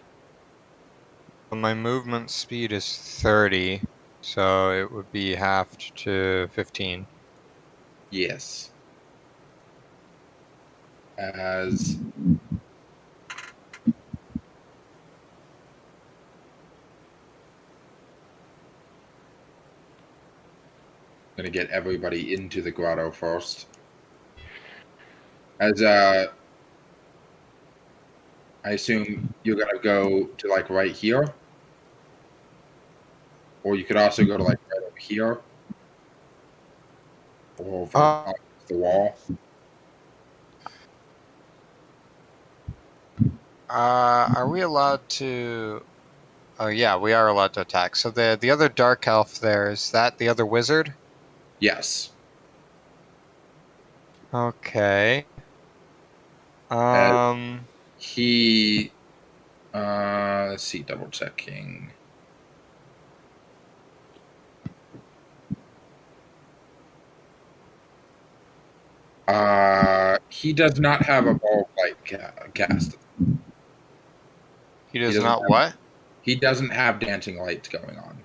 Speaker 5: My movement speed is 30, so it would be halved to 15.
Speaker 1: Yes. As gonna get everybody into the grotto first. As I assume you're gonna go to like right here, or you could also go to like right over here, or over the wall.
Speaker 5: Are we allowed to? Oh yeah, we are allowed to attack. So the other dark elf there, is that the other wizard?
Speaker 1: Yes.
Speaker 5: Okay.
Speaker 1: He let's see, double checking. He does not have a ball of light cast.
Speaker 5: He does not what?
Speaker 1: He doesn't have dancing lights going on.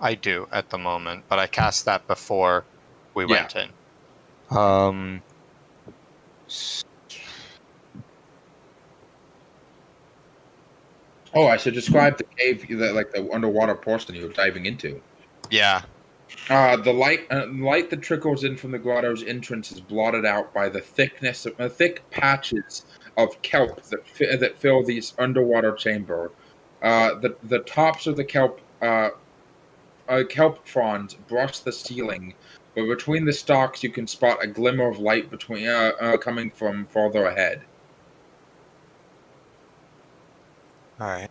Speaker 5: I do at the moment, but I cast that before we went in.
Speaker 1: Oh, I should describe the cave, like the underwater portion you're diving into.
Speaker 2: Yeah.
Speaker 1: The light that trickles in from the grotto's entrance is blotted out by the thick patches of kelp that fill these underwater chamber. The tops of the kelp fronds brush the ceiling, but between the stalks you can spot a glimmer of light coming from farther ahead.
Speaker 2: All right.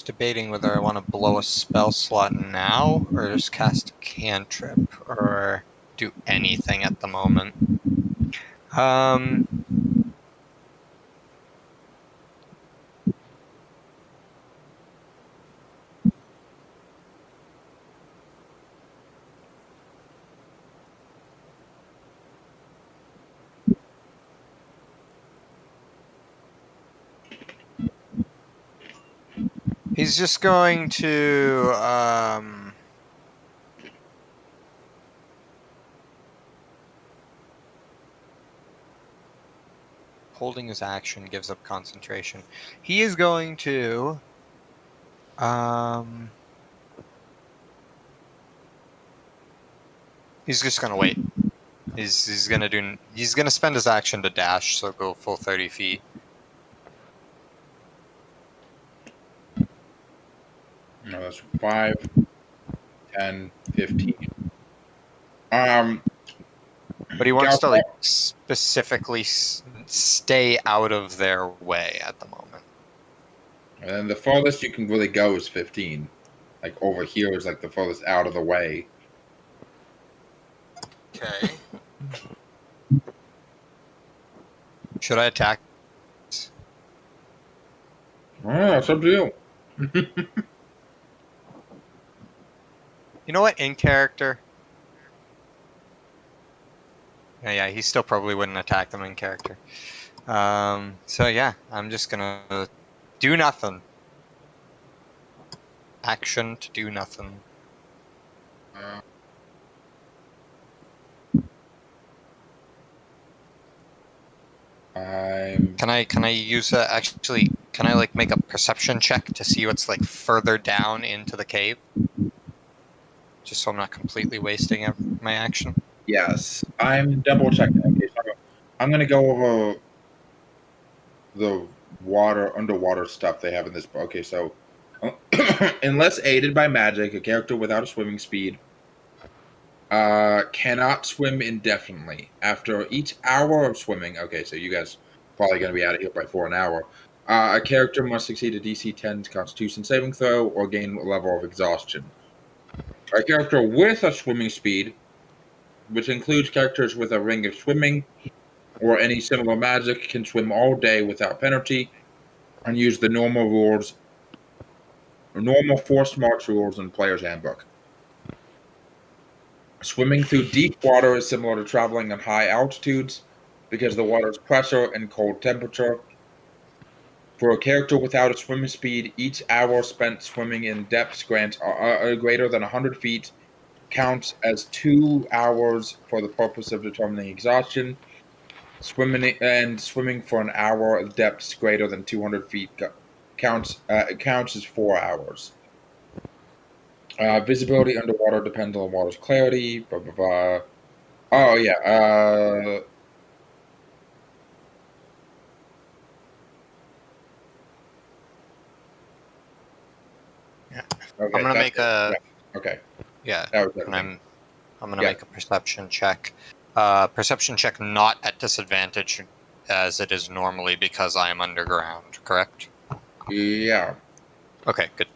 Speaker 2: Debating whether I want to blow a spell slot now or just cast a cantrip or do anything at the moment. He's just going to holding his action gives up concentration. He is going to he's just gonna wait. He's gonna spend his action to dash, so go full 30 feet.
Speaker 1: No, that's 5, 10, 15.
Speaker 2: But he wants to like specifically stay out of their way at the moment.
Speaker 1: And then the farthest you can really go is 15. Like over here is like the farthest out of the way.
Speaker 2: Okay. Should I attack?
Speaker 1: It's up to you.
Speaker 2: You know what? In character. Yeah, he still probably wouldn't attack them in character. So yeah, I'm just gonna do nothing. Action to do nothing. Can I use actually? Can I like make a perception check to see what's like further down into the cave? Just so I'm not completely wasting my action.
Speaker 1: Yes, I'm double checking. Okay, so I'm gonna go over the underwater stuff they have in this book. Okay, so unless aided by magic, a character without a swimming speed cannot swim indefinitely. After each hour of swimming, okay, so you guys probably gonna be out of here by an hour. A character must succeed a DC 10 Constitution saving throw or gain a level of exhaustion. A character with a swimming speed, which includes characters with a ring of swimming or any similar magic, can swim all day without penalty and use the normal forced march rules in Player's Handbook. Swimming through deep water is similar to traveling on high altitudes because the water's pressure and cold temperature. For a character without a swimming speed, each hour spent swimming in depths greater than 100 feet counts as 2 hours for the purpose of determining exhaustion. Swimming for an hour at depths greater than 200 feet counts as 4 hours. Visibility underwater depends on the water's clarity. Blah blah blah. Oh yeah.
Speaker 2: Yeah.
Speaker 1: Okay,
Speaker 2: I'm gonna make a.
Speaker 1: Yeah. Okay.
Speaker 2: Yeah.
Speaker 1: And
Speaker 2: I'm gonna make a perception check. Perception check not at disadvantage as it is normally because I am underground. Correct?
Speaker 1: Yeah.
Speaker 2: Okay. Good.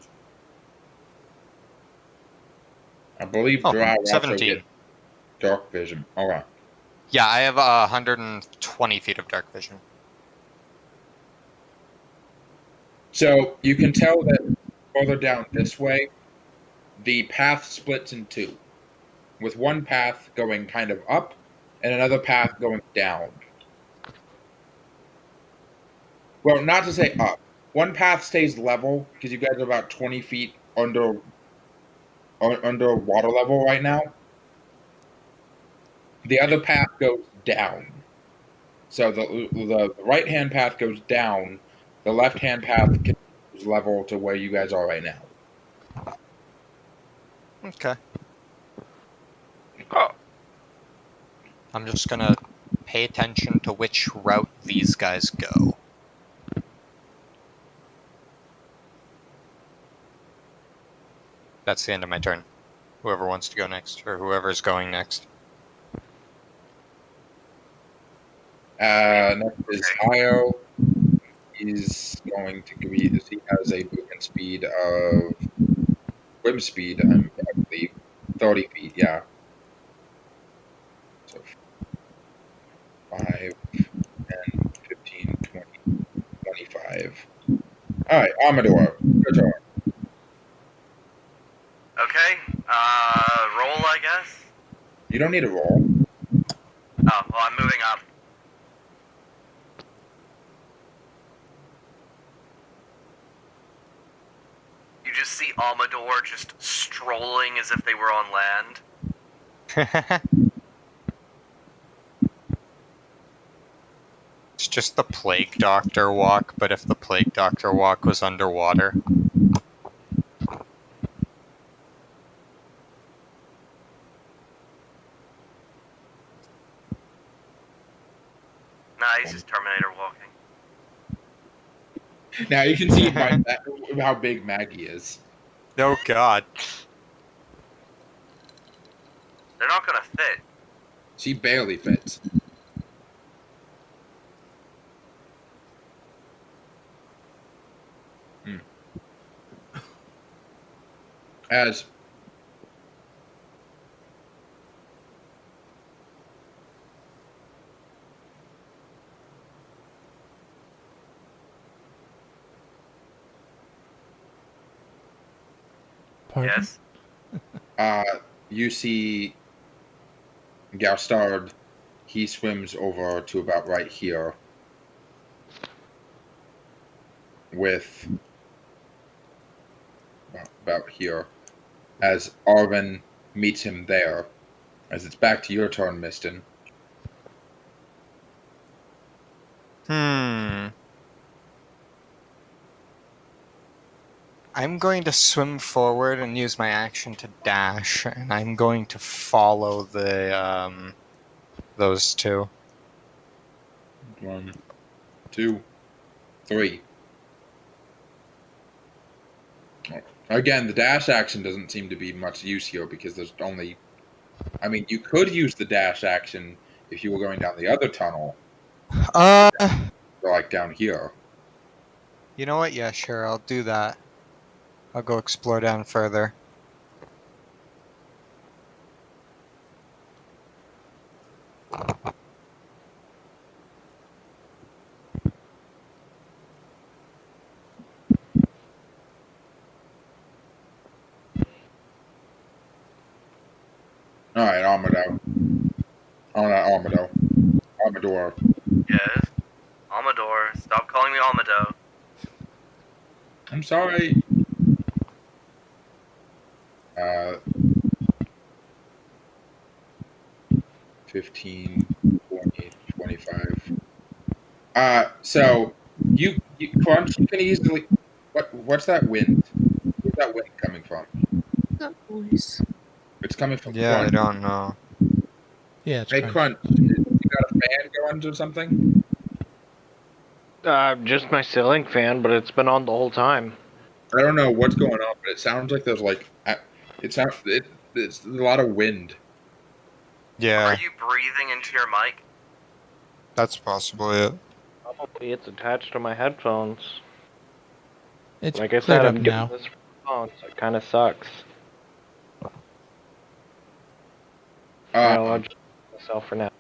Speaker 1: I believe Drow
Speaker 2: 17.
Speaker 1: also get dark vision. All right.
Speaker 2: Yeah, I have 120 feet of dark vision.
Speaker 1: So you can tell that further down this way, the path splits in two, with one path going kind of up and another path going down. Well, not to say up. One path stays level because you guys are about 20 feet under water level right now. The other path goes down. So the right-hand path goes down, The left-hand path is level to where you guys are right now.
Speaker 2: Okay.
Speaker 3: Oh.
Speaker 2: I'm just gonna pay attention to which route these guys go. That's the end of my turn. Whoever wants to go next, or whoever's going next.
Speaker 1: Next is Io. He's going to be. He has a movement speed of swim speed, I believe, 30 feet. Yeah. So 5, 10, 15, 20, 25. All right, Amedore, your turn.
Speaker 10: Okay. Roll, I guess.
Speaker 1: You don't need a roll.
Speaker 10: Oh, well, I'm moving up. You just see Amedore just strolling as if they were on land.
Speaker 2: It's just the Plague Doctor walk, but if the Plague Doctor walk was underwater.
Speaker 10: Nah, he's just Terminator walking.
Speaker 1: Now you can see how big Maggie is.
Speaker 2: Oh god.
Speaker 10: They're not gonna fit.
Speaker 1: She barely fits. As
Speaker 4: Pardon?
Speaker 10: Yes.
Speaker 1: you see Gaustard, he swims over to about right here with about here as Arvin meets him there. As it's back to your turn, Misten.
Speaker 2: I'm going to swim forward and use my action to dash, and I'm going to follow the those two.
Speaker 1: 1, 2, 3. Again, the dash action doesn't seem to be much use here because there's only. I mean, you could use the dash action if you were going down the other tunnel, or like down here.
Speaker 2: You know what? Yeah, sure, I'll do that. I'll go explore down further.
Speaker 1: All right, Amedore. Oh, not Amedore. Amedore.
Speaker 10: Yes. Amedore. Stop calling me Amedore.
Speaker 1: I'm sorry. 15, 20, 25. So you Crunch, you can easily. What's that wind? Where's that wind coming from?
Speaker 8: That noise.
Speaker 1: It's coming from
Speaker 2: Yeah,
Speaker 1: Crunch.
Speaker 2: I don't know.
Speaker 4: Yeah, it's
Speaker 1: Hey,
Speaker 4: Crunch.
Speaker 1: Crunch, you got a fan going or something?
Speaker 3: Just my ceiling fan, but it's been on the whole time.
Speaker 1: I don't know what's going on, but it sounds like there's like it's a lot of wind.
Speaker 2: Yeah,
Speaker 10: Are you breathing into your mic?
Speaker 5: That's possible, yeah.
Speaker 3: Probably it's attached to my headphones.
Speaker 4: It's
Speaker 3: Like I
Speaker 4: cleared
Speaker 3: said,
Speaker 4: up
Speaker 3: I'm doing
Speaker 4: now.
Speaker 3: this for the phone, so it kind of sucks. I'll just myself for now.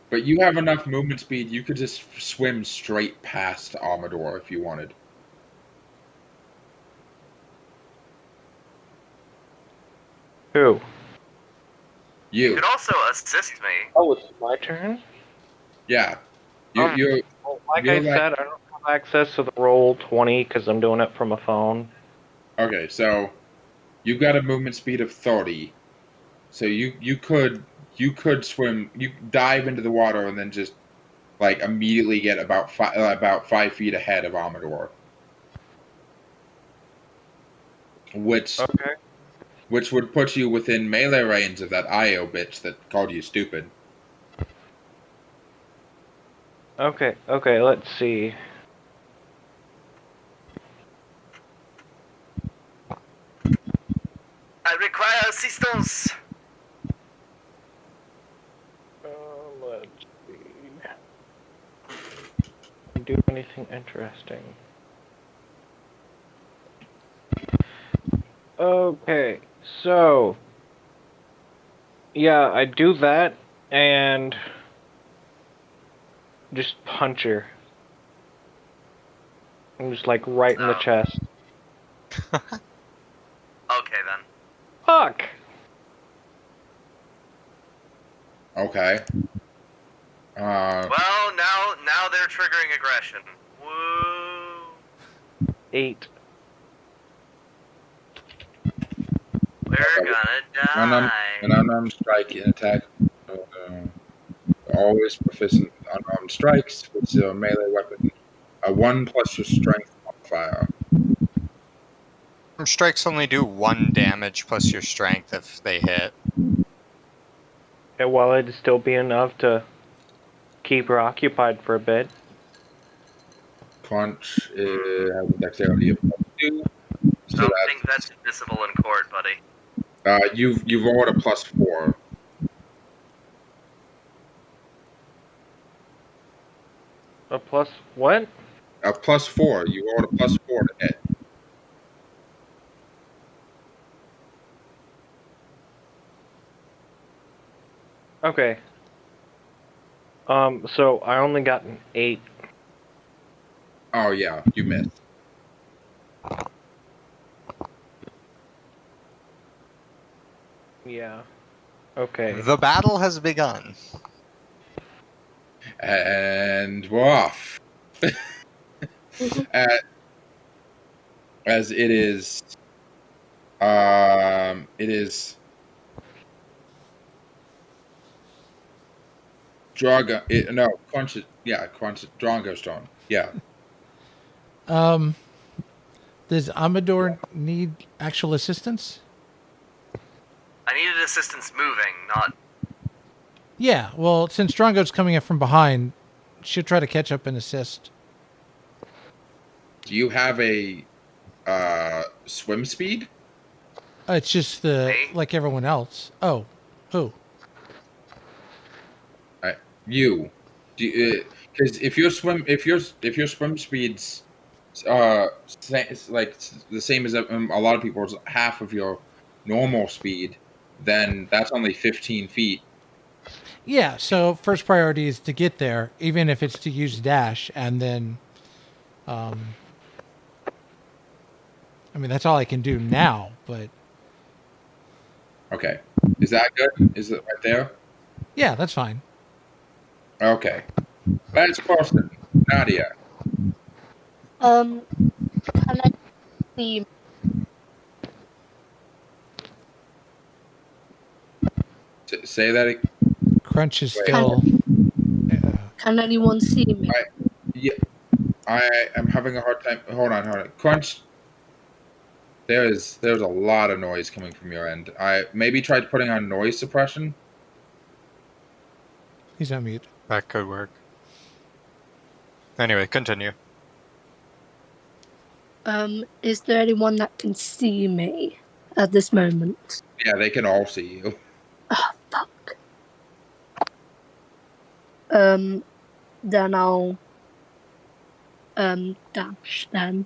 Speaker 1: But you have enough movement speed. You could just swim straight past Amedore if you wanted.
Speaker 3: Who?
Speaker 10: You
Speaker 1: You,
Speaker 10: could also assist me.
Speaker 3: Oh, it's my turn?
Speaker 1: yeah.
Speaker 3: Um,
Speaker 1: You.
Speaker 3: Well, like
Speaker 1: you're
Speaker 3: I
Speaker 1: like-
Speaker 3: said, I don't have access to the roll 20 because I'm doing it from a phone.
Speaker 1: Okay, so you've got a movement speed of 30. So you could swim. You dive into the water and then just like immediately get about 5 feet ahead of Amedore, which
Speaker 3: Okay.
Speaker 1: which would put you within melee range of that IO bitch that called you stupid.
Speaker 3: Okay. Okay. Let's see.
Speaker 10: I require assistance.
Speaker 3: Let's see. Do anything interesting? Okay. So. Yeah, I do that and just punch her. I'm just like right in the
Speaker 10: Oh.
Speaker 3: chest.
Speaker 10: Okay then.
Speaker 3: Fuck!
Speaker 1: Okay.
Speaker 10: Well, now they're triggering aggression. Woo!
Speaker 3: 8.
Speaker 10: We're gonna
Speaker 1: An
Speaker 10: die.
Speaker 1: unarmed strike in attack. Always proficient with unarmed strikes, which is a melee weapon. A 1 plus your strength modifier.
Speaker 2: Strikes only do 1 damage plus your strength if they hit.
Speaker 3: And while it'd still be enough to keep her occupied for a bit.
Speaker 1: Crunch has a dexterity of 2.
Speaker 10: I
Speaker 1: So
Speaker 10: don't think that's admissible in court, buddy.
Speaker 1: you've rolled a +4.
Speaker 3: A plus what?
Speaker 1: A +4. You rolled a +4 to hit.
Speaker 3: Okay. So I only got an 8.
Speaker 1: Oh yeah, you missed.
Speaker 3: Yeah. Okay.
Speaker 2: The battle has begun.
Speaker 1: And we're off. As it is, it is Draga. No, Crunch. Crunch. Drongo's turn. Yeah.
Speaker 4: Does Amedore need actual assistance?
Speaker 10: I needed assistance moving, not.
Speaker 4: Yeah, well, since Drongo's coming in from behind, she'll try to catch up and assist.
Speaker 1: Do you have a swim speed?
Speaker 4: It's just
Speaker 10: Me?
Speaker 4: like everyone else. Oh, who?
Speaker 1: You. Because if your swim speed's like the same as a lot of people's half of your normal speed, then that's only 15 feet.
Speaker 4: Yeah, so first priority is to get there, even if it's to use dash, and then, I mean, that's all I can do now, but
Speaker 1: Okay. Is that good? Is it right there?
Speaker 4: yeah, that's fine.
Speaker 1: Okay. Last person, Nadia.
Speaker 8: Can I see?
Speaker 1: Say that.
Speaker 4: Crunch is
Speaker 1: Wait.
Speaker 4: still.
Speaker 8: Can anyone see me?
Speaker 1: I am having a hard time. Hold on. Crunch. There's a lot of noise coming from your end. I maybe tried putting on noise suppression.
Speaker 4: He's on mute.
Speaker 5: That could work. Anyway, continue.
Speaker 8: Is there anyone that can see me at this moment?
Speaker 1: Yeah, they can all see you.
Speaker 8: Oh, fuck. Then I'll dash then.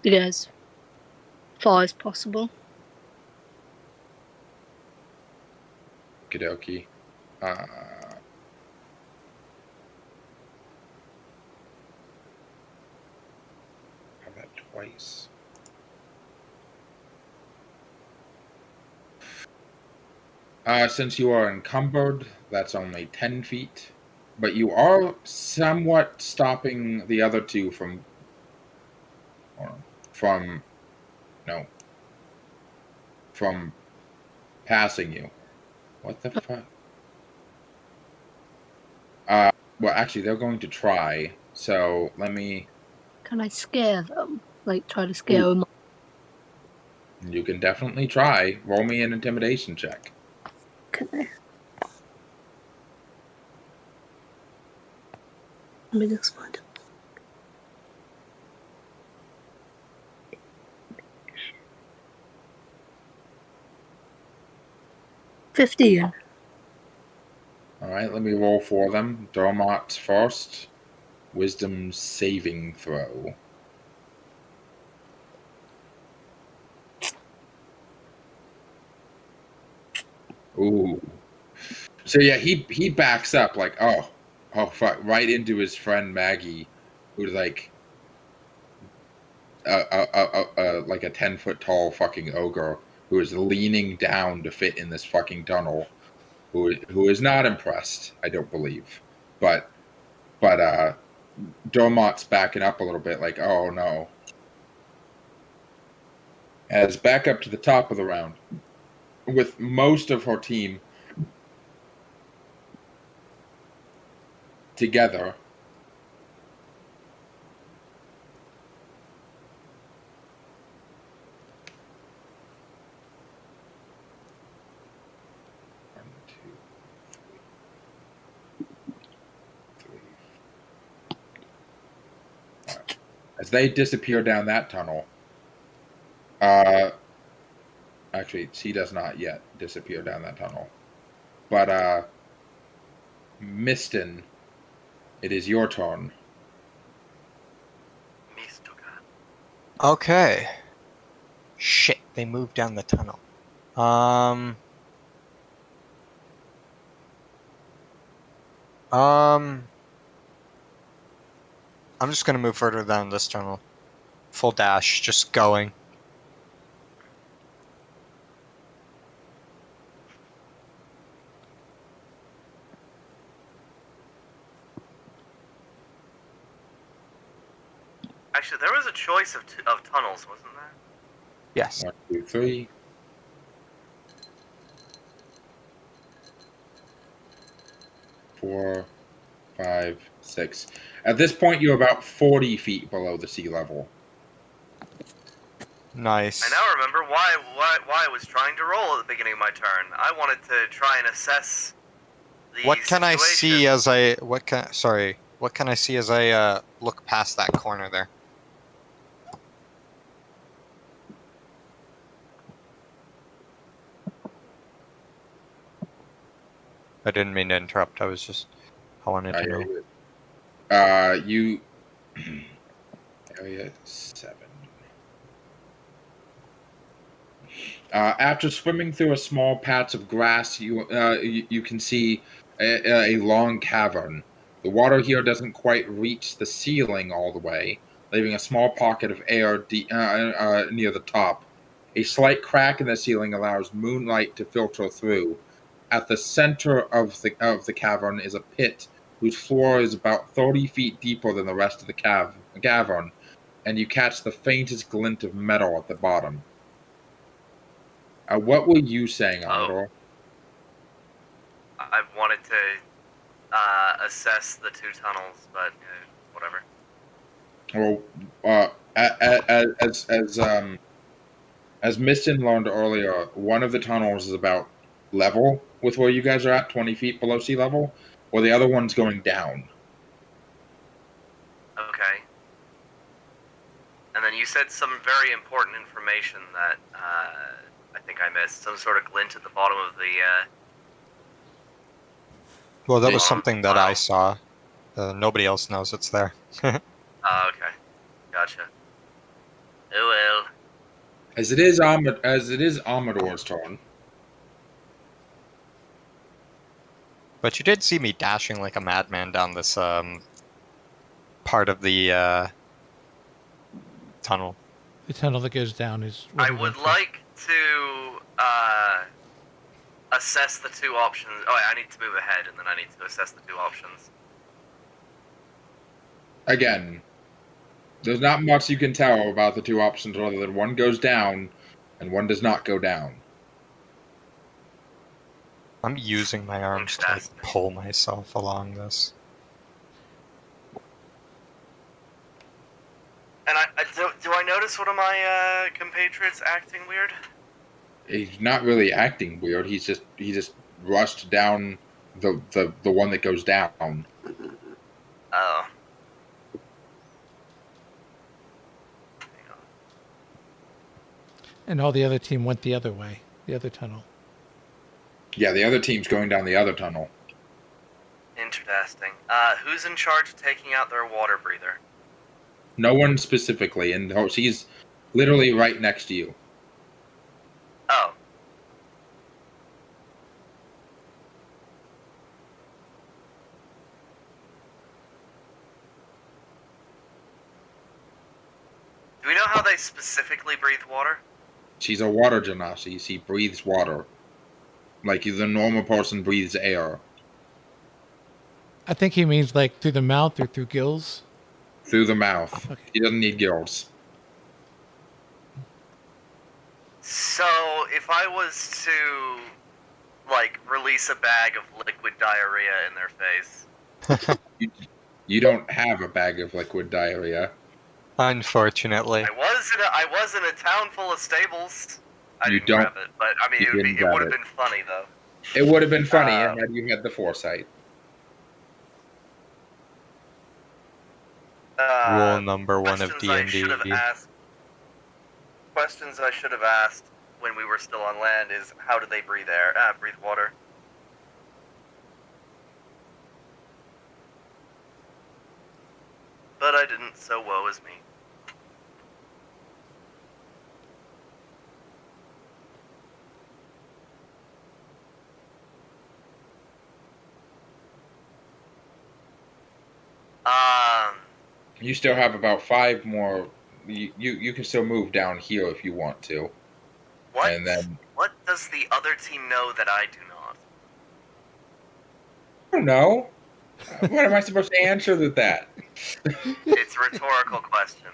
Speaker 8: Because far as possible.
Speaker 1: Okie have that twice. Since you are encumbered, that's only 10 feet. But you are somewhat stopping the other two from passing you. What the fuck? Well, actually, they're going to try. So let me.
Speaker 8: Can I scare them? Like, try to scare them?
Speaker 1: You can definitely try. Roll me an intimidation check.
Speaker 8: Okay. Let me just find it. $15.
Speaker 1: All right, let me roll for them. Dormot first. Wisdom saving throw. Ooh. So yeah, he backs up like, oh fuck, right into his friend Maggie, who's like like a 10-foot tall fucking ogre who is leaning down to fit in this fucking tunnel, who is not impressed, I don't believe. But Dormot's backing up a little bit, like, oh no. As back up to the top of the round, with most of her team together. One, two, three. As they disappear down that tunnel, actually, she does not yet disappear down that tunnel. But Misten, it is your turn.
Speaker 2: Okay. Shit, they moved down the tunnel. I'm just gonna move further down this tunnel. Full dash, just going.
Speaker 10: Actually, there was a choice of tunnels, wasn't there?
Speaker 2: Yes.
Speaker 1: 1, 2, 3. 4, 5, 6. At this point, you're about 40 feet below the sea level.
Speaker 2: Nice.
Speaker 10: I now remember why I was trying to roll at the beginning of my turn. I wanted to try and assess the
Speaker 2: What can I see
Speaker 10: situation.
Speaker 2: as I what can I see as I look past that corner there? I didn't mean to interrupt. I wanted to know.
Speaker 1: You area 7. After swimming through a small patch of grass, you can see a long cavern. The water here doesn't quite reach the ceiling all the way, leaving a small pocket of air near the top. A slight crack in the ceiling allows moonlight to filter through. At the center of the cavern is a pit whose floor is about 30 feet deeper than the rest of the cavern, and you catch the faintest glint of metal at the bottom. What were you saying, Amedore?
Speaker 10: I wanted to assess the two tunnels, but whatever.
Speaker 1: Well, as Misten learned earlier, one of the tunnels is about level with where you guys are at, 20 feet below sea level, while the other one's going down.
Speaker 10: Okay. And then you said some very important information that I think I missed. Some sort of glint at the bottom of the.
Speaker 2: Well, that was
Speaker 10: bottom
Speaker 2: something
Speaker 10: of the
Speaker 2: that I
Speaker 10: tunnel.
Speaker 2: saw. Nobody else knows it's there.
Speaker 10: Oh, okay. Gotcha. Oh well.
Speaker 1: As it is Amedore's turn.
Speaker 2: But you did see me dashing like a madman down this part of the tunnel.
Speaker 4: The tunnel that goes down is. What
Speaker 10: I
Speaker 4: he
Speaker 10: would
Speaker 4: went
Speaker 10: like to assess the two options. Oh, I need to move ahead, and then I need to assess the two options.
Speaker 1: Again, there's not much you can tell about the two options other than one goes down and one does not go down.
Speaker 2: I'm using my arms to like pull myself along this.
Speaker 10: And do I notice one of my compatriots acting weird?
Speaker 1: He's not really acting weird. He just rushed down the one that goes down.
Speaker 10: Oh.
Speaker 4: And all the other team went the other way, the other tunnel.
Speaker 1: Yeah, the other team's going down the other tunnel.
Speaker 10: Interesting. Who's in charge of taking out their water breather?
Speaker 1: No one specifically, and she's literally right next to you.
Speaker 10: Oh. Do we know how they specifically breathe water?
Speaker 1: She's a water Genasi. She breathes water. Like the normal person breathes air.
Speaker 4: I think he means like through the mouth or through gills.
Speaker 1: Through the mouth.
Speaker 4: Okay.
Speaker 1: She doesn't need gills.
Speaker 10: So, if I was to, like, release a bag of liquid diarrhea in their face...
Speaker 1: You don't have a bag of liquid diarrhea.
Speaker 2: Unfortunately.
Speaker 10: I was in a town full of stables. I
Speaker 1: You
Speaker 10: didn't
Speaker 1: don't-
Speaker 10: grab it, but, I mean,
Speaker 1: you didn't
Speaker 10: it
Speaker 1: grab
Speaker 10: would have
Speaker 1: it.
Speaker 10: been funny, though.
Speaker 1: It would have been funny had you had the foresight.
Speaker 2: Rule number 1 of D&D.
Speaker 10: Questions I should have asked when we were still on land is, how do they breathe air? Breathe water. But I didn't, so woe is me.
Speaker 1: You still have about 5 more. You can still move down here if you want to.
Speaker 10: What?
Speaker 1: And then
Speaker 10: What does the other team know that I do not?
Speaker 1: I don't know. What am I supposed to answer with that?
Speaker 10: It's a rhetorical question.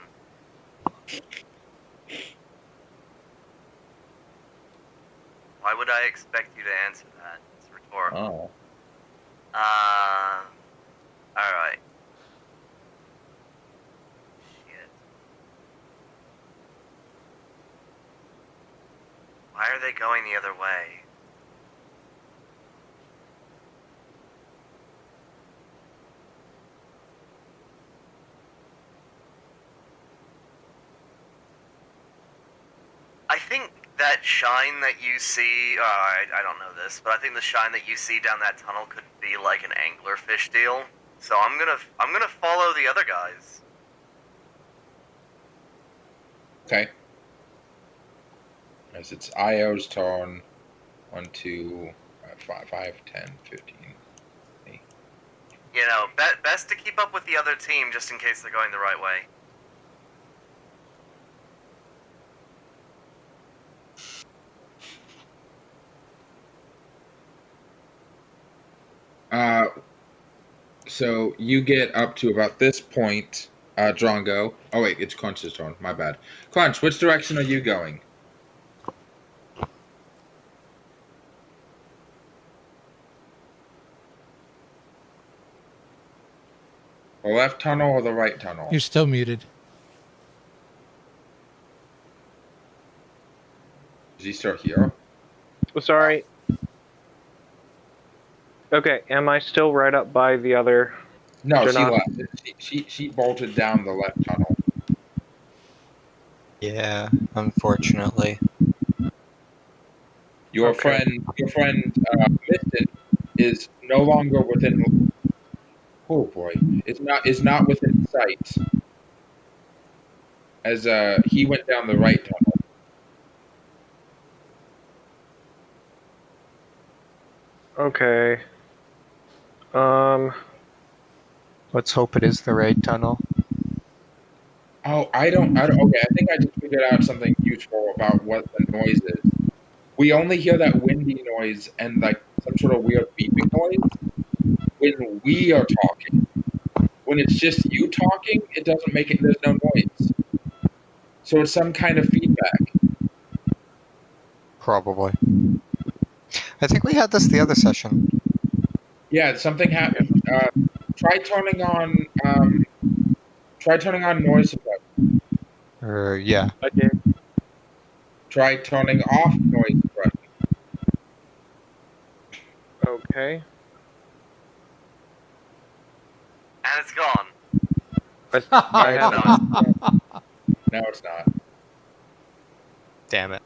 Speaker 10: Why would I expect you to answer that? It's rhetorical.
Speaker 1: Oh.
Speaker 10: Alright. Shit. Why are they going the other way? I think that shine that you see, I don't know this, but I think the shine that you see down that tunnel could be like an anglerfish deal. So I'm gonna follow the other guys.
Speaker 1: Okay. As it's Io's turn. 1, 2, 5, 10, 15.
Speaker 10: You know, best to keep up with the other team just in case they're going the right way.
Speaker 1: So you get up to about this point, Drongo. Oh wait, it's Crunch's turn. My bad. Crunch, which direction are you going? The left tunnel or the right tunnel?
Speaker 4: You're still muted.
Speaker 1: Is he still here?
Speaker 3: Sorry. Okay, am I still right up by the other?
Speaker 1: No, she
Speaker 3: Genasi?
Speaker 1: left. She bolted down the left tunnel.
Speaker 2: Yeah, unfortunately.
Speaker 1: Your
Speaker 3: Okay.
Speaker 1: friend, Misten is no longer within. Oh boy, is not within sight. As he went down the right tunnel.
Speaker 3: Okay.
Speaker 2: Let's hope it is the right tunnel.
Speaker 1: Oh, I don't. Okay, I think I just figured out something useful about what the noise is. We only hear that windy noise and like some sort of weird beeping noise when we are talking. When it's just you talking, it doesn't make it. There's no noise. So it's some kind of feedback.
Speaker 2: Probably. I think we had this the other session.
Speaker 1: Yeah, something happened. Try turning on noise suppression.
Speaker 5: Yeah.
Speaker 3: Okay.
Speaker 1: Try turning off noise suppression.
Speaker 3: Okay.
Speaker 10: And it's gone.
Speaker 3: I
Speaker 1: it's
Speaker 3: have
Speaker 1: not. No, it's not.
Speaker 5: Damn it.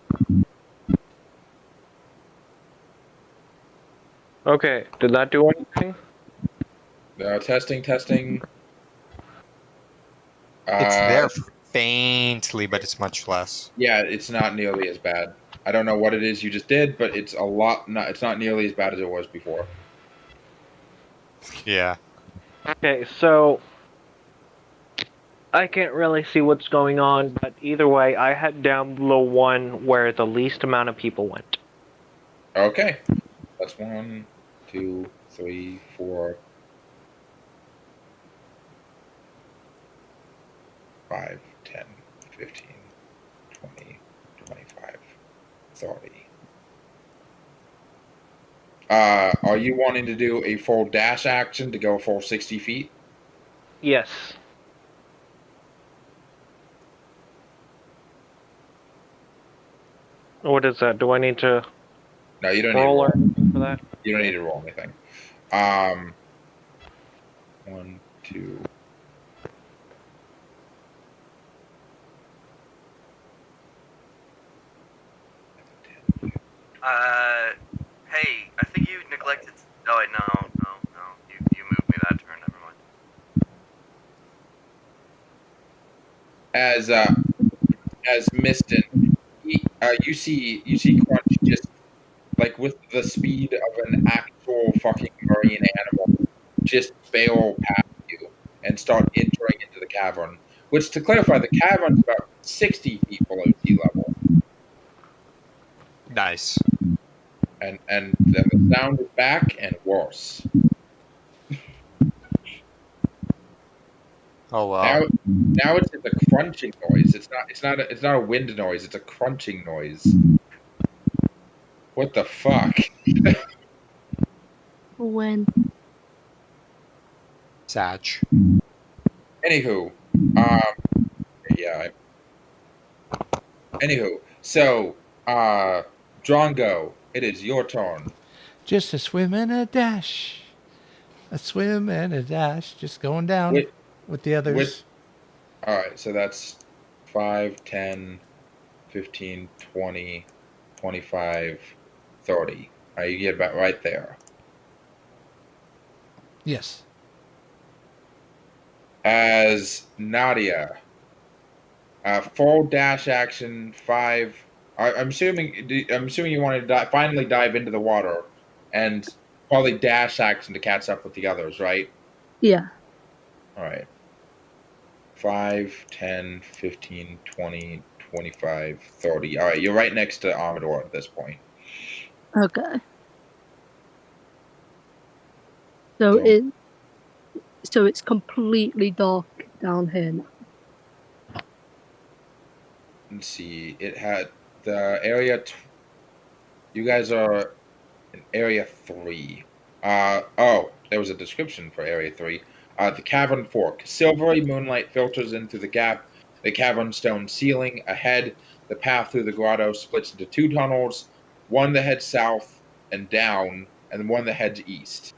Speaker 3: Okay. Did that do anything?
Speaker 1: Testing.
Speaker 5: It's there faintly, but it's much less.
Speaker 1: Yeah, it's not nearly as bad. I don't know what it is you just did, but it's a lot. It's not nearly as bad as it was before.
Speaker 5: Yeah.
Speaker 3: Okay, so I can't really see what's going on, but either way, I had down the one where the least amount of people went.
Speaker 1: Okay, that's 1, 2, 3, 4, 5, 10, 15, 20, 25, 30. Are you wanting to do a full dash action to go a full 60 feet?
Speaker 3: Yes. What is that? Do I need to
Speaker 1: No, you don't need to
Speaker 3: roll
Speaker 1: roll.
Speaker 3: or anything for that?
Speaker 1: You don't need to roll anything. 1, 2.
Speaker 10: Hey, I think you neglected. Oh wait, no. You moved me that turn. Never mind.
Speaker 1: As Misten, you see Crunch just like with the speed of an actual fucking marine animal, just bail past you and start entering into the cavern. Which, to clarify, the cavern's about 60 feet below sea level,
Speaker 5: Nice.
Speaker 1: and then the sound is back and worse.
Speaker 5: Oh wow.
Speaker 1: Now it's just a crunching noise. It's not a wind noise. It's a crunching noise. What the fuck?
Speaker 8: When
Speaker 5: Sag.
Speaker 1: Anywho, yeah. Anywho, so Drongo, it is your turn.
Speaker 4: Just a swim and a dash. A swim and a dash. Just going down
Speaker 1: With
Speaker 4: with the
Speaker 1: with
Speaker 4: others.
Speaker 1: all right, so that's 5, 10, 15, 20, 25, 30. You get about right there.
Speaker 4: Yes.
Speaker 1: As Nadia, full dash action 5. I'm assuming you want to finally dive into the water and probably dash action to catch up with the others, right?
Speaker 8: yeah.
Speaker 1: All right. 5, 10, 15, 20, 25, 30. All right, you're right next to Amedore at this point.
Speaker 8: Okay. So
Speaker 1: So-
Speaker 8: it's completely dark down here now.
Speaker 1: Let's see. It had the area. You guys are in area 3. There was a description for area 3. The cavern fork. Silvery moonlight filters in through the gap. The cavern stone ceiling ahead. The path through the grotto splits into 2 tunnels. One that heads south and down, and one that heads east.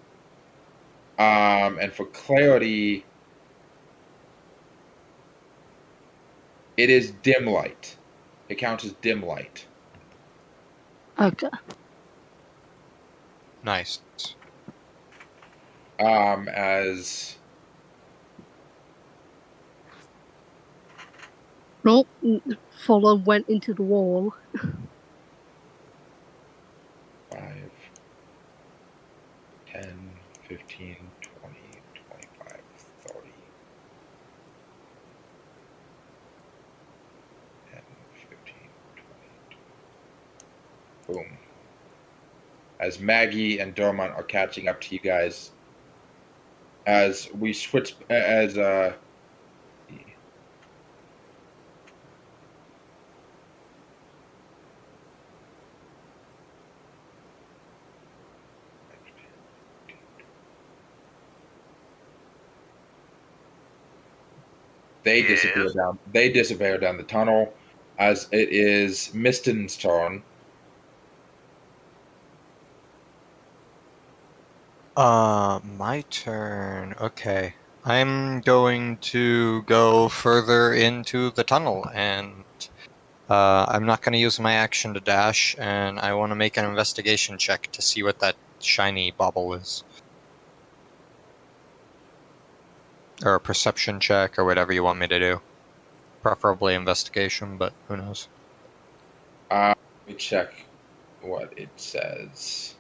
Speaker 1: And for clarity, it is dim light. It counts as dim light.
Speaker 8: Okay.
Speaker 5: Nice.
Speaker 1: As
Speaker 8: Nope. Follow went into the wall.
Speaker 1: 5, 10, 15, 20, 25, 30. 10, 15, 20. Boom. As Maggie and Dormont are catching up to you guys, as we switch, as They disappear
Speaker 10: Yes.
Speaker 1: down. They disappear down the tunnel, as it is Misten's turn.
Speaker 2: My turn. Okay. I'm going to go further into the tunnel, and I'm not going to use my action to dash, and I want to make an investigation check to see what that shiny bauble is. Or a perception check, or whatever you want me to do. Preferably investigation, but who knows.
Speaker 1: Let me check what it says.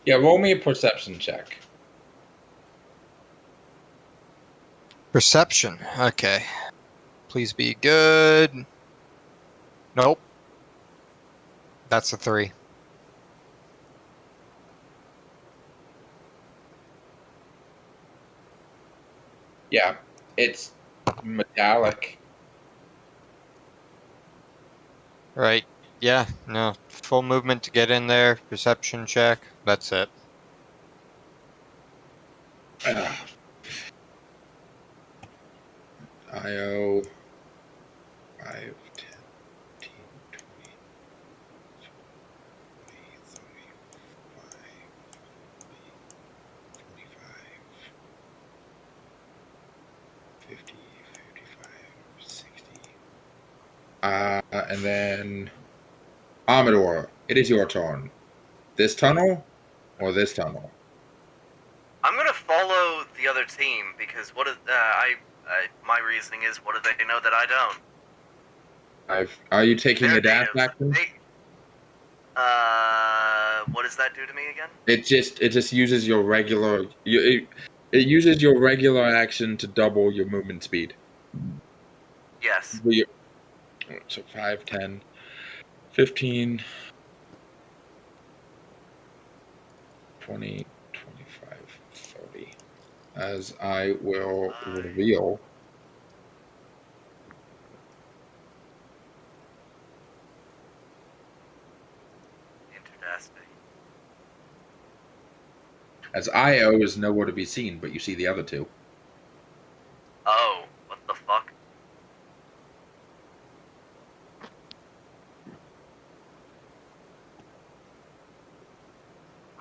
Speaker 1: Yeah, roll me a perception check.
Speaker 2: Perception. Okay. Please be good. Nope. That's a 3.
Speaker 1: Yeah, it's metallic.
Speaker 2: Right. Yeah, no. Full movement to get in there. Perception check. That's it.
Speaker 1: IO 5, 10, 15, 20, 35, 45, 50, 55, 60. And then Amedore, it is your turn. This tunnel or this tunnel?
Speaker 10: I'm gonna follow the other team because what is, my reasoning is, what do they know that I don't?
Speaker 1: Are you taking
Speaker 10: They're
Speaker 1: a dash
Speaker 10: natives.
Speaker 1: action?
Speaker 10: What does that do to me again?
Speaker 1: It just uses your regular. It uses your regular action to double your movement speed.
Speaker 10: Yes.
Speaker 1: So 5, 10, 15, 20, 25, 30. As I will reveal.
Speaker 10: Interdasty.
Speaker 1: As IO is nowhere to be seen, but you see the other two.
Speaker 10: Oh, what the fuck?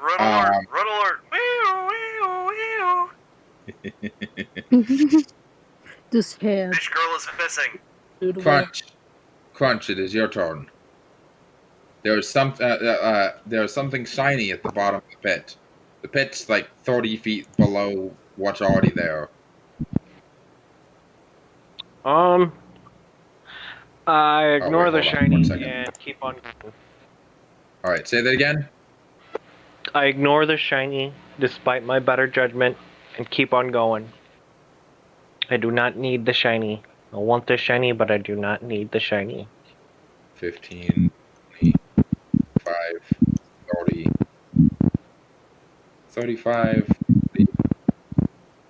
Speaker 10: Red alert! Red alert!
Speaker 8: This hair.
Speaker 10: Fish girl is missing.
Speaker 1: Crunch, it is your turn. There is something shiny at the bottom of the pit. The pit's like 30 feet below what's already there.
Speaker 3: I ignore the
Speaker 1: Hold on,
Speaker 3: shiny
Speaker 1: 1 second.
Speaker 3: and keep on going.
Speaker 1: All right, say that again.
Speaker 3: I ignore the shiny despite my better judgment and keep on going. I do not need the shiny. I want the shiny, but I do not need the shiny.
Speaker 1: 15, 25, 30, 35, 40,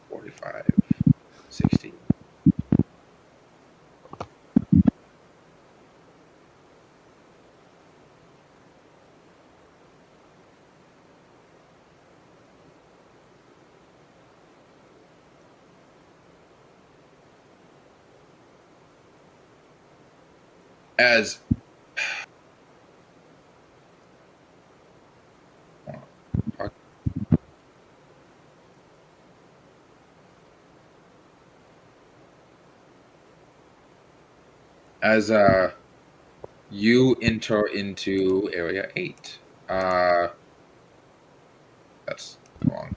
Speaker 1: 45, 60. As you enter into area 8. That's wrong.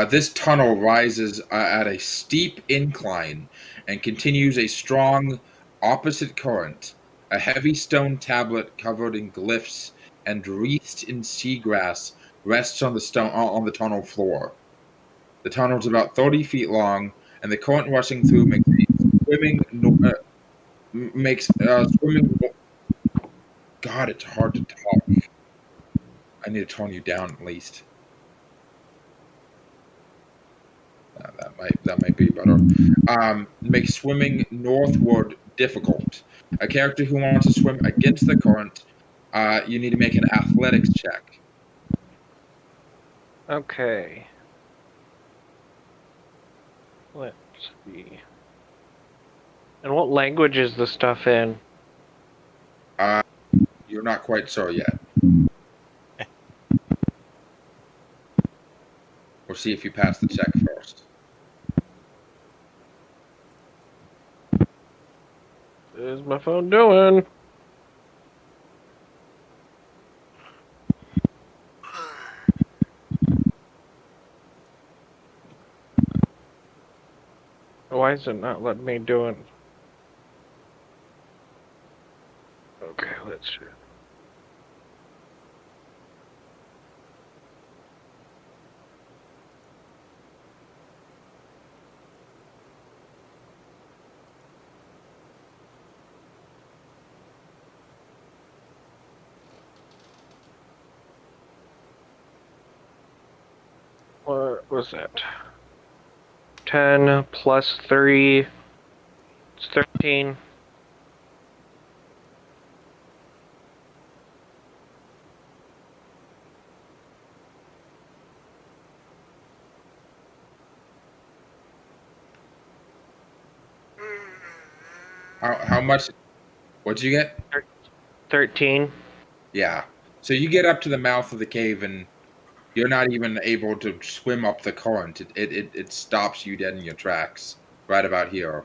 Speaker 1: This tunnel rises at a steep incline and continues a strong opposite current. A heavy stone tablet covered in glyphs and wreathed in seagrass rests on the tunnel floor. The tunnel is about 30 feet long, and the current rushing through makes swimming. God, it's hard to talk. I need to tone you down at least. that might be better. Make swimming northward difficult. A character who wants to swim against the current, you need to make an athletics check.
Speaker 3: Okay. Let's see. And what language is the stuff in?
Speaker 1: You're not quite sure yet. We'll see if you pass the check first.
Speaker 3: What is my phone doing? Why is it not letting me do it? Okay, let's see. What was that? 10 plus 3. It's 13.
Speaker 1: How much? What'd you get?
Speaker 3: 13.
Speaker 1: Yeah. So you get up to the mouth of the cave and you're not even able to swim up the current. It stops you dead in your tracks right about here.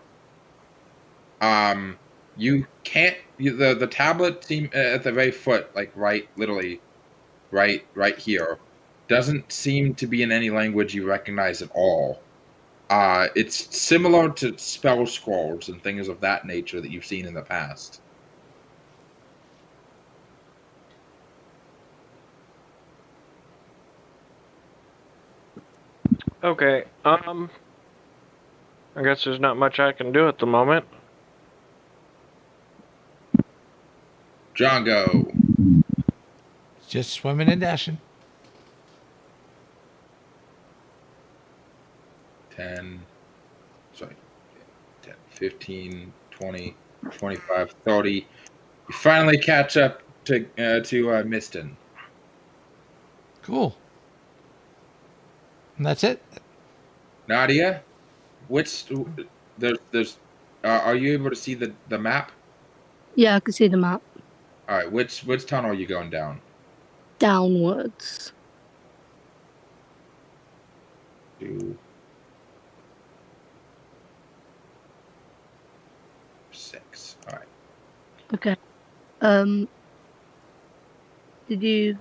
Speaker 1: You can't. The tablet seem at the very foot, like literally, right here, doesn't seem to be in any language you recognize at all. It's similar to spell scrolls and things of that nature that you've seen in the past.
Speaker 3: Okay, I guess there's not much I can do at the moment.
Speaker 1: Drongo.
Speaker 4: Just swimming and dashing.
Speaker 1: 10, 15, 20, 25, 30. You finally catch up to Misten.
Speaker 4: Cool. And that's it.
Speaker 1: Nadia, there's are you able to see the map?
Speaker 8: Yeah, I can see the map.
Speaker 1: All right, which tunnel are you going down?
Speaker 8: Downwards.
Speaker 1: 2, 6. All right.
Speaker 8: Okay. Did you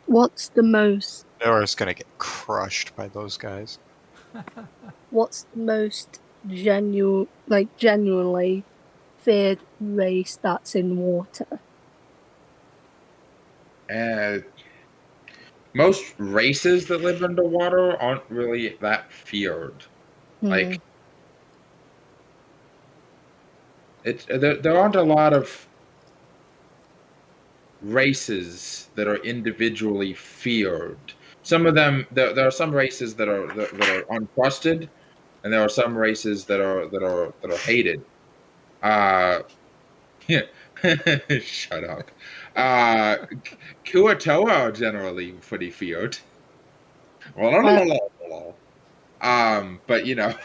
Speaker 8: what's the most
Speaker 2: Nora's gonna get crushed by those guys.
Speaker 8: what's the most genuinely feared race that's in water?
Speaker 1: Most races that live underwater aren't really that feared. Like there aren't a lot of races that are individually feared. Some of them, there are some races that are untrusted, and there are some races that are hated. Yeah. Shut up. Kuatoa are generally pretty feared. But you know.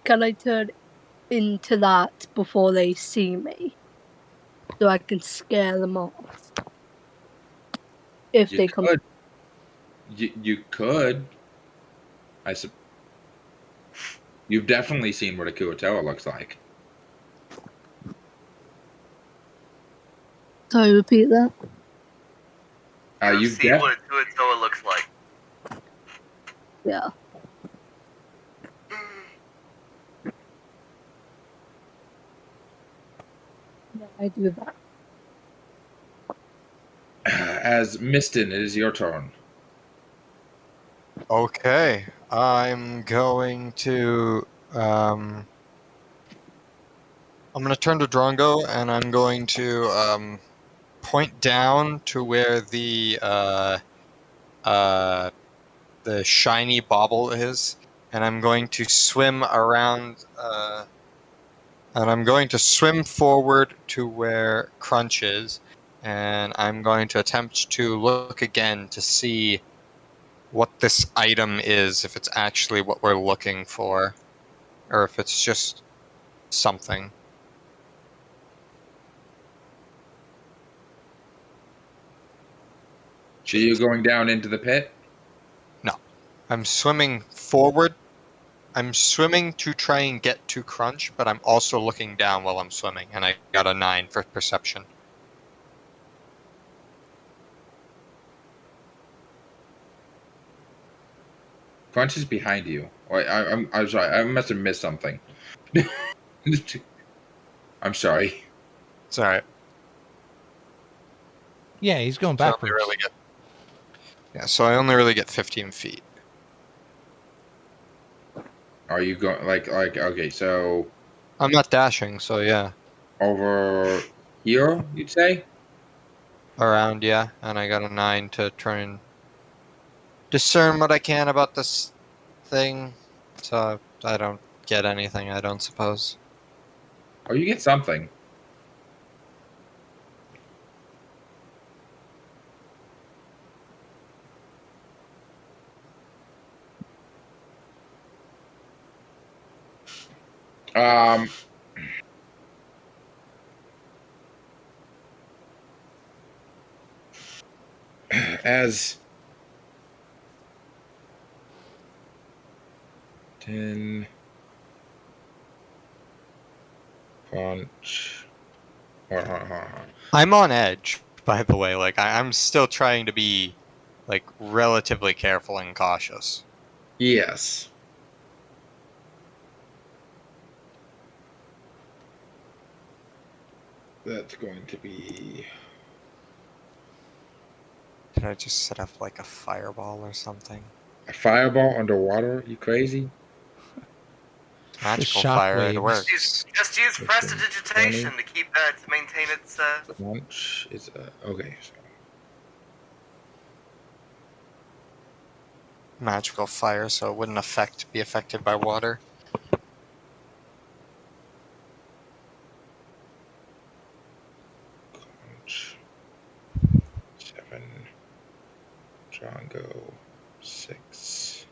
Speaker 8: Can I turn into that before they see me? So I can scare them off. If
Speaker 1: You
Speaker 8: they come.
Speaker 1: could. You could. You've definitely seen what a Kuatoa looks like.
Speaker 8: Sorry, repeat that.
Speaker 10: You've seen what a Kuatoa looks like.
Speaker 8: Yeah. Yeah, I do that.
Speaker 1: As Misten, it is your turn.
Speaker 2: Okay, I'm going to I'm going to turn to Drongo and I'm going to point down to where the
Speaker 5: the shiny bauble is, and I'm going to swim around. And I'm going to swim forward to where Crunch is, and I'm going to attempt to look again to see what this item is, if it's actually what we're looking for, or if it's just something.
Speaker 1: So you're going down into the pit?
Speaker 5: No. I'm swimming forward. I'm swimming to try and get to Crunch, but I'm also looking down while I'm swimming, and I got a 9 for perception.
Speaker 1: Crunch is behind you. I'm sorry. I must have missed something. I'm sorry.
Speaker 5: It's alright.
Speaker 4: Yeah, he's going backwards.
Speaker 5: So I only really get 15 feet.
Speaker 1: Are you going like okay? So
Speaker 5: I'm not dashing, so yeah.
Speaker 1: over here, you'd say?
Speaker 5: Around, yeah, and I got a 9 to try and discern what I can about this thing, so I don't get anything, I don't suppose.
Speaker 1: Oh, you get something. As 10 punch.
Speaker 5: I'm on edge, by the way. Like I'm still trying to be like relatively careful and cautious.
Speaker 1: Yes. That's going to be.
Speaker 5: Did I just set up like a fireball or something?
Speaker 1: A fireball underwater? You crazy?
Speaker 5: Magical
Speaker 4: shock
Speaker 5: fire, it
Speaker 4: waves.
Speaker 5: works.
Speaker 10: Just use prestidigitation to keep to maintain its.
Speaker 1: Launch is okay. So.
Speaker 5: Magical fire, so it wouldn't be affected by water.
Speaker 1: Launch 7. Drongo 6.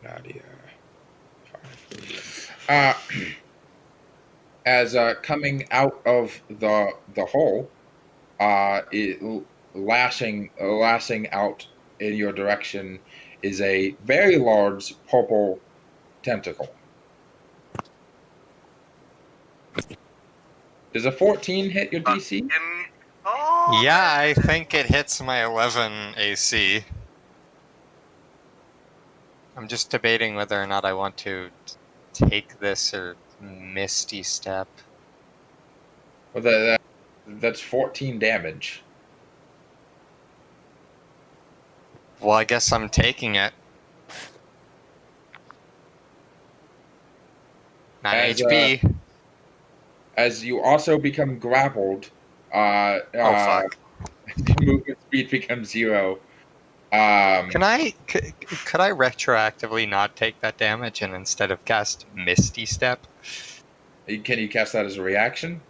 Speaker 1: Nadia 5. As coming out of the hole, it lashing out in your direction is a very large purple tentacle. Does a 14 hit your DC?
Speaker 10: Oh,
Speaker 5: Yeah, I think it hits my 11 AC. I'm just debating whether or not I want to take this or Misty Step.
Speaker 1: Well, that's 14 damage.
Speaker 5: Well, I guess I'm taking it. 9 HP.
Speaker 1: As you also become grappled,
Speaker 5: Oh, fuck.
Speaker 1: movement speed becomes 0.
Speaker 5: Could I retroactively not take that damage and instead of cast Misty Step?
Speaker 1: Can you cast that as a reaction?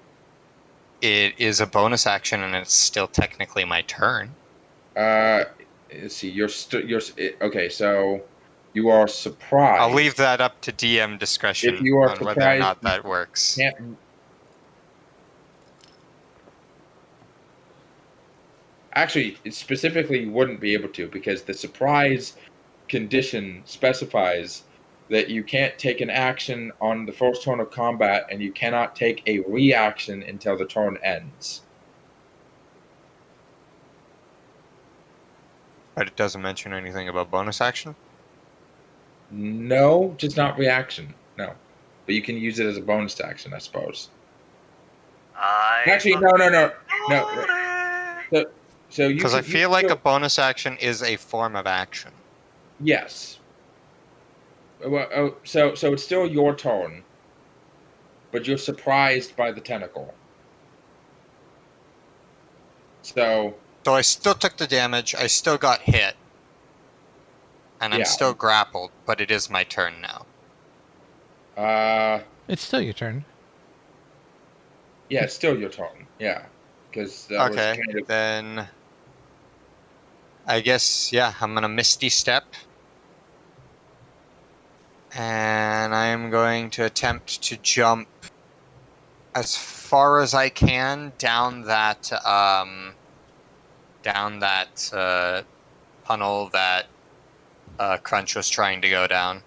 Speaker 5: It is a bonus action and it's still technically my turn.
Speaker 1: Let's see. Okay. So you are surprised.
Speaker 5: I'll leave that up to DM discretion
Speaker 1: if you are
Speaker 5: on whether or not
Speaker 1: surprised,
Speaker 5: that works.
Speaker 1: Actually, it specifically wouldn't be able to because the surprise condition specifies that you can't take an action on the first turn of combat and you cannot take a reaction until the turn ends.
Speaker 5: But it doesn't mention anything about bonus action?
Speaker 1: No, just not reaction. No. But you can use it as a bonus action, I suppose. Actually, no. So you
Speaker 5: because I feel like a bonus action is a form of action.
Speaker 1: Yes. Well, so it's still your turn, but you're surprised by the tentacle. So
Speaker 5: I still took the damage. I still got hit.
Speaker 2: And I'm
Speaker 1: Yeah.
Speaker 2: still grappled, but it is my turn now.
Speaker 4: It's still your turn.
Speaker 1: Yeah, it's still your turn. Yeah, because that was
Speaker 2: Okay,
Speaker 1: kind of.
Speaker 2: then I guess, yeah, I'm gonna Misty Step. And I'm going to attempt to jump as far as I can down that tunnel that Crunch was trying to go down.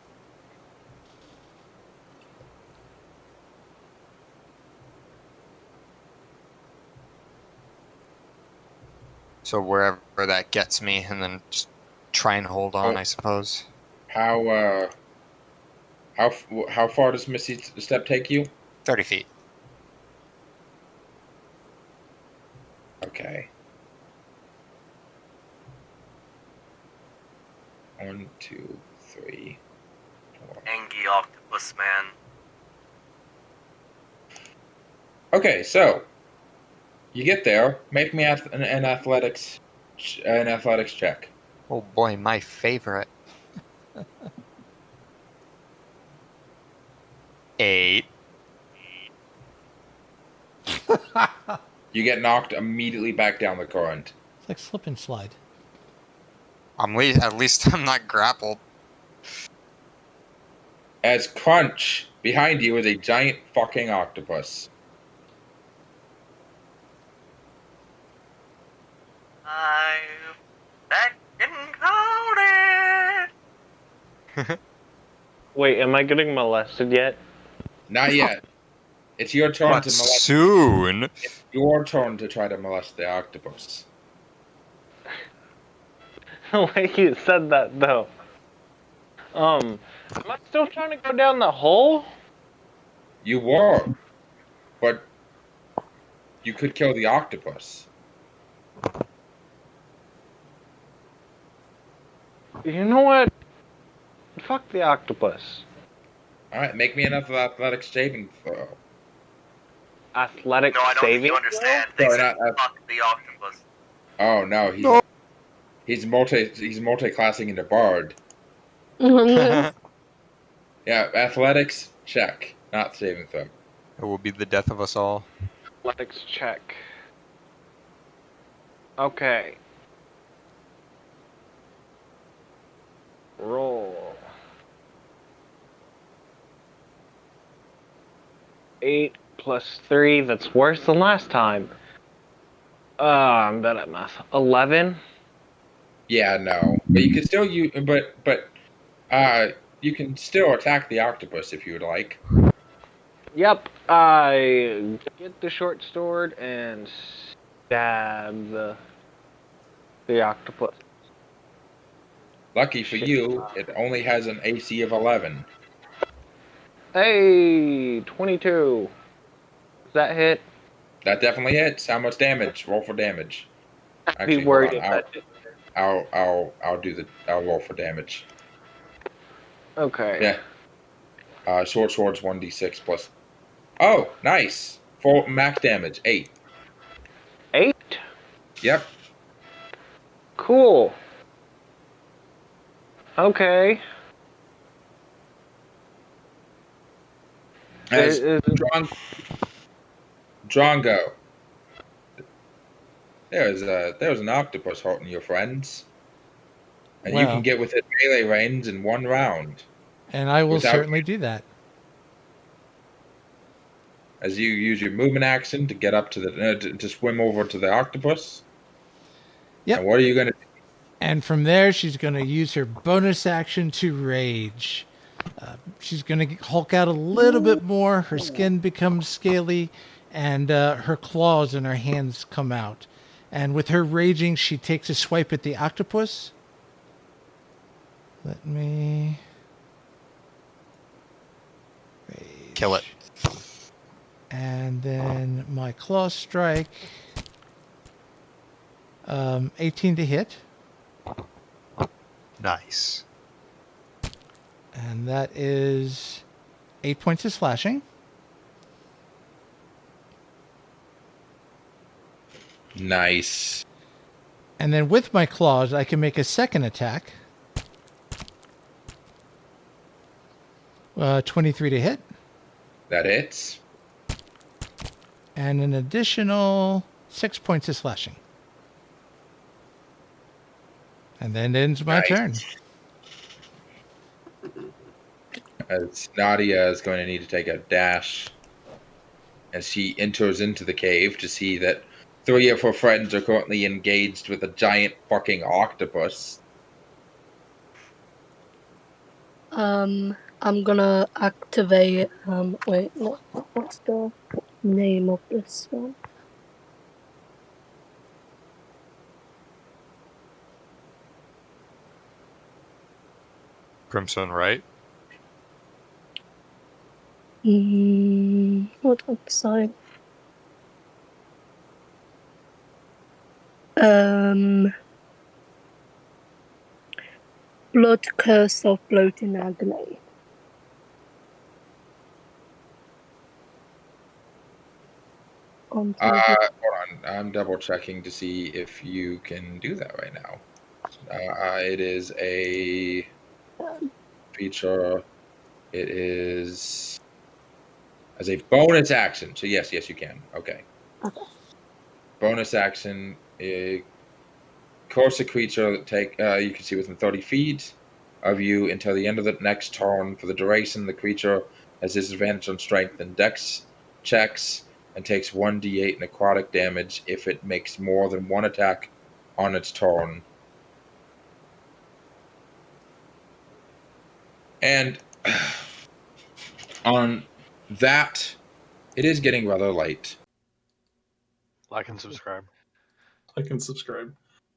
Speaker 2: So wherever that gets me, and then just try and hold on, I suppose.
Speaker 1: How far does Misty Step take you?
Speaker 2: 30 feet.
Speaker 1: Okay. 1, 2, 3, 4.
Speaker 10: Angie octopus man.
Speaker 1: Okay, so you get there. Make me an athletics check.
Speaker 2: Oh boy, my favorite. 8.
Speaker 1: You get knocked immediately back down the current.
Speaker 4: It's like slip and slide.
Speaker 2: At least I'm not grappled.
Speaker 1: As Crunch behind you is a giant fucking octopus.
Speaker 10: I've been coded.
Speaker 7: Wait, am I getting molested yet?
Speaker 1: Not yet. It's your turn
Speaker 2: But
Speaker 1: to molest.
Speaker 2: soon.
Speaker 1: It's your turn to try to molest the octopus.
Speaker 7: The way you said that, though. Am I still trying to go down the hole?
Speaker 1: You were, but you could kill the octopus.
Speaker 7: You know what? Fuck the octopus.
Speaker 1: All right, make me enough athletics saving throw.
Speaker 7: Athletic
Speaker 10: No, I don't think
Speaker 7: saving
Speaker 10: you understand.
Speaker 1: throw?
Speaker 10: They
Speaker 1: Sorry,
Speaker 10: said
Speaker 1: not.
Speaker 10: fuck the octopus.
Speaker 1: Oh no, he's multi-classing into bard.
Speaker 8: Mhm.
Speaker 1: Yeah, athletics check, not saving throw.
Speaker 2: It will be the death of us all.
Speaker 7: Athletics check. Okay. Roll. 8 plus 3, that's worse than last time. I'm bad at math. 11?
Speaker 1: Yeah, no, but you can still you can still attack the octopus if you would like.
Speaker 7: Yep, I get the short sword and stab the octopus.
Speaker 1: Lucky for you, it only has an AC of 11.
Speaker 7: Hey, 22. Does that hit?
Speaker 1: That definitely hits. How much damage? Roll for damage.
Speaker 7: I'd
Speaker 1: Actually,
Speaker 7: be worried
Speaker 1: hold
Speaker 7: if
Speaker 1: on.
Speaker 7: that
Speaker 1: I'll roll for damage.
Speaker 7: Okay.
Speaker 1: Yeah. Short sword's 1d6 plus. Oh, nice. Full max damage 8.
Speaker 7: 8?
Speaker 1: Yep.
Speaker 7: Cool. Okay.
Speaker 1: As
Speaker 7: Is-
Speaker 1: Drongo. There's an octopus hurting your friends, and you
Speaker 4: Well.
Speaker 1: can get within melee range in 1 round.
Speaker 4: And I will
Speaker 1: Without-
Speaker 4: certainly do that.
Speaker 1: As you use your movement action to get up to the to swim over to the octopus.
Speaker 4: Yep.
Speaker 1: And what are you gonna do?
Speaker 4: And from there, she's going to use her bonus action to rage. She's going to hulk out a little bit more. Her skin becomes scaly, and her claws and her hands come out. And with her raging, she takes a swipe at the octopus. Let me... rage.
Speaker 2: Kill it.
Speaker 4: And then my claw strike. 18 to hit.
Speaker 2: Nice.
Speaker 4: And that is 8 points of slashing.
Speaker 1: Nice.
Speaker 4: And then with my claws, I can make a second attack. 23 to hit.
Speaker 1: That hits.
Speaker 4: And an additional 6 points of slashing. And then ends my turn.
Speaker 1: As Nadia is going to need to take a dash as she enters into the cave to see that 3 of her friends are currently engaged with a giant fucking octopus.
Speaker 8: I'm gonna activate. Wait, what's the name of this one?
Speaker 5: Crimson, right?
Speaker 8: Hold on, sorry. Blood Curse of Bloating Agony.
Speaker 1: Hold on. I'm double checking to see if you can do that right now. It is a feature. It is as a bonus action. So yes, you can. Okay. Bonus action. Course a creature take you can see within 30 feet of you until the end of the next turn. For the duration, the creature has disadvantage on strength and dex checks and takes 1d8 necrotic damage if it makes more than one attack on its turn. And on that, it is getting rather late.
Speaker 9: Like and subscribe.
Speaker 11: I can subscribe.